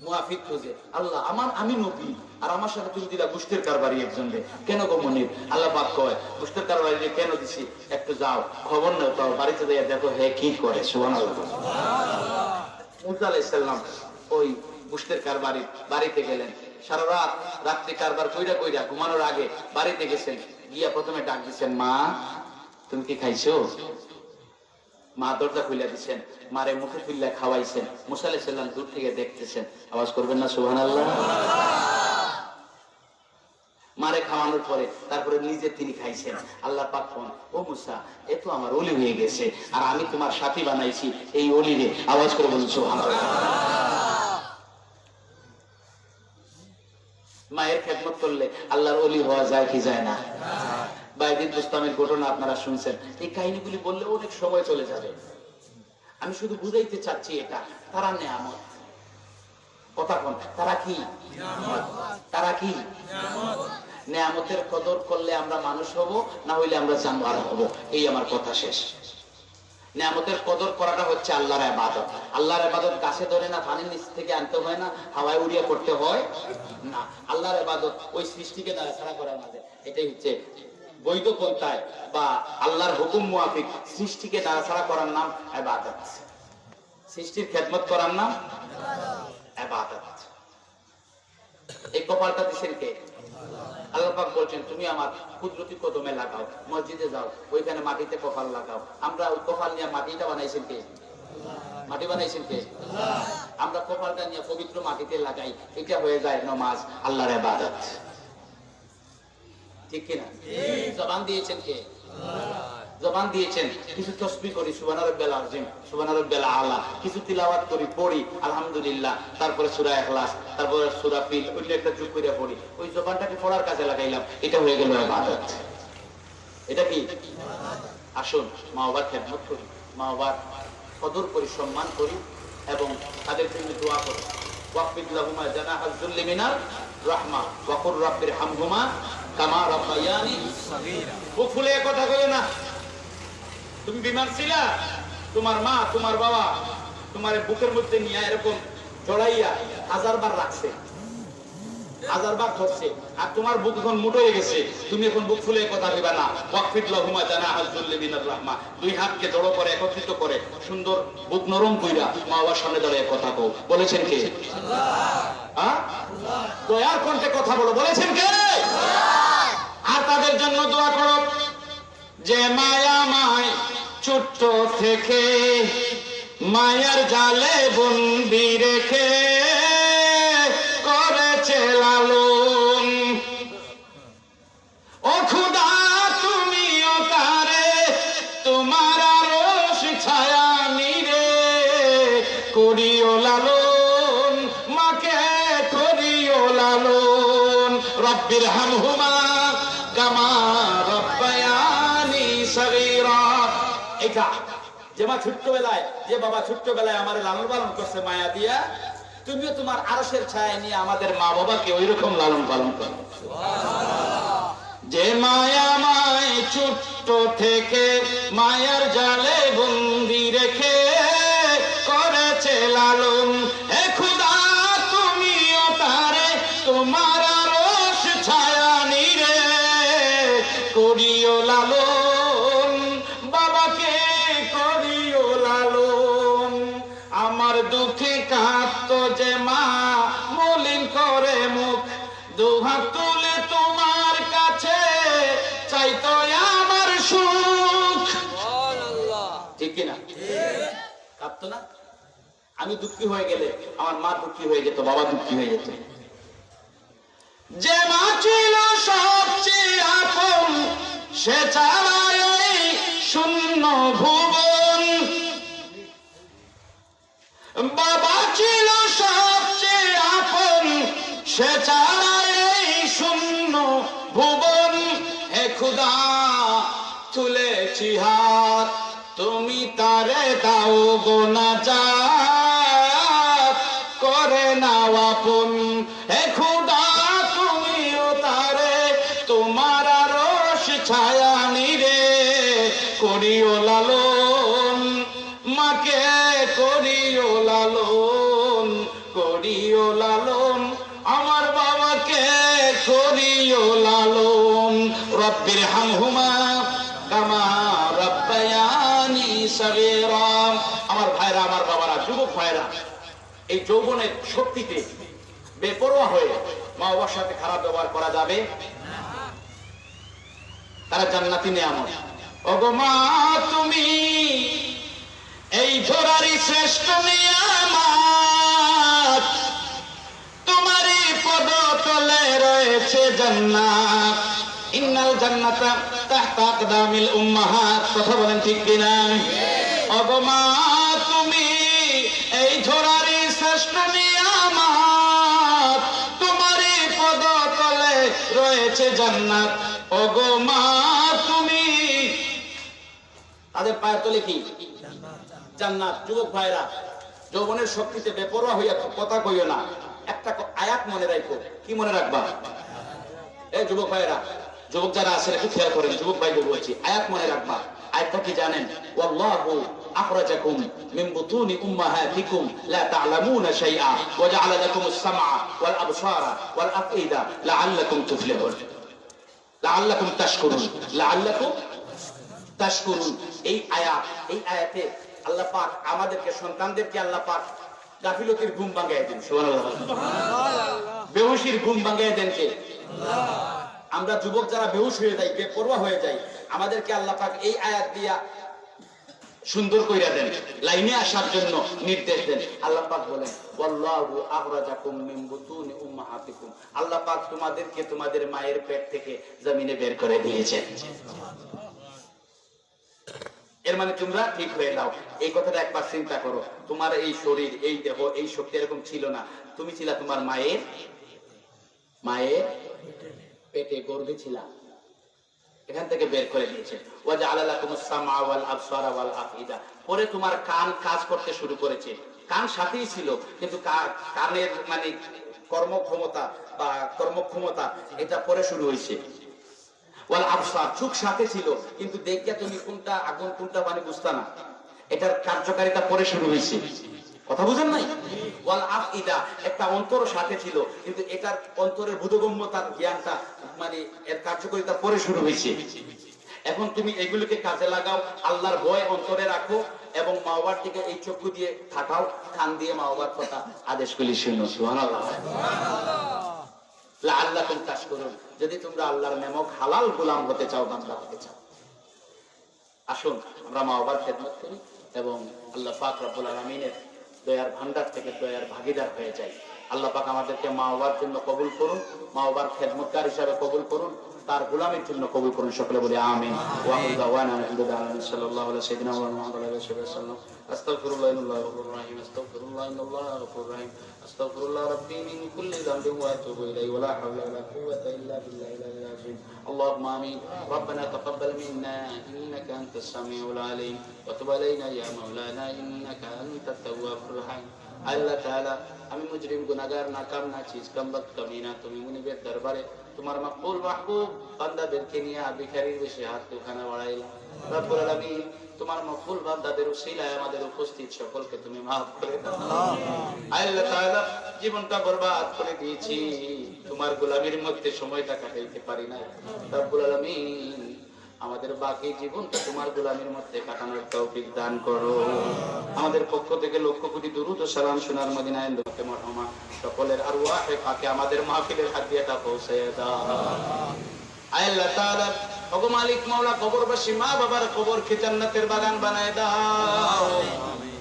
মুনাফিক খুঁজে। আল্লাহ আমি নবী, আর আমার সাথে তুমি দিলা গুস্তের কারবারি একজন রে, কেন গো মনির? আল্লাহ পাক কয়, গুস্তের কারবারি রে কেন দিছি? একটু যাও, খবর নাও, তাও বাড়িতে যাইয়া দেখো হে কি করে। সুবহানাল্লাহ। মুসা আলাইহিস সালাম ওই গুস্তের কারবারি বাড়িতে গেলেন, সারা রাত রাত্রি কারবার কইরা ঘুমানোর আগে বাড়িতে গেছেন, গিয়া প্রথমে ডাক দিচ্ছেন, মা তুমি কি খাইছো? মা দরজা খুলে দিচ্ছেন, মারে মুখে খুললে খাওয়াইছেন। মুসা আলাইহিস সালাম দূর থেকে দেখতেছেন। আওয়াজ করবেন না সুবহানাল্লাহ? মারে খাওয়ানোর পরে তারপরে নিজে তিনি খাইছেন। আল্লাহ পাক কোন, ও মুসা, এ তো আমার ওলি হয়ে গেছে, আর আমি তোমার সাথী বানাইছি এই ওলি রে। আওয়াজ করে বলুন সুবহানাল্লাহ। মায়ের খেদমত করলে আল্লাহর ওলি হওয়া যায় কি যায় না? বাইদিন বুস্তামের ঘটনা আপনারা শুনছেন। এই কাহিনীগুলি বললে অনেক সময় চলে যাবে, আমি শুধু বুঝাইতে চাচ্ছি এটা তারা নেয়ামত। কথা কোন, তারা কি? তারা কি? নেয়ামতের কদর করলে আমরা মানুষ হব, না হইলে আমরা জানোয়ার হব। এই আমার কথা শেষ। নেয়ামতের কদর করাটা হচ্ছে আল্লাহর ইবাদত। আল্লাহর ইবাদত গাছে ধরে না, পানির নিচ থেকে আনতে হয় না, হাওয়ায় উড়িয়ে করতে হয় না। আল্লাহর ইবাদত ওই সৃষ্টিকে নাড়াচাড়া করার মাঝে, এটাই হচ্ছে বৈধ পন্থায় বা আল্লাহর হুকুম মুআফিক সৃষ্টিকে নাড়াচাড়া করার নাম ইবাদত। সৃষ্টির খেদমত করার নাম ইবাদত। এই কপালটা দিছেন কে? আল্লাহ পাক বলছেন, তুমি আমার কুদরতি কদমে লাগাও, মসজিদে যাও, ওইখানে মাটিতে কপাল লাগাও। আমরা ওই কপাল নিয়ে মাটিটা বানাইছেন কে? মাটি বানাইছেন কে? আমরা কপালটা নিয়ে পবিত্র মাটিতে লাগাই, এটা হয়ে যায় নামাজ, আল্লাহর ইবাদত। ঠিক কিনা? জবান দিয়েছেন কে? জবান দিয়েছেন, কিছু তাসবিহ করি সুবহানা রাব্বিয়াল আযীম, সুবহানা রাব্বিয়াল আলা, কিছু তিলাওয়াত করি, পড়ি আলহামদুলিল্লাহ, তারপরে সূরা ইখলাস, তারপরে সূরা ফিল, ওই একটা যোগ করে পড়ি, ওই জবানটাকে পড়ার কাজে লাগাইলাম, এটা হয়ে গেল ইবাদত। এটা কি? আসুন মা বাবার খেদমত করি, মা বাবার কদর করি, সম্মান করি এবং তাদের জন্য দোয়া করি। ওয়াকফিদ লাহুমা জানাহাজ যুল্লি মিনার রাহমা ওয়া কুর রাব্বির হামহুমা কামা রাব্বায়ানি সাগীরা। বুক ফুলে কথা কইও না। তুমি বিমার ছিলা, তোমার মা তোমার বাবা তোমার বুকের মধ্যে নিয়ে এরকম জড়াইয়া 1000 বার রাখছে, 1000 বার ধরছে, আর তোমার বুক এখন মুট হয়ে গেছে, তুমি এখন বুক ফুলে কথা কইবা না। ওয়াকফিদ লাহুমা জানাহাজ যুল্লি মিনার রাহমা, দুই হাতকে জড়ো করে একত্রিত করে সুন্দর বুক নরম কইরা মা বাবার সামনে দাঁড়িয়ে কথা কও। বলেছেন কে? আল্লাহ। দয়ার কণ্ঠে কথা বলো, বলেছেন কে? আর তাদের জন্য দোয়া করো যে মায়া মায় ছোট্ট থেকে মায়ার জালে বন্দি রেখে করেছে লালন। ও খোদা তুমিও তারে তোমার আরশ ছায়া নিরে করিও লালন, মাকে করিও লালন। রব্বির হামহুমা কামা রাব্বায়ানি সাগীরা। এটা যে মা ছোট্টবেলায়, যে বাবা ছোট্টবেলায় আমার লালন পালন করছে মায়া দিয়া, তুমিও তোমার আরশের ছায়া নিয়ে আমাদের মা বাবাকে ওইরকম লালন পালন করো। যে মায়া মায় ছোট্ট থেকে মায়ার জালে বন্দি রেখে করেছে লালন, হে খোদা তুমিও তারে তোমার আরশ ছায়া নিরে করিও লালন, বাবাকে করিও লালন। আমার দুঃখে কাঁদতো যে মা মলিন করে মুখ, দুহাত তুলে তোমার কাছে চাইতো আমার সুখ। ঠিক কিনা? কাঁদতো না? আমি দুঃখী হয়ে গেলে আমার মা দুঃখী হয়ে যেত, বাবা দুঃখী হয়ে যেত। যে মা ছিল সবচেয়ে আপন সে ছাড়া এই শূন্য ভুবন, বাবা ছিল সবচেয়ে আপন সে ছাড়া এই শূন্য ভুবন। হে খোদা তুলেছি হাত, তুমি তারে দাও গো নাজাত করে নাও আপন। হে খোদা তুমিও তারে তোমার আরশ ছায়া নিরে করিও লালন, মাকে করিও লালন, করিও লালন, আমার বাবাকে করিও লালন। রব্বির হামহুমা কামা রাব্বায়ানি সাগীরা। আমার ভাইরা, আমার বাবারা, যুবক ভাইরা, এই যৌবনের শক্তিতে বেপরোয়া হয়ে মা বাবার সাথে খারাপ ব্যবহার করা যাবে না। তারা জান্নাতি নেয়ামত। ওগো মা তুমি এই ধরারই শ্রেষ্ঠ নিয়ামত, তোমারই পদতলে রয়েছে জান্নাত। ইন্নাল জান্নাতা তাহতা আকদামিল উম্মাহাত। কথা বলেন ঠিক কিনা? ওগো মা তুমি এই ধরারই শ্রেষ্ঠ নিয়ামত, তোমারই পদতলে রয়েছে জান্নাত। ওগো মা তুমি, তাদের পায়ের তলে কি? জান্নাত। যুবক ভাইরা, যৌবনের শক্তিতে বেপরোয়া হইয়া কথা কইও না। একটা আয়াত মনে রাখো। কি মনে রাখবা? এই যুবক ভাইরা, যুবক যারা আছেন একটু খেয়াল করেন, যুবক ভাইদের বলছি, আয়াত মনে রাখবা। আয়াতটা কি জানেন? ওয়াল্লাহু আখরাজাকুম মিন বুতুনি উম্মাহাতিকুম লা তা'লামুনা শাইআ ওয়া জা'আলা লাকুমুস সামআ ওয়াল আবসারা ওয়াল আফইদা লাআল্লাকুম তুফলিহুন লাআল্লাকুম তাশকুরুন লাআল্লাকুম তাশকুরুন। এই আয়াতে আল্লাহ পাক আমাদেরকে, সন্তানদেরকে আল্লাহ পাক গাফিলতির ঘুম ভাঙায় দেন। সুবহানাল্লাহ। বেহুশির ঘুম ভাঙায় দেন কে? আল্লাহ। আমরা যুবক যারা বেহুশ হয়ে যাই, বেপরোয়া হয়ে যাই, আমাদেরকে আল্লাহ পাক এই আয়াত দিয়া সুন্দর কইরা দেন, লাইনে আসার জন্য নির্দেশ দেন। আল্লাহ পাক বলেন ওয়াল্লাহু আখরাজাকুম মিন বুতুনি উম্মাহাতিকুম, আল্লাহ পাক তোমাদেরকে তোমাদের মায়ের পেট থেকে জমিনে বের করে দিয়েছেন। এর মানে তোমরা ঠিক হয়ে যাও। এই কথাটা একবার চিন্তা করো। তোমার এই শরীর, এই দেহ, এই শক্তি এরকম ছিল না। তুমি ছিলা তোমার মায়ের পেটে, গর্ভে ছিলা, এখান থেকে বের করে দিয়েছে। ওয়াজআলা লাকুমুস সামআ ওয়াল আবসারা ওয়াল আফইদা। পরে তোমার কান কাজ করতে শুরু করেছে। কান সাথেই ছিল, কিন্তু কানের মানে কর্মক্ষমতা এটা পরে শুরু হয়েছে। ওয়াল আবসার, চোখ সাথে ছিল, কিন্তু দেখিয়া তুমি কোনটা আগুন কোনটা পানি বুঝতা না। এটার কার্যকারিতা পরে শুরু হয়েছে। কথা বুঝেন নাই? ওয়াল আফইদা, একটা অন্তর সাথে ছিল, কিন্তু এটার অন্তরের বোধগম্যতার জ্ঞানটা মানে এর কার্যকারিতা পরে শুরু হয়েছে। এখন তুমি এগুলোকে কাজে লাগাও, আল্লাহর ভয় অন্তরে রাখো এবং মা বাবার দিকে এই চক্ষু দিয়ে থাকাও, কান দিয়ে মা বাবার কথা আদেশগুলি শুনো। সুবহানাল্লাহ। লাআল্লাকুম তাশকুরুন, যদি তোমরা আল্লাহর নেমক হালাল গোলাম হতে চাও, বান্দা হতে চাও। আসুন আমরা মা বাবার খেদমত করি এবং আল্লাহ পাক রব্বুল আলামিনের দয়ার ভান্ডার থেকে দয়ার ভাগীদার হয়ে যাই। আল্লাহ পাক আমাদেরকে মা বাবার জন্য কবুল করুন, মা বাবার খেদমতকার হিসাবে কবুল করুন, তার গোলামের জন্য কবুল করুন। সকলে বলি আমিন। ওয়া আখিরু দাওয়ানা আলহামদুলিল্লাহি সাল্লাল্লাহু আলাইহি সাইয়্যিদিনা ওয়া মুহাম্মাদিন ওয়া আস্তাগফিরুল্লাহ ইন্নাল্লাহু গফুরুর রাহিম, আস্তাগফিরুল্লাহ ইন্নাল্লাহু গফুরুর রাহিম, আস্তাগফিরুল্লাহ রাব্বি মিন কুল্লি যামবিন ওয়া আতুবু ইলাইহি ওয়া লা হাওলা ওয়া লা কুওয়াতা ইল্লা বিল্লাহিল আযীম। আল্লাহুম্মা আমিন। রব্বানা তাকাব্বাল মিন্না ইন্নাকা আনতাস সামিউল আলিম ওয়া তুব আলাইনা ইয়া মাওলানা ইন্নাকা আনতাত তাওয়াবুর রহিম। আল্লাহ তাআলা, আমি মুজরিম গুনাহগার, নাকাম নাচিজ কামবাক কামিনা, তুমি মুনিবের দরবারে তোমার মাকবুল মাহবুব বান্দাদেরকে নিয়ে ভিখারির বেশি হাত দুখানা বাড়াইলাম। রব্বুল আলামিন, তোমার মাকবুল বান্দাদের উসিলায় আমাদের উপস্থিত সকলকে তুমি maaf করে দাও। আল্লাহ তাআলা, জীবনটা বরবাদ করে দিয়েছি, তোমার গোলামির মধ্যে সময়টা কাটাইতে পারি না। রব্বুল আলামিন, আমাদের বাকি জীবনটা তোমার গোলামির মধ্যে কাটানোর তৌফিক দান করো। আমাদের পক্ষ থেকে লক্ষ কোটি দুরূদ ও সালাম সোনার মদিনায় নবতে মরহুমা সকলের আরওয়াহে পাকে আমাদের মাহফিলের হাদিয়াটা পৌঁছে দাও। আল্লাহ তাআলা, ওগো মালিক মাওলা, কবরবাসী মা বাবার কবরকে জান্নাতের বাগান বানায় দাও।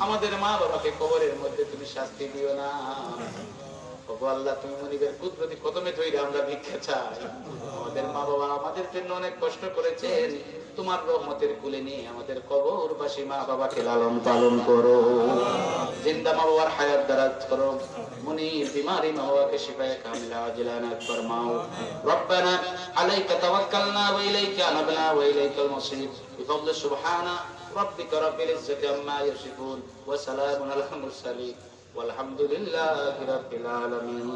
আমাদের মা বাবাকে কবরের মধ্যে তুমি শাস্তি দিও না। ওগো আল্লাহ, তুমি মনিবের কুদরতি কদমে ধইরা আমরা ভিক্ষা চাই। আমাদের মা বাবা আমাদের জন্য অনেক কষ্ট করেছেন, তোমার রহমতের কুলে নিয়ে আমাদের কবরবাসী মা বাবাকে লালন পালন করো। জিন্দা মা বাবার হায়াত দারাজ করো। মুনির বিমারি মা বাবাকে শিফায়ে কামিলা আজিলানা ফরমাও। রব্বানা আলাইকা তাওয়াক্কালনা ওয়া ইলাইকা আনাবনা ওয়া ইলাইকাল মাসির। বিফadli সুবহানা রাব্বিকা রাব্বিল ইজ্জাতি আম্মা ইয়াসিফুন ওয়া সালামুন আলাল মুরসালিন ওয়ালহামদুলিল্লাহি রাব্বিল আলামিন।